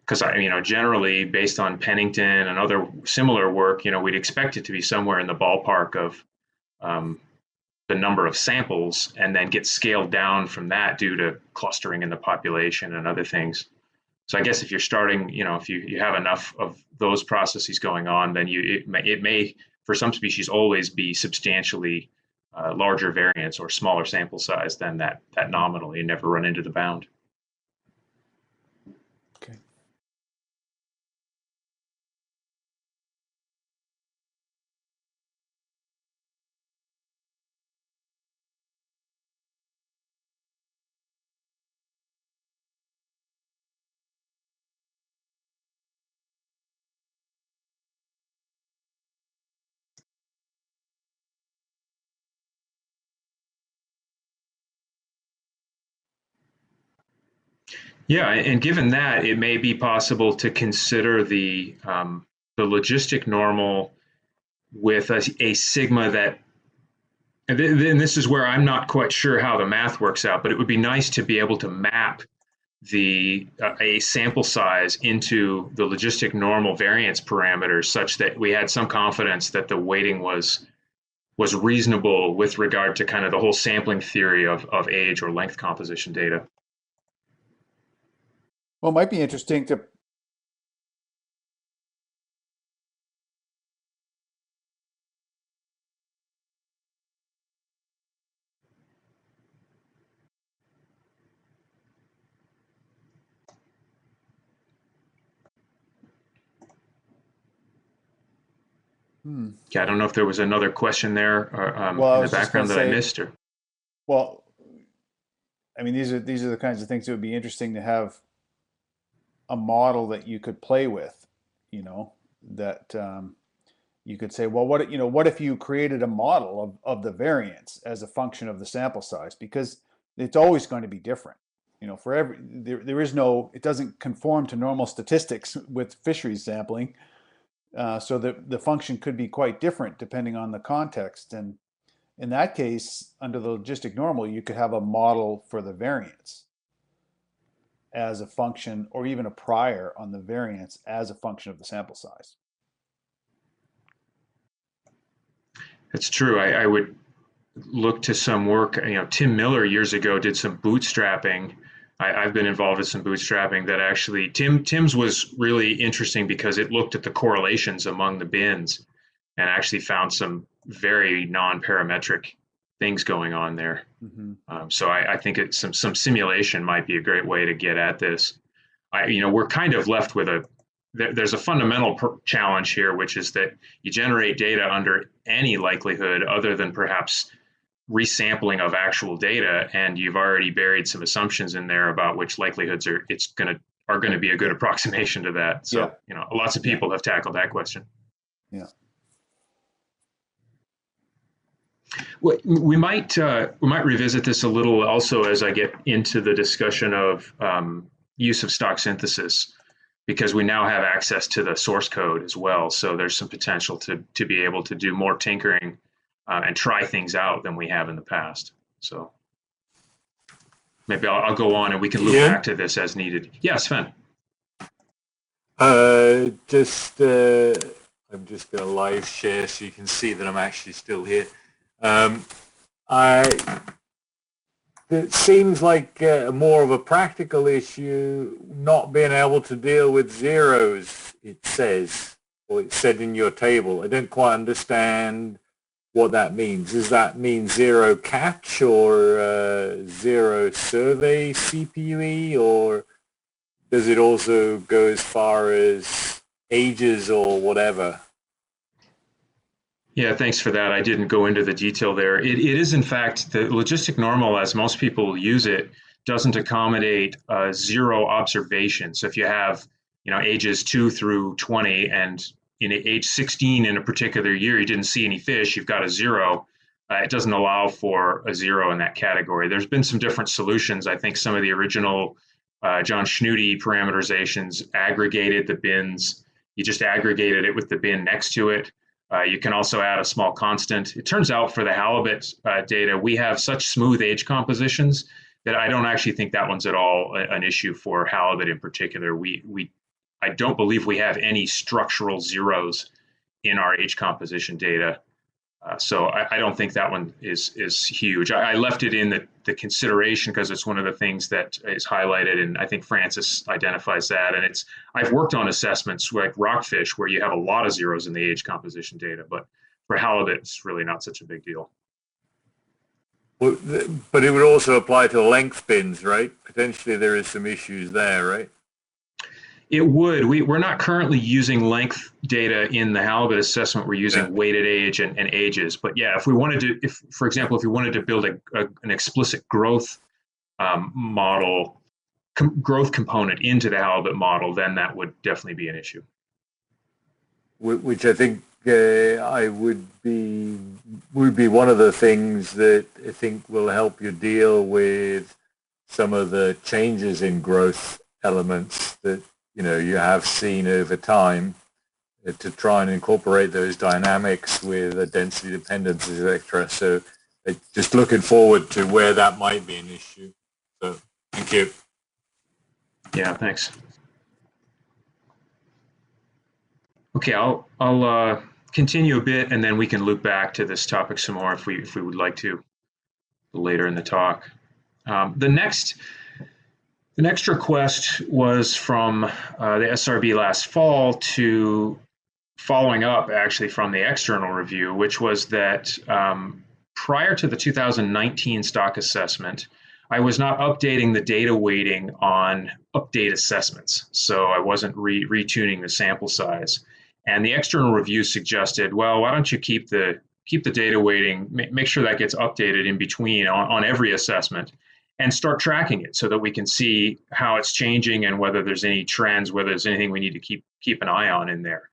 Because generally based on Pennington and other similar work, we'd expect it to be somewhere in the ballpark of the number of samples, and then get scaled down from that due to clustering in the population and other things. So I guess if you're starting, if you have enough of those processes going on, then it may, for some species, always be substantially larger variance or smaller sample size than that nominal. You never run into the bound. Okay. Yeah, and given that, it may be possible to consider the logistic normal with a sigma that, and then this is where I'm not quite sure how the math works out, but it would be nice to be able to map a sample size into the logistic normal variance parameters such that we had some confidence that the weighting was reasonable with regard to kind of the whole sampling theory of age or length composition data. Well, it might be interesting to Yeah, I don't know if there was another question there well, in the background that I missed. Or well, I mean, these are the kinds of things that would be interesting to have a model that you could play with, that you could say, well, what if you created a model of the variance as a function of the sample size? Because it's always going to be different. For there is no, it doesn't conform to normal statistics with fisheries sampling. So the function could be quite different depending on the context. And in that case, under the logistic normal, you could have a model for the variance as a function, or even a prior on the variance as a function of the sample size. It's true. I would look to some work. Tim Miller years ago did some bootstrapping. I've been involved in some bootstrapping that actually Tim's was really interesting because it looked at the correlations among the bins and actually found some very non-parametric things going on there. Mm-hmm. So I think some simulation might be a great way to get at this. We're kind of left with there's a fundamental challenge here, which is that you generate data under any likelihood other than perhaps resampling of actual data, and you've already buried some assumptions in there about which likelihoods are going to be a good approximation to that. So lots of people have tackled that question. Yeah. We might revisit this a little also as I get into the discussion of use of stock synthesis, because we now have access to the source code as well. So there's some potential to be able to do more tinkering and try things out than we have in the past. So maybe I'll go on and we can loop back to this as needed. Yeah, Sven. I'm just going to live share so you can see that I'm actually still here. It seems like more of a practical issue, not being able to deal with zeros, it says, or it's said in your table. I don't quite understand what that means. Does that mean zero catch or zero survey CPUE, or does it also go as far as ages or whatever? Yeah, thanks for that. I didn't go into the detail there. It is, in fact, the logistic normal, as most people use it, doesn't accommodate zero observation. So if you have, ages 2 through 20, and in age 16 in a particular year, you didn't see any fish, you've got a 0. It doesn't allow for a 0 in that category. There's been some different solutions. I think some of the original John Schnudi parameterizations aggregated the bins. You just aggregated it with the bin next to it. You can also add a small constant. It turns out for the halibut data, we have such smooth age compositions that I don't actually think that one's at all an issue for halibut in particular. I don't believe we have any structural zeros in our age composition data. So I don't think that one is huge. I left it in the consideration because it's one of the things that is highlighted, and I think Francis identifies that. And I've worked on assessments like rockfish where you have a lot of zeros in the age composition data, but for halibut, it's really not such a big deal. Well, but it would also apply to length bins, right? Potentially there is some issues there, right? It would. We're not currently using length data in the halibut assessment. We're using weighted age and ages. But yeah, if we wanted to, for example, if we wanted to build an explicit growth model, growth component into the halibut model, then that would definitely be an issue. Which I think would be one of the things that I think will help you deal with some of the changes in growth elements that you have seen over time, to try and incorporate those dynamics with a density dependence, etc. So just looking forward to where that might be an issue. So thank you. Yeah, thanks. Okay, I'll continue a bit, and then we can loop back to this topic some more if we would like to later in the talk. The next request was from the SRB last fall, to following up actually from the external review, which was that prior to the 2019 stock assessment, I was not updating the data weighting on update assessments. So I wasn't retuning the sample size. And the external review suggested, well, why don't you keep the data weighting, make sure that gets updated in between on every assessment, and start tracking it so that we can see how it's changing and whether there's any trends, whether there's anything we need to keep an eye on in there.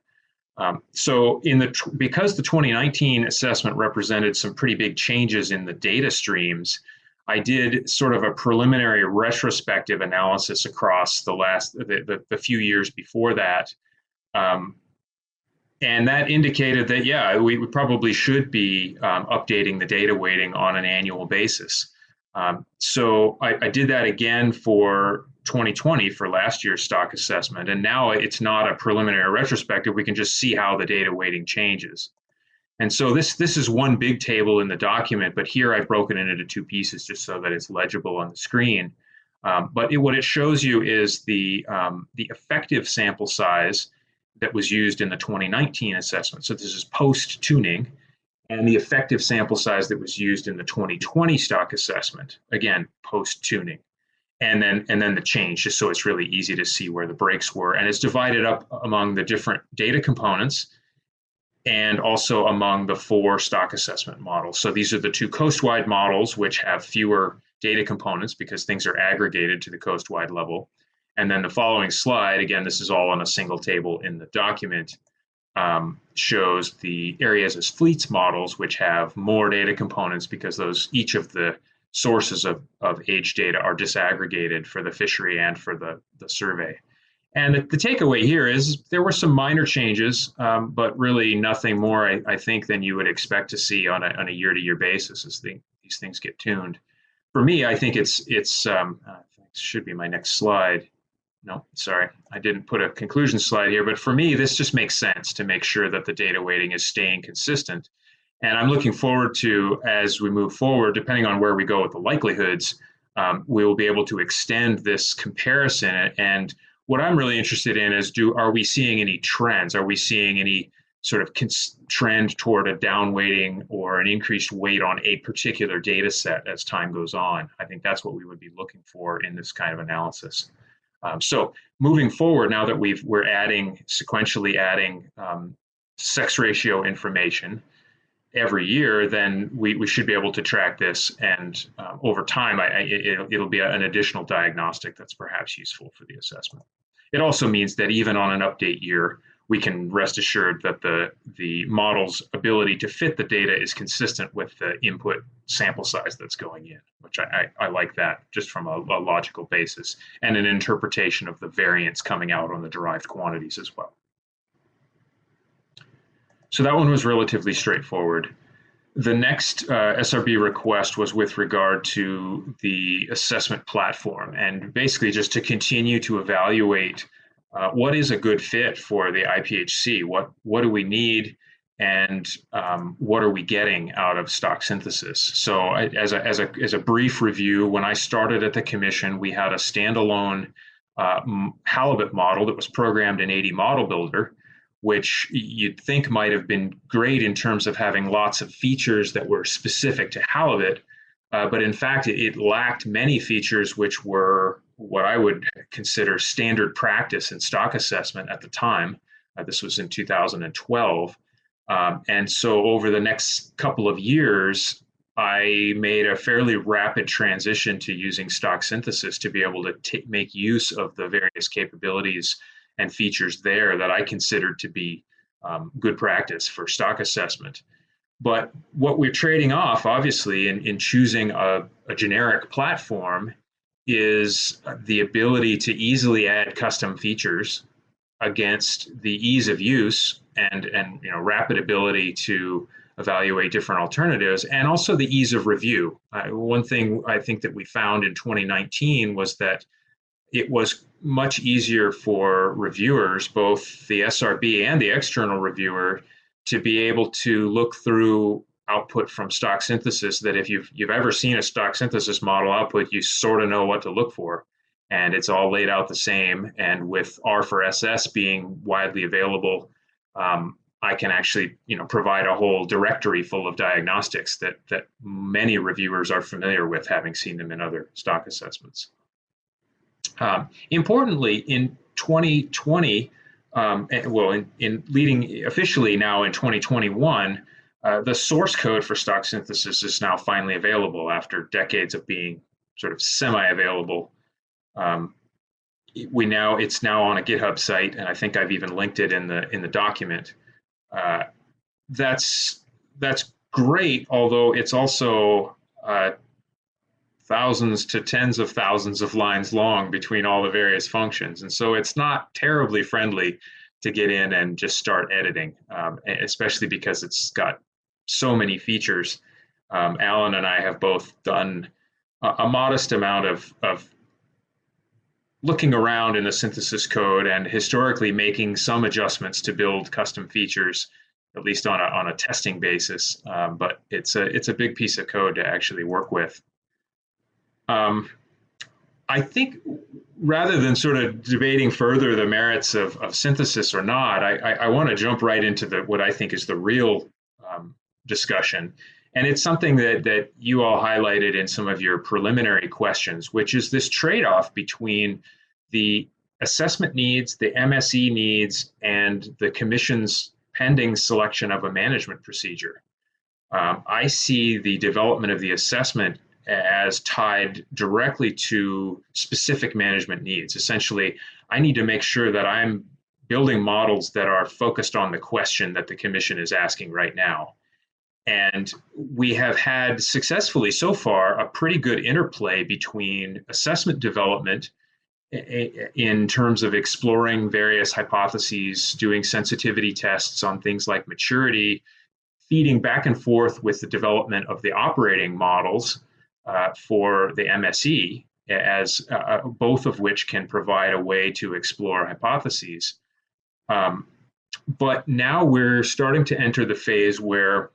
So because the 2019 assessment represented some pretty big changes in the data streams, I did sort of a preliminary retrospective analysis across the few years before that. And that indicated that, yeah, we probably should be updating the data weighting on an annual basis. So I did that again for 2020 for last year's stock assessment. And now it's not a preliminary retrospective. We can just see how the data weighting changes. And so this is one big table in the document, but here I've broken it into two pieces just so that it's legible on the screen. But what it shows you is the effective sample size that was used in the 2019 assessment. So this is post-tuning, and the effective sample size that was used in the 2020 stock assessment, again, post-tuning. And then the change, just so it's really easy to see where the breaks were. And it's divided up among the different data components and also among the 4 stock assessment models. So these are the 2 coast-wide models, which have fewer data components because things are aggregated to the coast-wide level. And then the following slide, again, this is all on a single table in the document, shows the areas as fleets models, which have more data components because each of the sources of age data are disaggregated for the fishery and for the survey. And the takeaway here is there were some minor changes, but really nothing more, I think, than you would expect to see on a year-to-year basis as these things get tuned. For me, I think it should be my next slide. No, sorry, I didn't put a conclusion slide here, but for me, this just makes sense to make sure that the data weighting is staying consistent. And I'm looking forward to, as we move forward, depending on where we go with the likelihoods, we will be able to extend this comparison. And what I'm really interested in is, are we seeing any trends? Are we seeing any sort of trend toward a down weighting or an increased weight on a particular data set as time goes on? I think that's what we would be looking for in this kind of analysis. So moving forward, now that we're sequentially adding sex ratio information every year, then we should be able to track this, and over time, it'll be an additional diagnostic that's perhaps useful for the assessment. It also means that even on an update year, we can rest assured that the model's ability to fit the data is consistent with the input sample size that's going in, which I like that just from a logical basis, and an interpretation of the variance coming out on the derived quantities as well. So that one was relatively straightforward. The next SRB request was with regard to the assessment platform, and basically just to continue to evaluate what is a good fit for the IPHC. What do we need, and what are we getting out of stock synthesis? So, as a brief review, when I started at the commission, we had a standalone halibut model that was programmed in 80 Model Builder, which you'd think might have been great in terms of having lots of features that were specific to halibut, but in fact, it lacked many features which were what I would consider standard practice in stock assessment at the time. This was in 2012. And so over the next couple of years, I made a fairly rapid transition to using stock synthesis to be able to make use of the various capabilities and features there that I considered to be good practice for stock assessment. But what we're trading off, obviously, in choosing a generic platform is the ability to easily add custom features against the ease of use and rapid ability to evaluate different alternatives, and also the ease of review. One thing I think that we found in 2019 was that it was much easier for reviewers, both the SRB and the external reviewer, to be able to look through output from stock synthesis, that if you've ever seen a stock synthesis model output, you sort of know what to look for. And it's all laid out the same. And with R for SS being widely available, I can actually provide a whole directory full of diagnostics that many reviewers are familiar with, having seen them in other stock assessments. Importantly, in 2020, in leading officially now in 2021, the source code for stock synthesis is now finally available after decades of being sort of semi-available. It's now on a GitHub site, and I think I've even linked it in the document. That's great, although it's also thousands to tens of thousands of lines long between all the various functions. And so it's not terribly friendly to get in and just start editing, especially because it's got so many features. Alan and I have both done a modest amount of looking around in the synthesis code and historically making some adjustments to build custom features, at least on a testing basis. But it's a big piece of code to actually work with. I think rather than sort of debating further the merits of synthesis or not, I want to jump right into what I think is the real discussion. And it's something that you all highlighted in some of your preliminary questions, which is this trade-off between the assessment needs, the MSE needs, and the Commission's pending selection of a management procedure. I see the development of the assessment as tied directly to specific management needs. Essentially, I need to make sure that I'm building models that are focused on the question that the Commission is asking right now. And we have had successfully so far a pretty good interplay between assessment development in terms of exploring various hypotheses, doing sensitivity tests on things like maturity, feeding back and forth with the development of the operating models for the MSE, as both of which can provide a way to explore hypotheses. But now we're starting to enter the phase where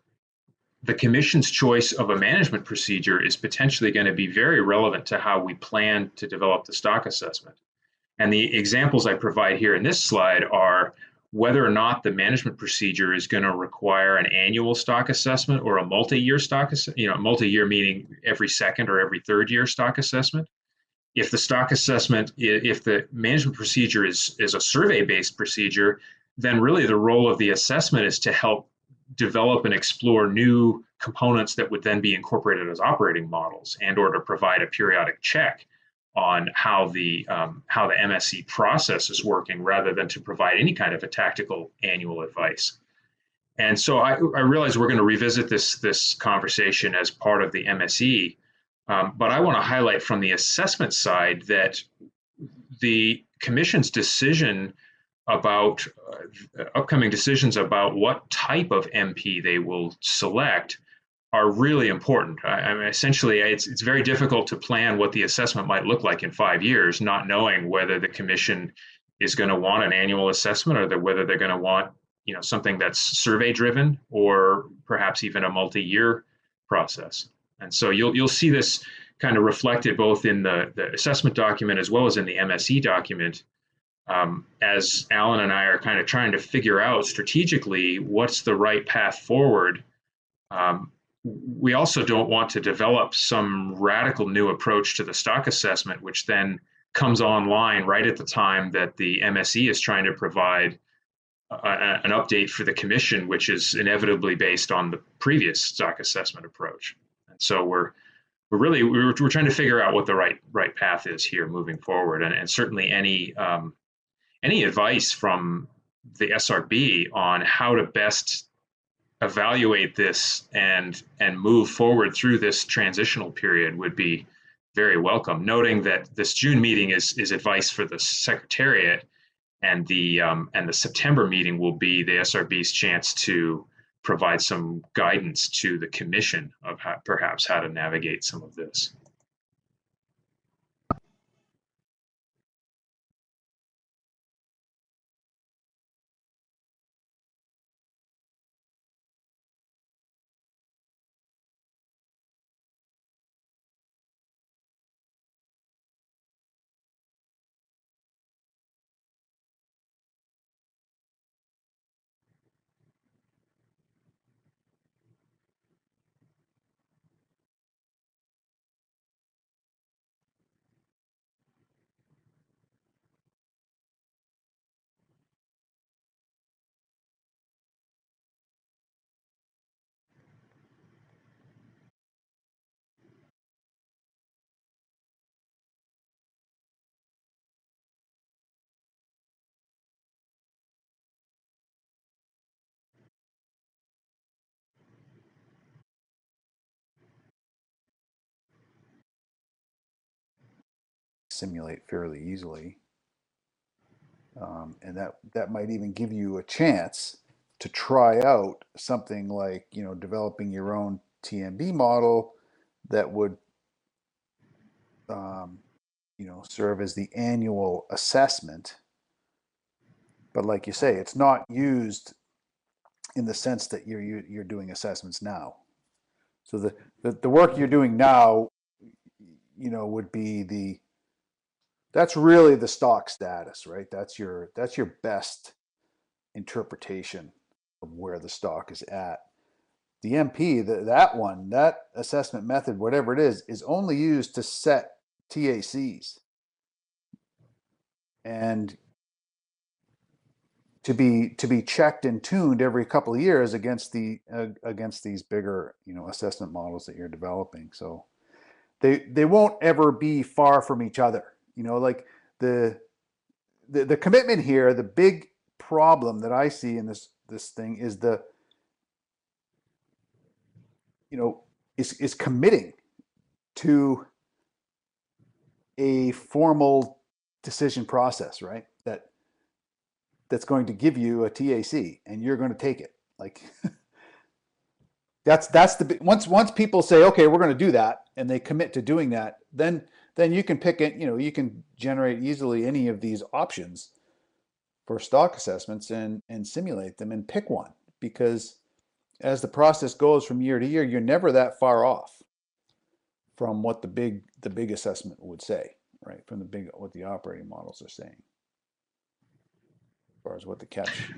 the Commission's choice of a management procedure is potentially going to be very relevant to how we plan to develop the stock assessment. And the examples I provide here in this slide are whether or not the management procedure is going to require an annual stock assessment or a multi-year stock assessment, multi-year meaning every second or every third year stock assessment. If the stock assessment, if the management procedure is a survey-based procedure, then really the role of the assessment is to help develop and explore new components that would then be incorporated as operating models, and or to provide a periodic check on how the MSE process is working, rather than to provide any kind of a tactical annual advice. And so I realize we're going to revisit this conversation as part of the MSE, but I want to highlight from the assessment side that the Commission's decision about upcoming decisions about what type of MP they will select are really important. I mean, essentially, it's very difficult to plan what the assessment might look like in 5 years, not knowing whether the commission is going to want an annual assessment or whether they're going to want something that's survey driven or perhaps even a multi-year process. And so you'll see this kind of reflected both in the assessment document as well as in the MSE document, as Alan and I are kind of trying to figure out strategically what's the right path forward. We also don't want to develop some radical new approach to the stock assessment, which then comes online right at the time that the MSE is trying to provide an update for the commission, which is inevitably based on the previous stock assessment approach. And so we're trying to figure out what the right path is here moving forward, and certainly any advice from the SRB on how to best evaluate this and move forward through this transitional period would be very welcome, noting that this June meeting is advice for the Secretariat, and the September meeting will be the SRB's chance to provide some guidance to the Commission of perhaps how to navigate some of this. Simulate fairly easily. And that might even give you a chance to try out something like, developing your own TMB model that would, serve as the annual assessment. But like you say, it's not used in the sense that you're doing assessments now. So the work you're doing now, would be that's really the stock status, right? That's your best interpretation of where the stock is at. The MP, that assessment method, whatever it is only used to set TACs and to be checked and tuned every couple of years against these bigger assessment models that you're developing. So they won't ever be far from each other. Like the commitment here, the big problem that I see in this thing is is committing to a formal decision process, right? That's going to give you a TAC and you're going to take it. Like that's the once people say, okay, we're going to do that, and they commit to doing that, then you can pick it, you can generate easily any of these options for stock assessments and simulate them and pick one, because as the process goes from year to year, you're never that far off from what the big assessment would say, right? From what the operating models are saying, as far as what the catch,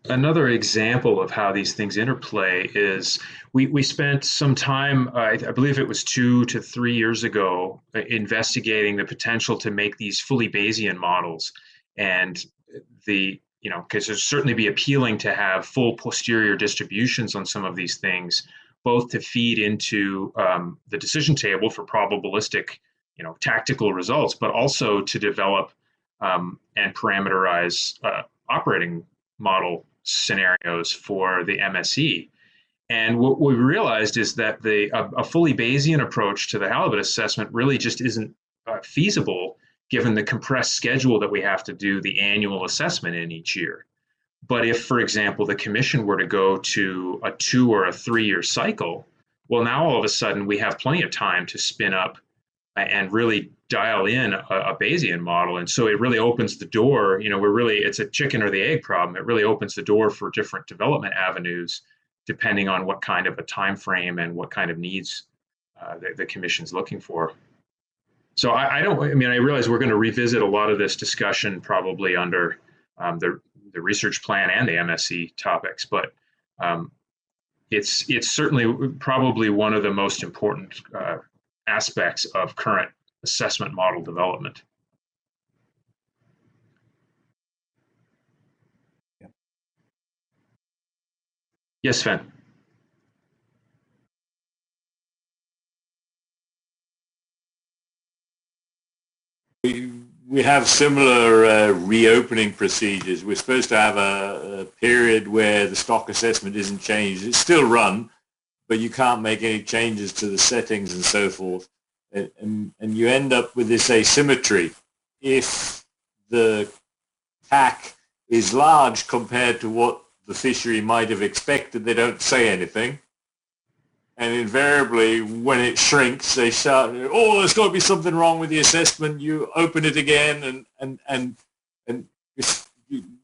Another example of how these things interplay is we spent some time, I believe it was 2 to 3 years ago, investigating the potential to make these fully Bayesian models. And because it'd certainly be appealing to have full posterior distributions on some of these things, both to feed into the decision table for probabilistic, tactical results, but also to develop and parameterize operating model scenarios for the MSE. And what we realized is that a fully Bayesian approach to the halibut assessment really just isn't feasible given the compressed schedule that we have to do the annual assessment in each year. But if, for example, the commission were to go to a 2 or a 3-year cycle, well, now all of a sudden we have plenty of time to spin up and really dial in a Bayesian model. And so it really opens the door, it's a chicken or the egg problem. It really opens the door for different development avenues, depending on what kind of a time frame and what kind of needs the commission's looking for. So I realize we're going to revisit a lot of this discussion probably under the research plan and the MSc topics, but it's certainly probably one of the most important aspects of current assessment model development. Yeah. Yes, Sven. We have similar reopening procedures. We're supposed to have a period where the stock assessment isn't changed. It's still run, but you can't make any changes to the settings and so forth. And you end up with this asymmetry. If the TAC is large compared to what the fishery might have expected, they don't say anything. And invariably, when it shrinks, they start, oh, there's got to be something wrong with the assessment. You open it again, and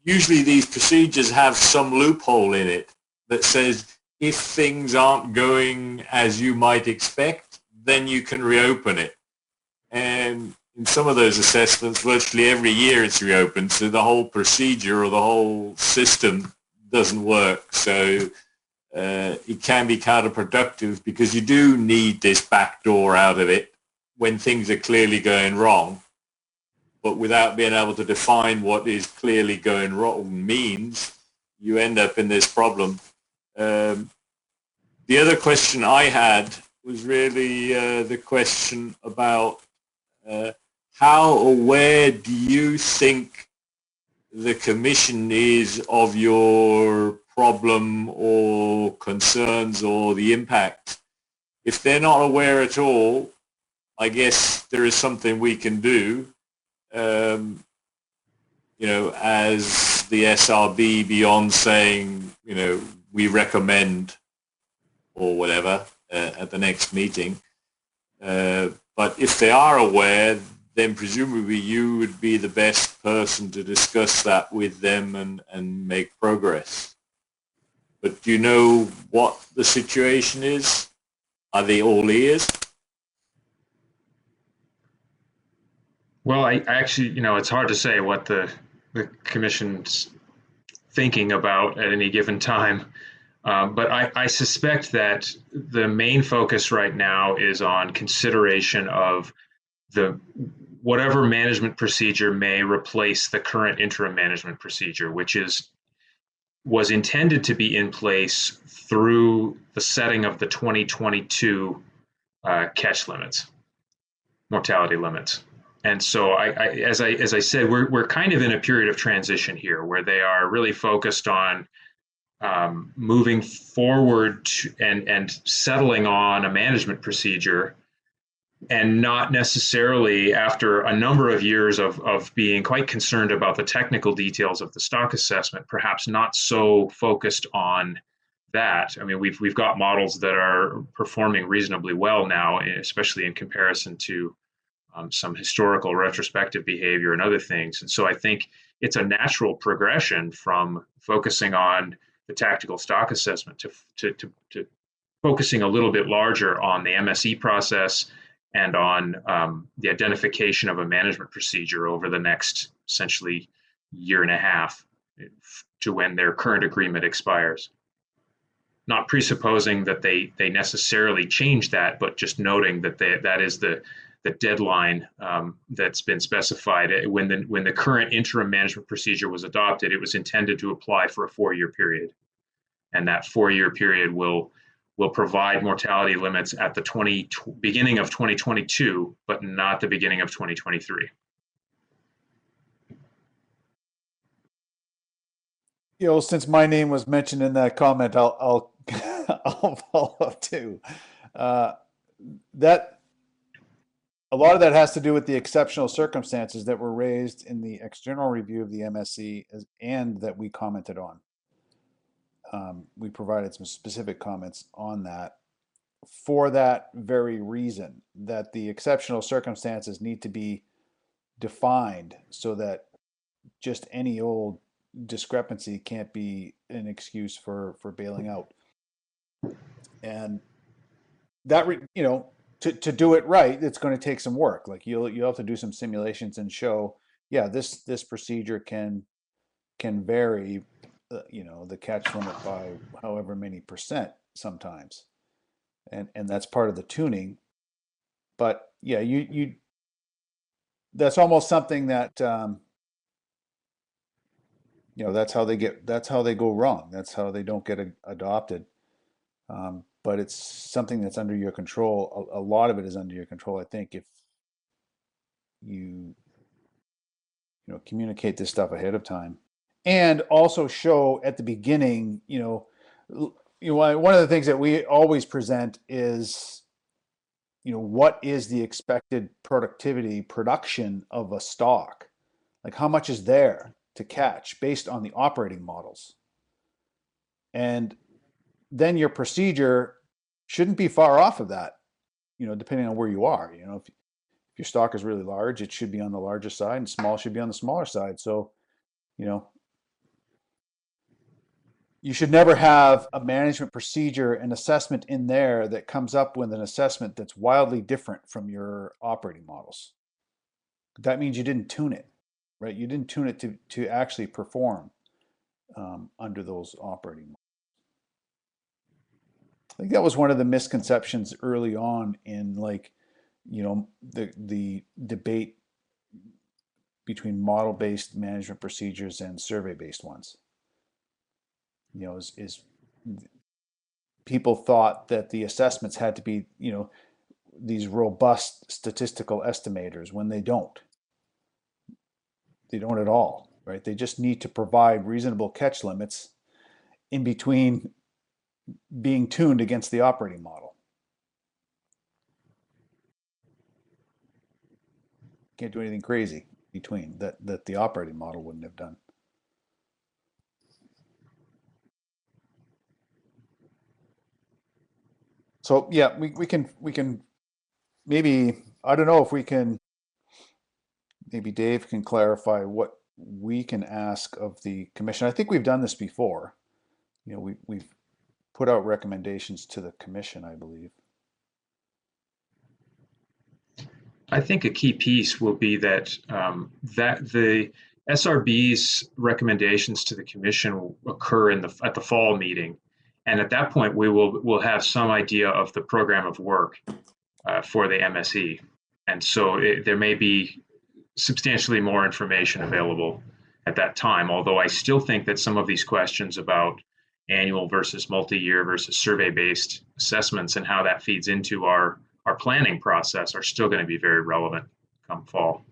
usually these procedures have some loophole in it that says if things aren't going as you might expect, then you can reopen it. And in some of those assessments, virtually every year it's reopened, so the whole procedure or the whole system doesn't work. So it can be counterproductive because you do need this back door out of it when things are clearly going wrong. But without being able to define what is clearly going wrong means, you end up in this problem. The other question I had was really the question about how aware do you think the Commission is of your problem or concerns or the impact? If they're not aware at all, I guess there is something we can do, as the SRB, beyond saying, we recommend or whatever at the next meeting. But if they are aware, then presumably you would be the best person to discuss that with them and make progress. But do you know what the situation is? Are they all ears? Well, I actually, it's hard to say what the Commission's thinking about at any given time. But I suspect that the main focus right now is on consideration of whatever management procedure may replace the current interim management procedure, which was intended to be in place through the setting of the 2022 catch limits, mortality limits. And so, as I said, we're kind of in a period of transition here, where they are really focused on moving forward and settling on a management procedure, and not necessarily, after a number of years of being quite concerned about the technical details of the stock assessment, perhaps not so focused on that. I mean, we've got models that are performing reasonably well now, especially in comparison to some historical retrospective behavior and other things. And so I think it's a natural progression from focusing on the tactical stock assessment to focusing a little bit larger on the MSE process and on the identification of a management procedure over the next essentially year and a half to when their current agreement expires. Not presupposing that they necessarily change that, but just noting that that is the deadline that's been specified. When the current interim management procedure was adopted, it was intended to apply for a 4-year period, and that 4-year period will provide mortality limits at the beginning of 2022, but not the beginning of 2023. Since my name was mentioned in that comment, I'll I'll follow up too. That a lot of that has to do with the exceptional circumstances that were raised in the external review of the MSC and that we commented on. We provided some specific comments on that for that very reason, that the exceptional circumstances need to be defined so that just any old discrepancy can't be an excuse for bailing out. And that, to do it right, it's going to take some work. Like you'll have to do some simulations and show, yeah, this procedure can vary, the catch limit by however many percent sometimes, and that's part of the tuning. But yeah, you that's almost something that that's how they go wrong. That's how they don't get adopted. But it's something that's under your control. A lot of it is under your control, I think, if you communicate this stuff ahead of time, and also show at the beginning. One of the things that we always present is, what is the expected production of a stock? Like how much is there to catch based on the operating models? And then your procedure shouldn't be far off of that, depending on where you are. If your stock is really large, it should be on the larger side, and small should be on the smaller side. So, you should never have a management procedure and assessment in there that comes up with an assessment that's wildly different from your operating models. That means you didn't tune it, right? You didn't tune it to actually perform under those operating models. I think that was one of the misconceptions early on in the debate between model-based management procedures and survey-based ones. Is people thought that the assessments had to be, these robust statistical estimators, when they don't. They don't at all, right? They just need to provide reasonable catch limits in between being tuned against the operating model. Can't do anything crazy between that the operating model wouldn't have done. So yeah, we can maybe, I don't know if we can, maybe Dave can clarify what we can ask of the commission. I think we've done this before. We've put out recommendations to the commission, I believe. I think a key piece will be that that the SRB's recommendations to the commission will occur at the fall meeting, and at that point we'll have some idea of the program of work for the MSE, and so there may be substantially more information available at that time. Although I still think that some of these questions about annual versus multi-year versus survey-based assessments and how that feeds into our planning process are still going to be very relevant come fall.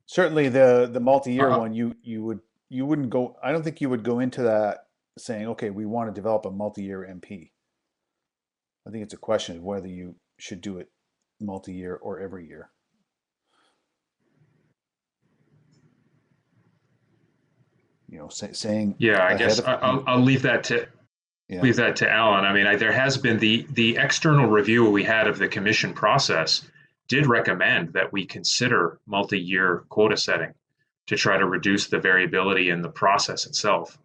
Certainly the multi-year one, you wouldn't go, I don't think you would go into that saying, okay, we want to develop a multi-year MP. I think it's a question of whether you should do it multi-year or every year. Saying, yeah, I guess I'll leave that to Alan. I mean, there has been the external review we had of the commission process did recommend that we consider multi-year quota setting to try to reduce the variability in the process itself.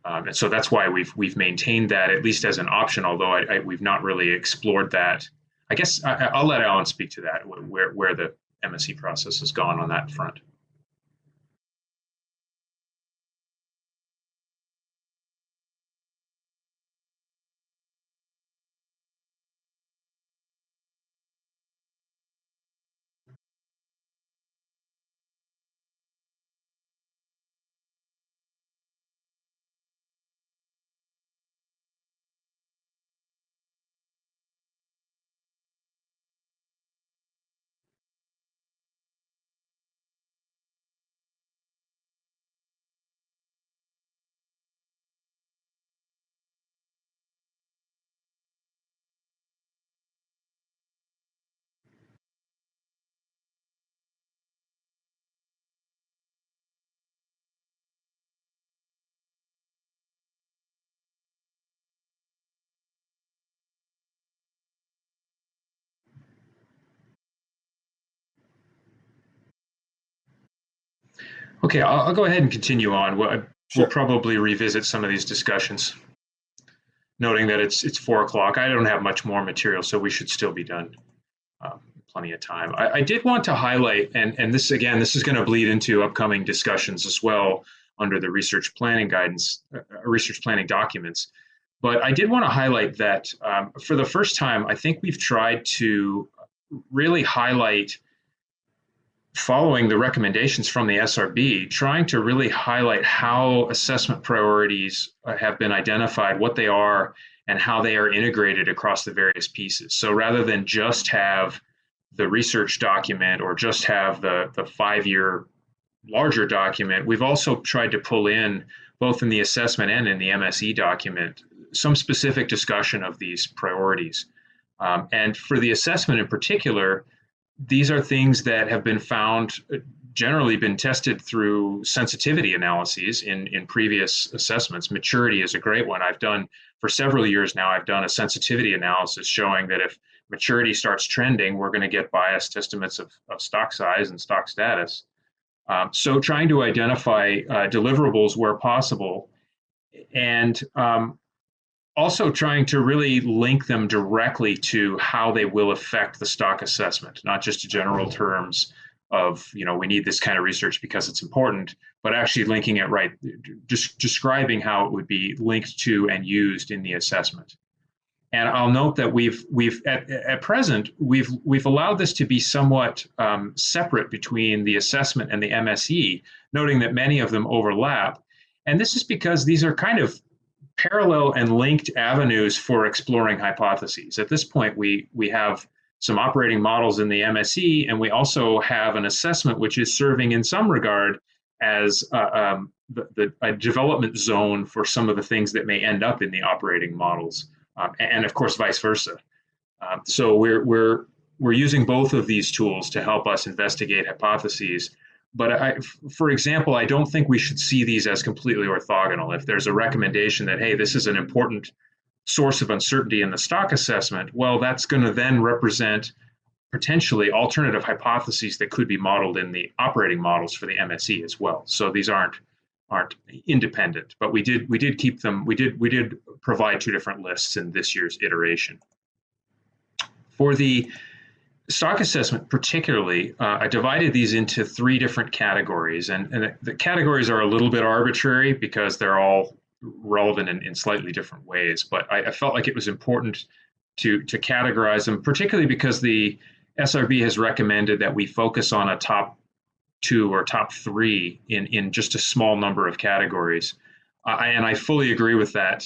And so that's why we've maintained that at least as an option, although we've not really explored that. I guess I'll let Alan speak to that, where the MSE process has gone on that front. Okay, I'll go ahead and continue on. We'll Sure. probably revisit some of these discussions, noting that it's 4 o'clock. I don't have much more material, so we should still be done. Plenty of time. I did want to highlight, and this again, this is going to bleed into upcoming discussions as well under the research planning guidance, research planning documents. But I did want to highlight that for the first time, I think we've tried to really highlight, following the recommendations from the SRB, trying to really highlight how assessment priorities have been identified, what they are, and how they are integrated across the various pieces. So rather than just have the research document or just have the 5-year larger document, we've also tried to pull in, both in the assessment and in the MSE document, some specific discussion of these priorities. And for the assessment in particular, these are things that have been found, generally been tested through sensitivity analyses in previous assessments. Maturity is a great one. I've done, for several years now, I've done a sensitivity analysis showing that if maturity starts trending, we're going to get biased estimates of stock size and stock status. So trying to identify deliverables where possible, and also trying to really link them directly to how they will affect the stock assessment, not just general terms of, we need this kind of research because it's important, but actually linking it right, just describing how it would be linked to and used in the assessment. And I'll note that we've at present, we've allowed this to be somewhat separate between the assessment and the MSE, noting that many of them overlap. And this is because these are kind of parallel and linked avenues for exploring hypotheses. At this point, we have some operating models in the MSE, and we also have an assessment which is serving in some regard as a development zone for some of the things that may end up in the operating models, and of course vice versa. So we're using both of these tools to help us investigate hypotheses. But for example, I don't think we should see these as completely orthogonal. If there's a recommendation that, hey, this is an important source of uncertainty in the stock assessment, well, that's going to then represent potentially alternative hypotheses that could be modeled in the operating models for the MSE as well. So these aren't independent, but we did keep them. We did provide 2 different lists in this year's iteration. For the stock assessment particularly, I divided these into 3 different categories, and the categories are a little bit arbitrary because they're all relevant in slightly different ways, but I felt like it was important to categorize them, particularly because the SRB has recommended that we focus on a top 2 or top 3 in just a small number of categories. And I fully agree with that.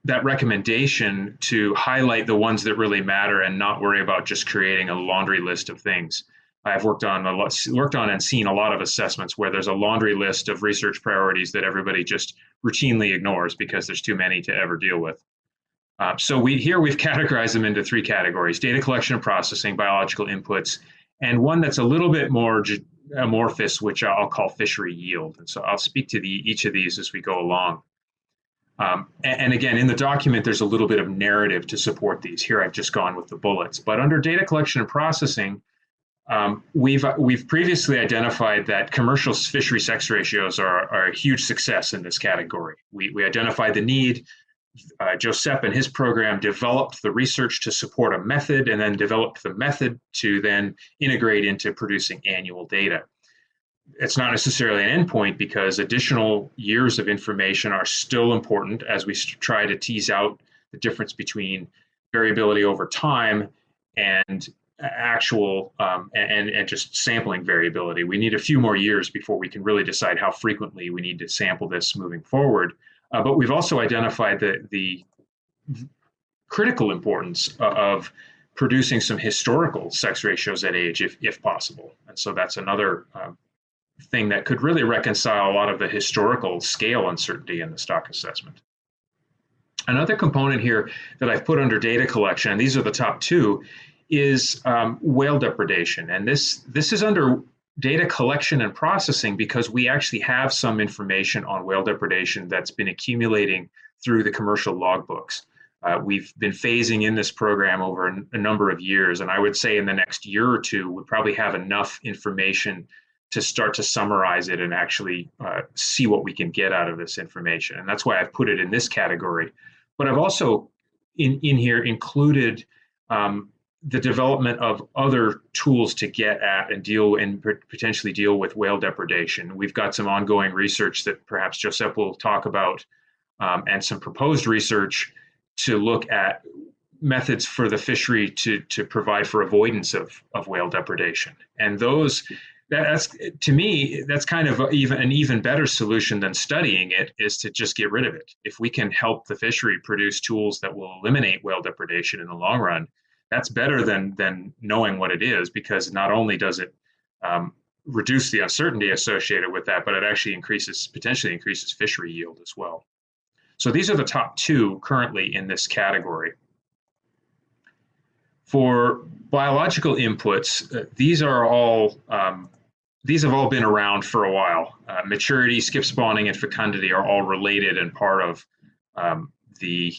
That recommendation to highlight the ones that really matter and not worry about just creating a laundry list of things. I've worked on and seen a lot of assessments where there's a laundry list of research priorities that everybody just routinely ignores because there's too many to ever deal with. So we've categorized them into 3 categories: data collection and processing, biological inputs, and one that's a little bit more amorphous, which I'll call fishery yield. And so I'll speak to each of these as we go along. And again, in the document, there's a little bit of narrative to support these. Here, I've just gone with the bullets. But under data collection and processing, we've previously identified that commercial fishery sex ratios are a huge success in this category. We identified the need. Josep and his program developed the research to support a method, and then developed the method to then integrate into producing annual data. It's not necessarily an endpoint because additional years of information are still important as we try to tease out the difference between variability over time and actual and just sampling variability. We need a few more years before we can really decide how frequently we need to sample this moving forward. But we've also identified the critical importance of producing some historical sex ratios at age, if possible. And so that's another thing that could really reconcile a lot of the historical scale uncertainty in the stock assessment. Another component here that I've put under data collection, and these are the top 2, is whale depredation. And this is under data collection and processing because we actually have some information on whale depredation that's been accumulating through the commercial logbooks. We've been phasing in this program over a number of years, and I would say in the next year or 2, we probably have enough information to start to summarize it and actually see what we can get out of this information. And that's why I've put it in this category. But I've also in here included the development of other tools to get at and deal and potentially deal with whale depredation. We've got some ongoing research that perhaps Josep will talk about, and some proposed research to look at methods for the fishery to provide for avoidance of whale depredation. And that's to me, that's kind of an even better solution than studying it, is to just get rid of it. If we can help the fishery produce tools that will eliminate whale depredation in the long run, that's better than knowing what it is, because not only does it reduce the uncertainty associated with that, but it actually potentially increases fishery yield as well. So these are the top two currently in this category. For biological inputs, these have all been around for a while. Maturity, skip spawning, and fecundity are all related and part of the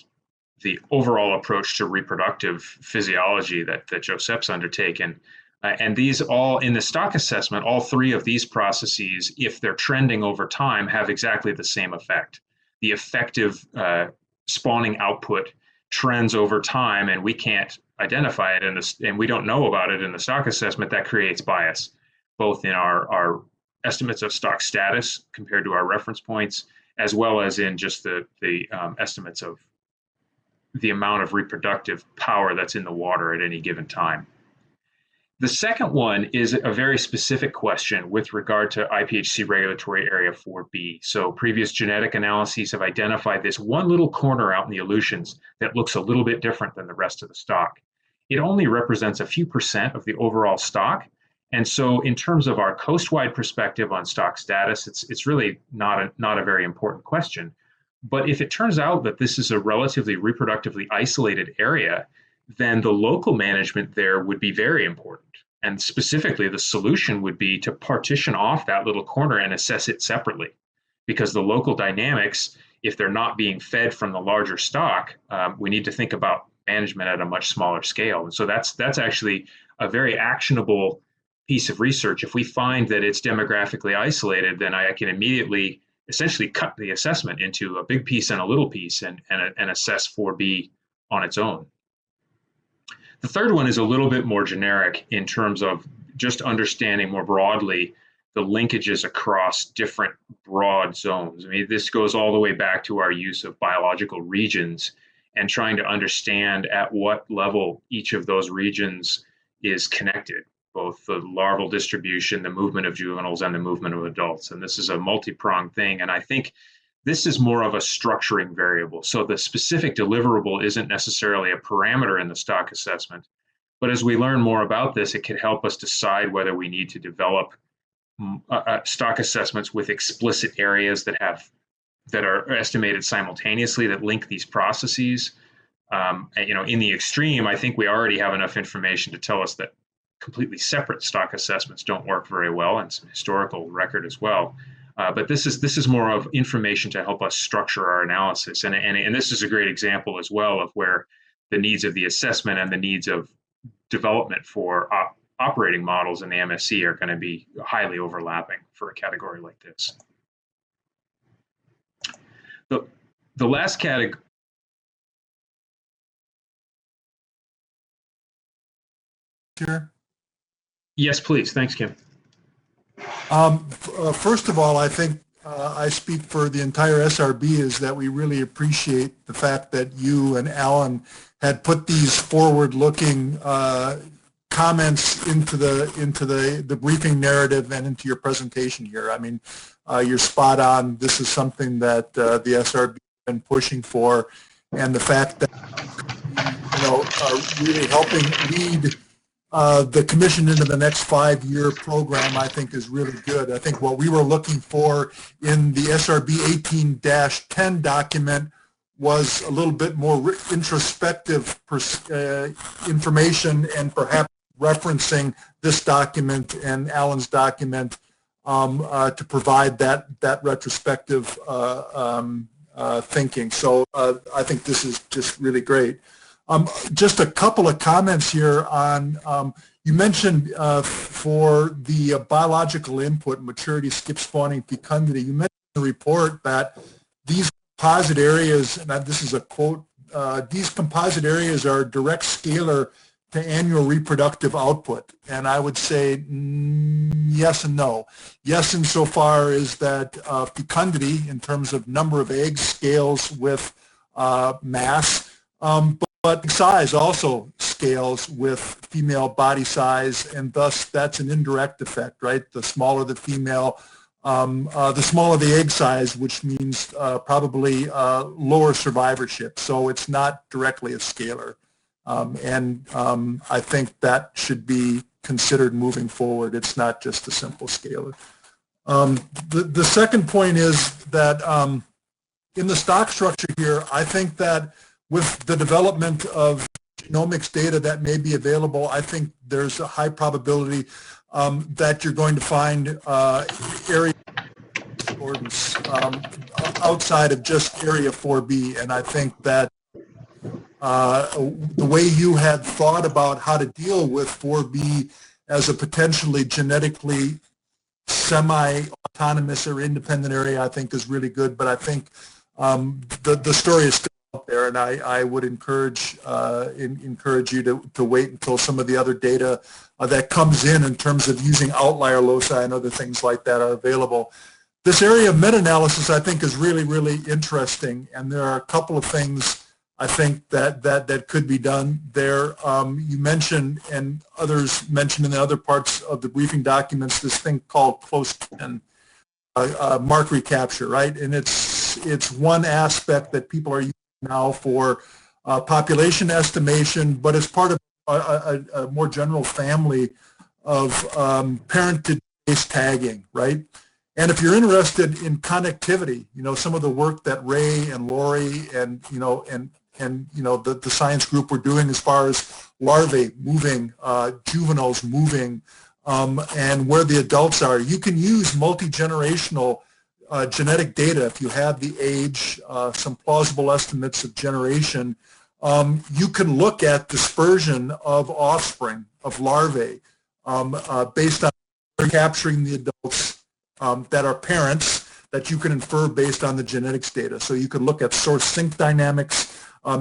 overall approach to reproductive physiology that Josep's undertaken. And these all, in the stock assessment, all three of these processes, if they're trending over time, have exactly the same effect. The effective spawning output trends over time, and we can't identify it and we don't know about it in the stock assessment. That creates bias, both in our estimates of stock status compared to our reference points, as well as in just the estimates of the amount of reproductive power that's in the water at any given time. The second one is a very specific question with regard to IPHC regulatory area 4B. So previous genetic analyses have identified this one little corner out in the Aleutians that looks a little bit different than the rest of the stock. It only represents a few percent of the overall stock. And so in terms of our coastwide perspective on stock status, it's really not a very important question. But if it turns out that this is a relatively reproductively isolated area, then the local management there would be very important. And specifically, the solution would be to partition off that little corner and assess it separately, because the local dynamics, if they're not being fed from the larger stock, we need to think about management at a much smaller scale. And so that's actually a very actionable piece of research. If we find that it's demographically isolated, then I can immediately essentially cut the assessment into a big piece and a little piece and assess 4B on its own. The third one is a little bit more generic in terms of just understanding more broadly the linkages across different broad zones. I mean, this goes all the way back to our use of biological regions and trying to understand at what level each of those regions is connected, both the larval distribution, the movement of juveniles, and the movement of adults. And this is a multi-pronged thing. And I think this is more of a structuring variable. So the specific deliverable isn't necessarily a parameter in the stock assessment. But as we learn more about this, it can help us decide whether we need to develop stock assessments with explicit areas that are estimated simultaneously, that link these processes. In the extreme, I think we already have enough information to tell us that completely separate stock assessments don't work very well, and some historical record as well. But this is more of information to help us structure our analysis. And this is a great example as well of where the needs of the assessment and the needs of development for operating models in the MSC are going to be highly overlapping for a category like this. The last category. Sure. Yes, please. Thanks, Kim. First of all, I think I speak for the entire SRB is that we really appreciate the fact that you and Alan had put these forward-looking comments into the briefing narrative and into your presentation here. I mean, you're spot on. This is something that the SRB has been pushing for, and the fact that really helping lead the commission into the next 5-year program, I think, is really good. I think what we were looking for in the SRB018-10 document was a little bit more introspective information, and perhaps referencing this document and Alan's document to provide that retrospective thinking. So I think this is just really great. Just a couple of comments here on, you mentioned for the biological input, maturity, skip spawning, fecundity, you mentioned in the report that these composite areas, and this is a quote, these composite areas are a direct scalar to annual reproductive output. And I would say yes and no. Yes, insofar as that fecundity, in terms of number of eggs, scales with mass, but size also scales with female body size, and thus that's an indirect effect, right? The smaller the female, the smaller the egg size, which means probably lower survivorship. So it's not directly a scalar. I think that should be considered moving forward. It's not just a simple scalar. The second point is that in the stock structure here, I think that with the development of genomics data that may be available, I think there's a high probability that you're going to find area discordance outside of just area 4B. And I think that the way you had thought about how to deal with 4B as a potentially genetically semi-autonomous or independent area, I think is really good. But I think the story is still out there, and I would encourage you to wait until some of the other data that comes in terms of using outlier loci and other things like that are available. This area of meta-analysis, I think, is really, really interesting, and there are a couple of things I think that could be done there. You mentioned, and others mentioned in the other parts of the briefing documents, this thing called close-kin mark recapture, right? And it's one aspect that people are using now for population estimation, but as part of a more general family of parentage-based tagging, right? And if you're interested in connectivity, some of the work that Ray and Lori and the science group were doing as far as larvae moving, juveniles moving, and where the adults are, you can use multi-generational genetic data if you have the age, some plausible estimates of generation. You can look at dispersion of offspring, of larvae, based on capturing the adults that are parents that you can infer based on the genetics data. So you could look at source sink dynamics.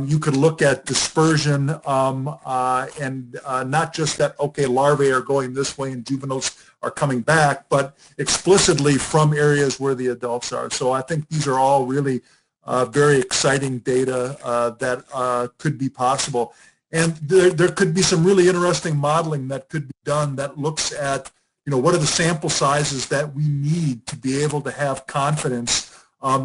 You could look at dispersion and not just that, okay, larvae are going this way and juveniles are coming back, but explicitly from areas where the adults are. So I think these are all really very exciting data that could be possible. And there could be some really interesting modeling that could be done that looks at, what are the sample sizes that we need to be able to have confidence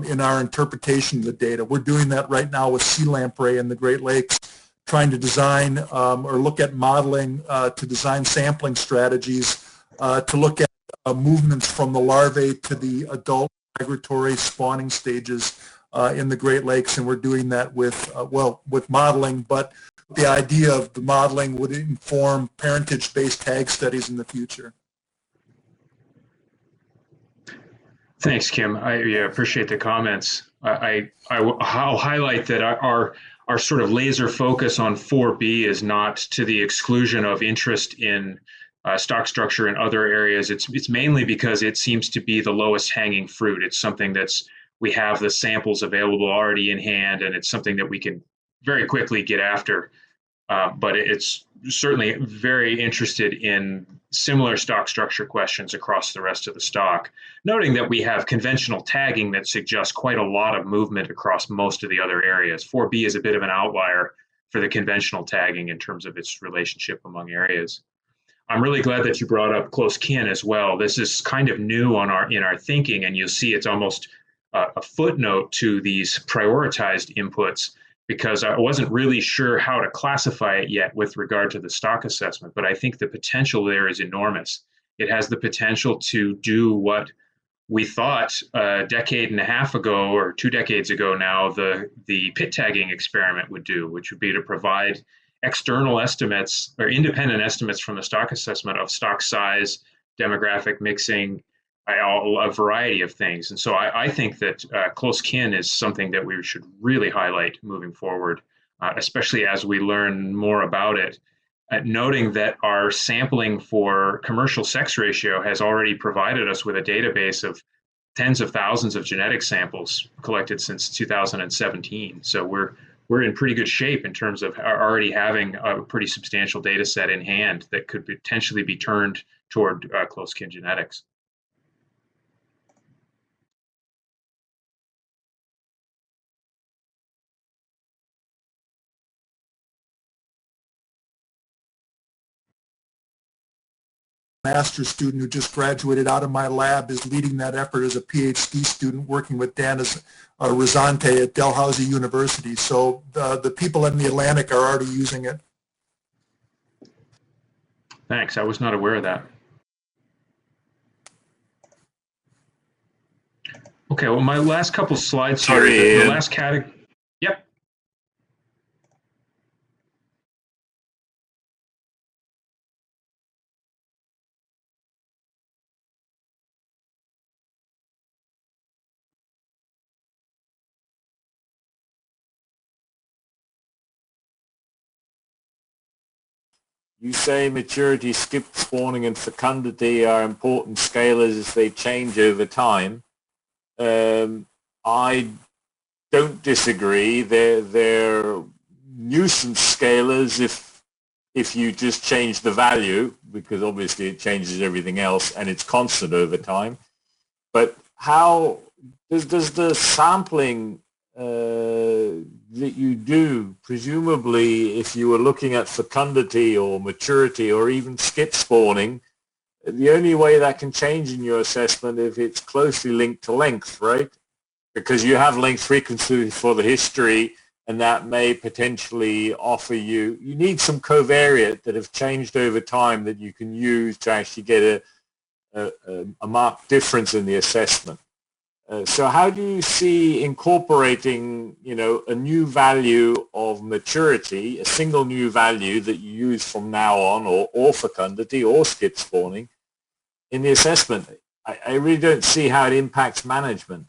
in our interpretation of the data. We're doing that right now with sea lamprey in the Great Lakes, trying to design or look at modeling to design sampling strategies to look at movements from the larvae to the adult migratory spawning stages in the Great Lakes, and we're doing that with modeling, but the idea of the modeling would inform parentage-based tag studies in the future. Thanks, Kim. I appreciate the comments. I'll highlight that our sort of laser focus on 4B is not to the exclusion of interest in stock structure in other areas. It's mainly because it seems to be the lowest hanging fruit. It's something we have the samples available already in hand, and it's something that we can very quickly get after. But it's certainly very interested in similar stock structure questions across the rest of the stock, noting that we have conventional tagging that suggests quite a lot of movement across most of the other areas. 4B is a bit of an outlier for the conventional tagging in terms of its relationship among areas. I'm really glad that you brought up close kin as well. This is kind of new in our thinking, and you'll see it's almost a footnote to these prioritized inputs, because I wasn't really sure how to classify it yet with regard to the stock assessment, but I think the potential there is enormous. It has the potential to do what we thought a decade and a half ago, or 2 decades ago now, the pit tagging experiment would do, which would be to provide external estimates or independent estimates from the stock assessment of stock size, demographic mixing, a variety of things. And so I think that close kin is something that we should really highlight moving forward. especially as we learn more about it. Noting that our sampling for commercial sex ratio has already provided us with a database of tens of thousands of genetic samples collected since 2017. So we're in pretty good shape in terms of already having a pretty substantial data set in hand that could potentially be turned toward close kin genetics. Master's student who just graduated out of my lab is leading that effort as a PhD student working with Dan Rosante at Dalhousie University. So the people in the Atlantic are already using it. Thanks. I was not aware of that. Okay, well, my last couple slides here, the last category. Yep. You say maturity, skip spawning, and fecundity are important scalars as they change over time. I don't disagree. They're nuisance scalars if you just change the value, because obviously it changes everything else and it's constant over time. But how does the sampling that you do, presumably if you were looking at fecundity or maturity or even skip spawning, the only way that can change in your assessment if it's closely linked to length, right? Because you have length frequency for the history, and that may potentially offer you need some covariate that have changed over time that you can use to actually get a marked difference in the assessment. So how do you see incorporating, a new value of maturity, a single new value that you use from now on, or fecundity or skip spawning in the assessment? I really don't see how it impacts management.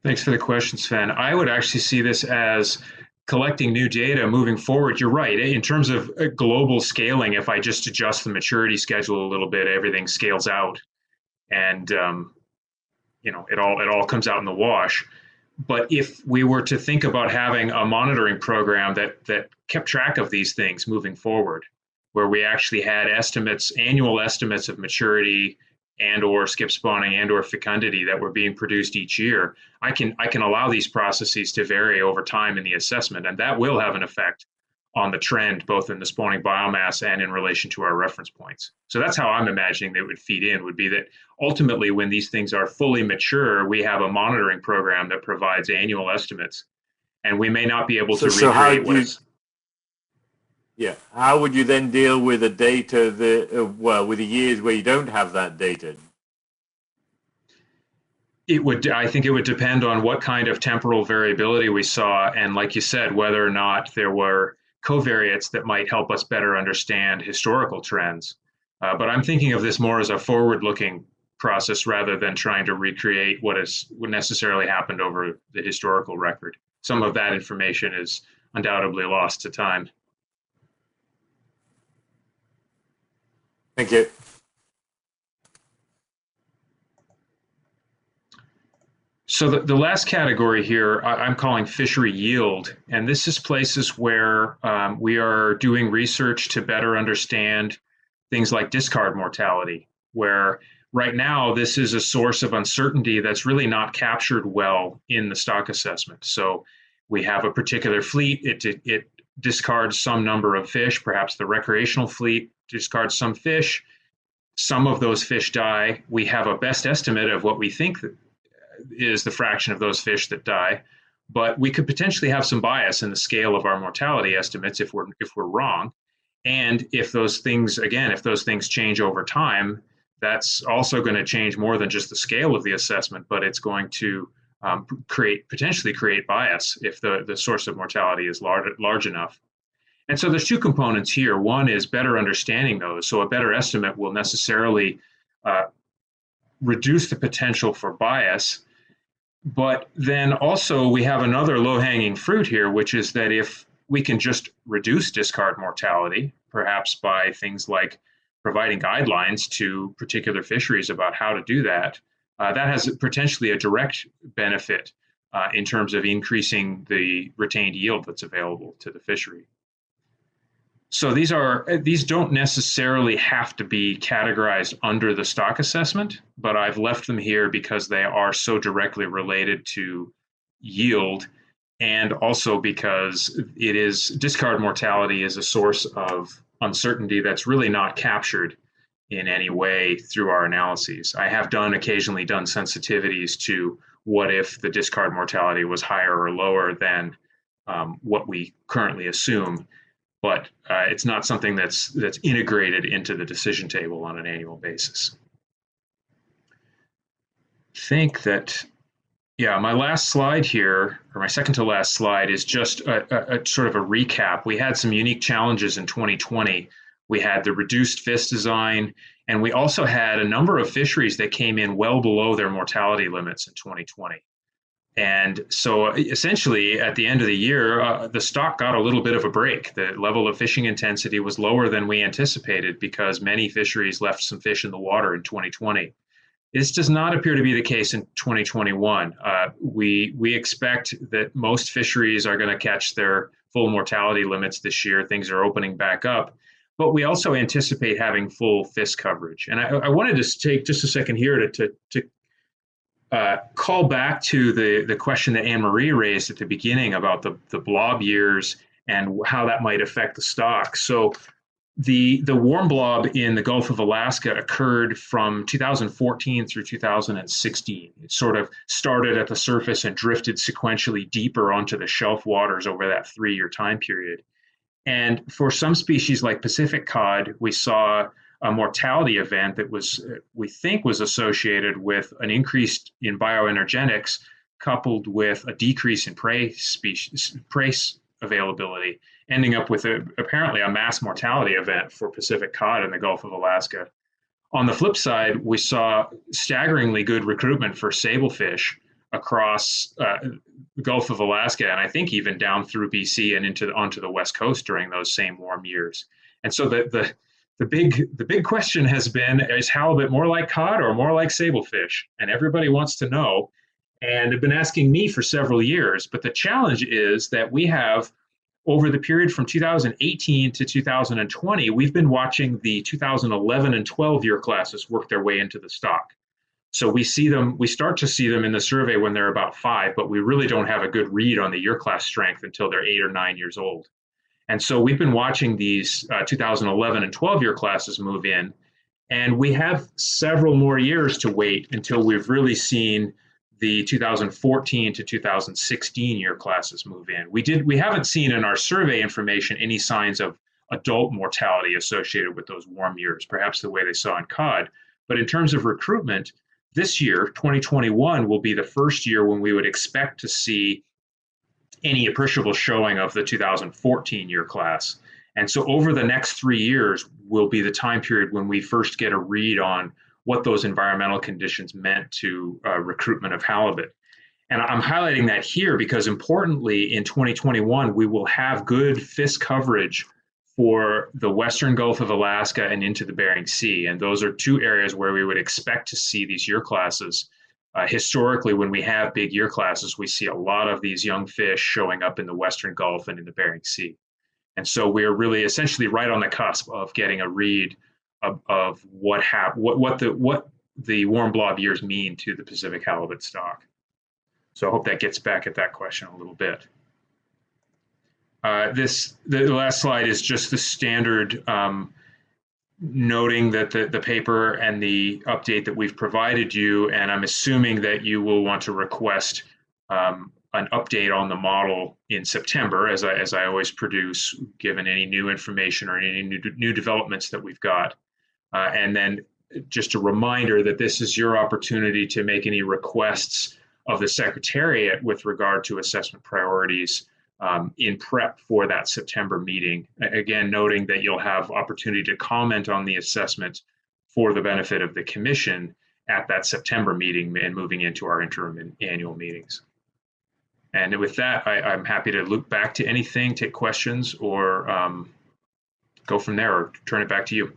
Thanks for the question, Sven. I would actually see this as collecting new data moving forward. You're right. In terms of global scaling, if I just adjust the maturity schedule a little bit, everything scales out. And it all comes out in the wash. But if we were to think about having a monitoring program that kept track of these things moving forward, where we actually had annual estimates of maturity and or skip spawning and or fecundity that were being produced each year, I can allow these processes to vary over time in the assessment, and that will have an effect on the trend, both in the spawning biomass and in relation to our reference points. So that's how I'm imagining they would feed in, would be that ultimately when these things are fully mature, we have a monitoring program that provides annual estimates, and we may not be able to recreate what is. Yeah, how would you then deal with the data with the years where you don't have that data? I think it would depend on what kind of temporal variability we saw, and like you said, whether or not there were covariates that might help us better understand historical trends. But I'm thinking of this more as a forward-looking process rather than trying to recreate what necessarily happened over the historical record. Some of that information is undoubtedly lost to time. Thank you. So the last category here, I'm calling fishery yield. And this is places where we are doing research to better understand things like discard mortality, where right now this is a source of uncertainty that's really not captured well in the stock assessment. So we have a particular fleet, it discards some number of fish, perhaps the recreational fleet discards some fish. Some of those fish die. We have a best estimate of what we think is the fraction of those fish that die, but we could potentially have some bias in the scale of our mortality estimates if we're wrong. And if those things change over time, that's also going to change more than just the scale of the assessment, but it's going to potentially create bias if the source of mortality is large enough. And so there's two components here. One is better understanding those. So a better estimate will necessarily reduce the potential for bias. But then also we have another low-hanging fruit here, which is that if we can just reduce discard mortality, perhaps by things like providing guidelines to particular fisheries about how to do that, that has potentially a direct benefit in terms of increasing the retained yield that's available to the fishery. So these don't necessarily have to be categorized under the stock assessment, but I've left them here because they are so directly related to yield, and also because discard mortality is a source of uncertainty that's really not captured in any way through our analyses. I have occasionally done sensitivities to what if the discard mortality was higher or lower than what we currently assume, but it's not something that's integrated into the decision table on an annual basis. I think that, yeah, my last slide here, or my second to last slide, is just a sort of a recap. We had some unique challenges in 2020. We had the reduced FIS design, and we also had a number of fisheries that came in well below their mortality limits in 2020. And so essentially at the end of the year, the stock got a little bit of a break. The level of fishing intensity was lower than we anticipated because many fisheries left some fish in the water in 2020. This does not appear to be the case in 2021. We expect that most fisheries are going to catch their full mortality limits this year. Things are opening back up, but we also anticipate having full FIS coverage. And I wanted to take just a second here to call back to the question that Anne-Marie raised at the beginning about the blob years and how that might affect the stock. So the warm blob in the Gulf of Alaska occurred from 2014 through 2016. It sort of started at the surface and drifted sequentially deeper onto the shelf waters over that 3-year time period. And for some species like Pacific cod, we saw a mortality event that we think was associated with an increase in bioenergetics coupled with a decrease in prey availability, ending up with apparently a mass mortality event for Pacific cod in the Gulf of Alaska. On the flip side, we saw staggeringly good recruitment for sablefish across the Gulf of Alaska, and I think even down through BC and onto the West Coast during those same warm years. And so the big question has been, is halibut more like cod or more like sablefish? And everybody wants to know, and have been asking me for several years. But the challenge is that we have, over the period from 2018 to 2020, we've been watching the 2011 and 12 year classes work their way into the stock. So we start to see them in the survey when they're about 5, but we really don't have a good read on the year class strength until they're 8 or 9 years old. And so we've been watching these 2011 and 12 year classes move in, and we have several more years to wait until we've really seen the 2014 to 2016 year classes move in. We haven't seen in our survey information any signs of adult mortality associated with those warm years, perhaps the way they saw in cod. But in terms of recruitment, this year, 2021, will be the first year when we would expect to see any appreciable showing of the 2014 year class. And so over the next 3 years will be the time period when we first get a read on what those environmental conditions meant to recruitment of halibut. And I'm highlighting that here because importantly, in 2021, we will have good FIS coverage for the Western Gulf of Alaska and into the Bering Sea. And those are 2 areas where we would expect to see these year classes. Historically, when we have big year classes, we see a lot of these young fish showing up in the Western Gulf and in the Bering Sea. And so we're really essentially right on the cusp of getting a read of what the warm blob years mean to the Pacific halibut stock. So I hope that gets back at that question a little bit. The last slide is just the standard noting that the paper and the update that we've provided you, and I'm assuming that you will want to request an update on the model in September, as I always produce, given any new information or any new developments that we've got. And then just a reminder that this is your opportunity to make any requests of the Secretariat with regard to assessment priorities in prep for that September meeting. Again, noting that you'll have opportunity to comment on the assessment for the benefit of the Commission, at that September meeting and moving into our interim and annual meetings. And with that, I'm happy to loop back to anything, take questions, or go from there, or turn it back to you.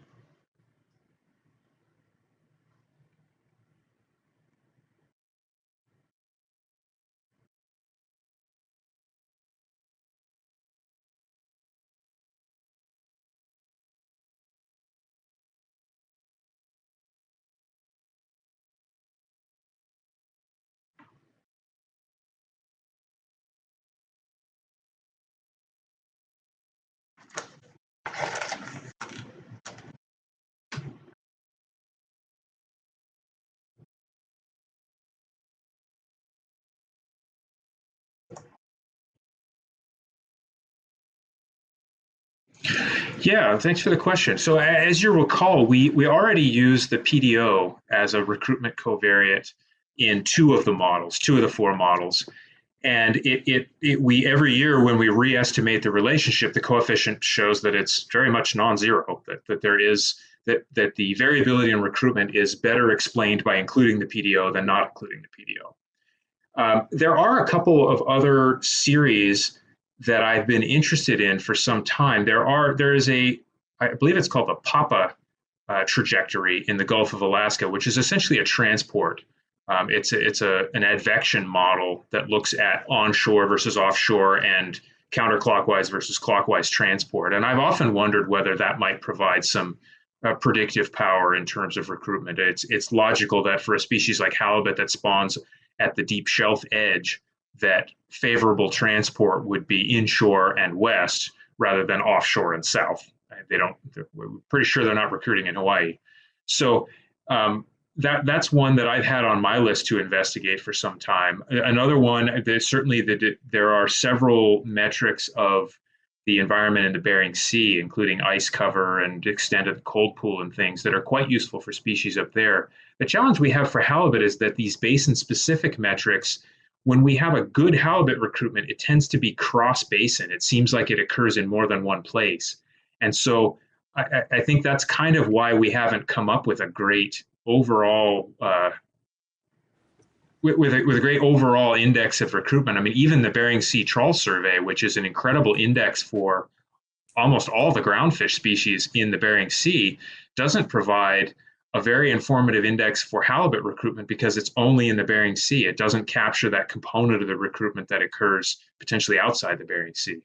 Yeah, thanks for the question. So as you recall, we already used the PDO as a recruitment covariate in two of the four models. And we every year when we re-estimate the relationship, the coefficient shows that it's very much non-zero, that the variability in recruitment is better explained by including the PDO than not including the PDO. There are a couple of other series that I've been interested in for some time. There is I believe it's called the PAPA trajectory in the Gulf of Alaska, which is essentially a transport. It's an advection model that looks at onshore versus offshore and counterclockwise versus clockwise transport. And I've often wondered whether that might provide some predictive power in terms of recruitment. It's logical that for a species like halibut that spawns at the deep shelf edge, that favorable transport would be inshore and west rather than offshore and south. We're pretty sure they're not recruiting in Hawaii. So that's one that I've had on my list to investigate for some time. Another one, there are several metrics of the environment in the Bering Sea, including ice cover and extent of the cold pool and things that are quite useful for species up there. The challenge we have for halibut is that these basin-specific metrics, when we have a good halibut recruitment, it tends to be cross-basin. It seems like it occurs in more than one place. And so I think that's kind of why we haven't come up with a great overall with a great overall index of recruitment. I mean, even the Bering Sea Trawl Survey, which is an incredible index for almost all the groundfish species in the Bering Sea, doesn't provide a very informative index for halibut recruitment because it's only in the Bering Sea. It doesn't capture that component of the recruitment that occurs potentially outside the Bering Sea.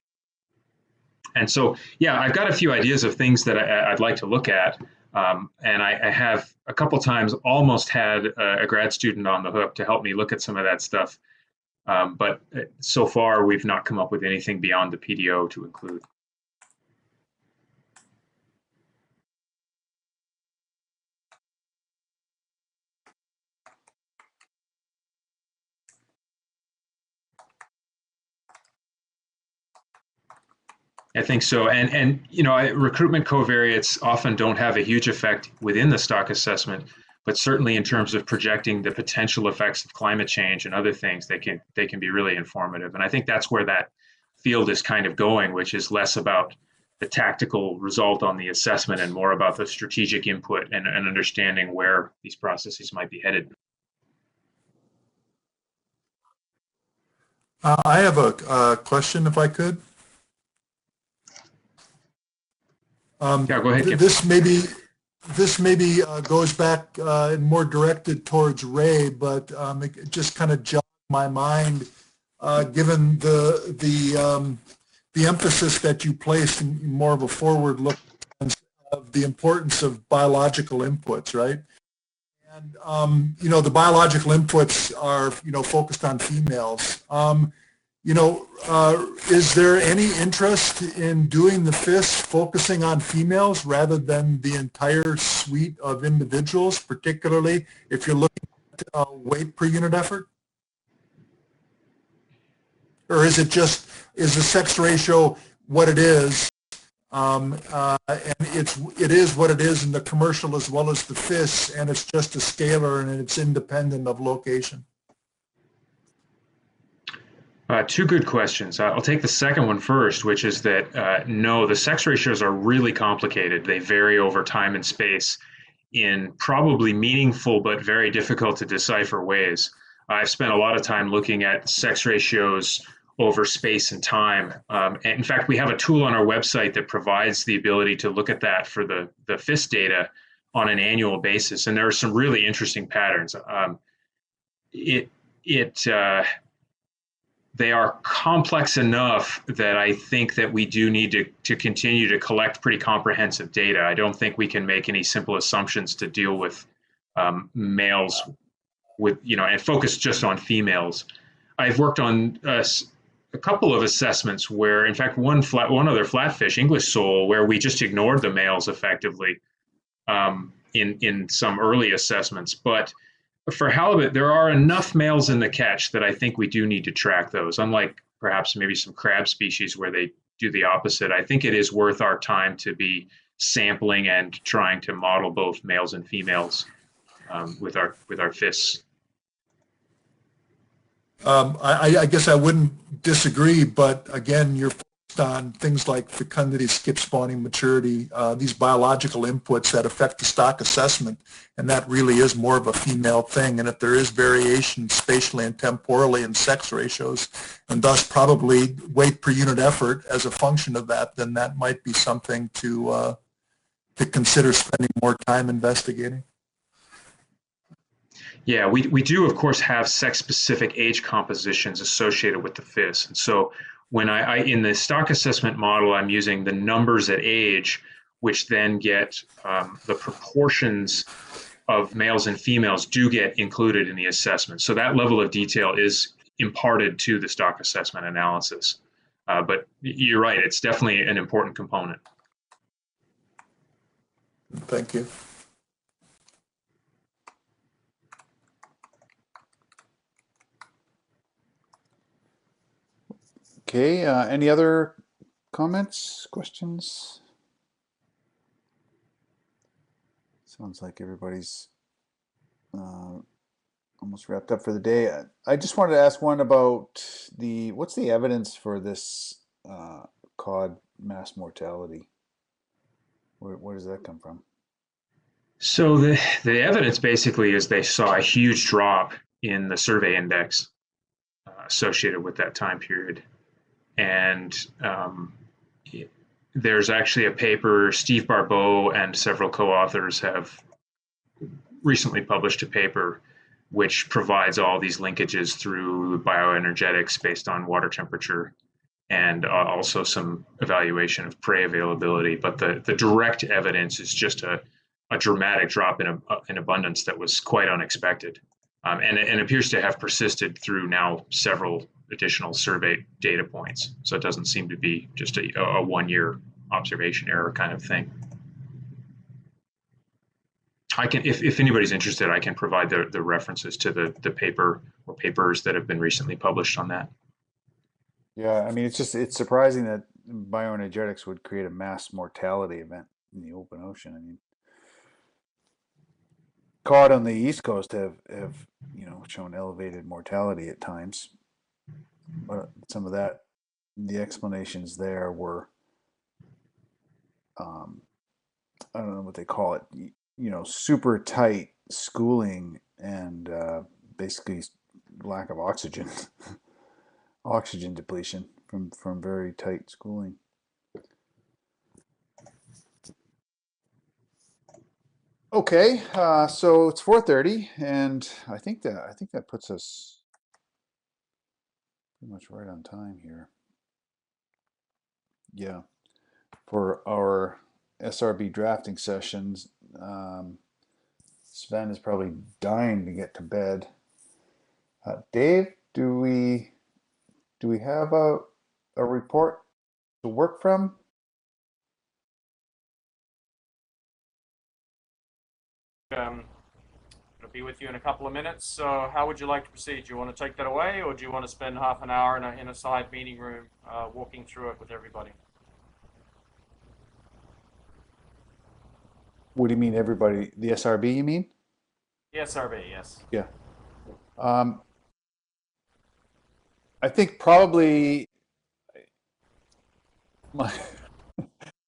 And so, yeah, I've got a few ideas of things that I'd like to look at. And I have a couple times almost had a grad student on the hook to help me look at some of that stuff. But so far, we've not come up with anything beyond the PDO to include. I think so. And recruitment covariates often don't have a huge effect within the stock assessment, but certainly in terms of projecting the potential effects of climate change and other things, they can be really informative. And I think that's where that field is kind of going, which is less about the tactical result on the assessment and more about the strategic input and understanding where these processes might be headed. I have a question, if I could. Yeah, go ahead. This maybe goes back and more directed towards Ray, but it just kind of jogged my mind, given the emphasis that you placed in more of a forward look of the importance of biological inputs, right? And the biological inputs are focused on females. Is there any interest in doing the FIS focusing on females rather than the entire suite of individuals, particularly if you're looking at weight per unit effort? Or is the sex ratio what it is, and it is what it is in the commercial as well as the FIS, and it's just a scalar and it's independent of location? Two good questions. I'll take the second one first, which is that no, the sex ratios are really complicated. They vary over time and space in probably meaningful but very difficult to decipher ways. I've spent a lot of time looking at sex ratios over space and time. And in fact, we have a tool on our website that provides the ability to look at that for the FIS data on an annual basis. And there are some really interesting patterns. They are complex enough that I think that we do need to continue to collect pretty comprehensive data. I don't think we can make any simple assumptions to deal with males with, and focus just on females. I've worked on a couple of assessments where, in fact, one other flatfish, English sole, where we just ignored the males effectively in some early assessments. But for halibut, there are enough males in the catch that I think we do need to track those, unlike perhaps maybe some crab species where they do the opposite. I think it is worth our time to be sampling and trying to model both males and females with our FIS. I guess I wouldn't disagree, but again, you're focused on things like fecundity, skip spawning, maturity, these biological inputs that affect the stock assessment, and that really is more of a female thing. And if there is variation spatially and temporally in sex ratios, and thus probably weight per unit effort as a function of that, then that might be something to consider spending more time investigating. Yeah, we do, of course, have sex-specific age compositions associated with the FIS. And so when I in the stock assessment model, I'm using the numbers at age, which then get the proportions of males and females do get included in the assessment. So that level of detail is imparted to the stock assessment analysis. But you're right, it's definitely an important component. Thank you. Okay, any other comments, questions? Sounds like everybody's almost wrapped up for the day. I just wanted to ask one about what's the evidence for this cod mass mortality? Where does that come from? So the evidence basically is they saw a huge drop in the survey index associated with that time period. And there's actually a paper, Steve Barbeau and several co-authors have recently published a paper which provides all these linkages through bioenergetics based on water temperature and also some evaluation of prey availability. But the direct evidence is just a dramatic drop in abundance that was quite unexpected. And appears to have persisted through now several additional survey data points. So it doesn't seem to be just a one-year observation error kind of thing. I can, if anybody's interested, I can provide the references to the paper or papers that have been recently published on that. Yeah, I mean, it's surprising that bioenergetics would create a mass mortality event in the open ocean. I mean, cod on the East Coast have shown elevated mortality at times, but some of that, the explanations there were, I don't know what they call it, super tight schooling and basically lack of oxygen, oxygen depletion from very tight schooling. Okay, so it's 4:30, and I think that puts us pretty much right on time here. Yeah, for our SRB drafting sessions, Sven is probably dying to get to bed. Dave, do we have a report to work from? It'll be with you in a couple of minutes. So how would you like to proceed? Do you want to take that away, or do you want to spend half an hour in a side meeting room walking through it with everybody? What do you mean, everybody? The SRB, you mean? The SRB, yes. Yeah. I think probably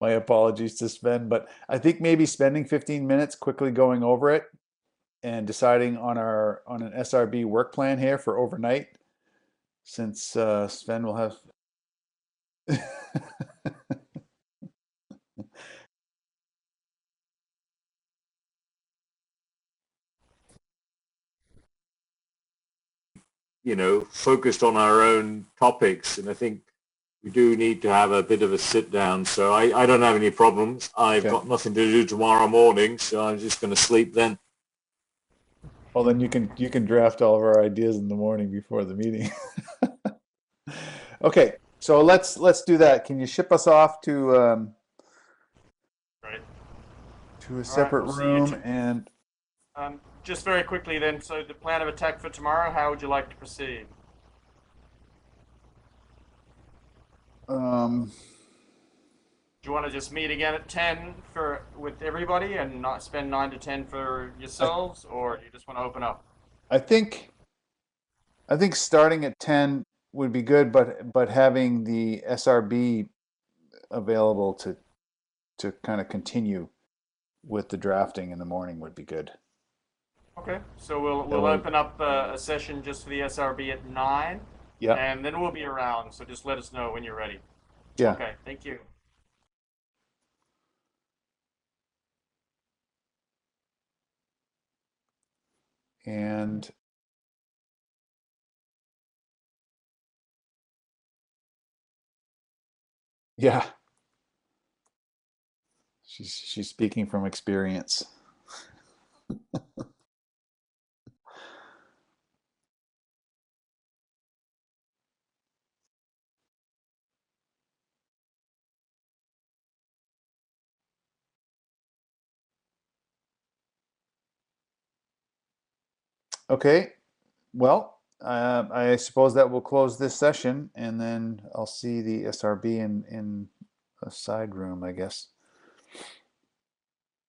My apologies to Sven, but I think maybe spending 15 minutes quickly going over it and deciding on an SRB work plan here for overnight, since Sven will have. Focused on our own topics, and I think we do need to have a bit of a sit down. So I don't have any problems. I've Okay. got nothing to do tomorrow morning, so I'm just going to sleep then. Well, then you can draft all of our ideas in the morning before the meeting. Okay, so let's do that. Can you ship us off to Right. to a separate we'll see you room and just very quickly then, so the plan of attack for tomorrow, how would you like to proceed? um, Do you want to just meet again at 10 with everybody and not spend 9 to 10 for yourselves, or do you just want to open up? I think starting at 10 would be good, but having the SRB available to kind of continue with the drafting in the morning would be good. Okay, so we'll That way- open up a session just for the SRB at 9, Yeah, and then we'll be around, so just let us know when you're ready. yeah. Okay, thank you. And yeah, she's speaking from experience. Okay, well, I suppose that will close this session, and then I'll see the SRB in a side room, I guess.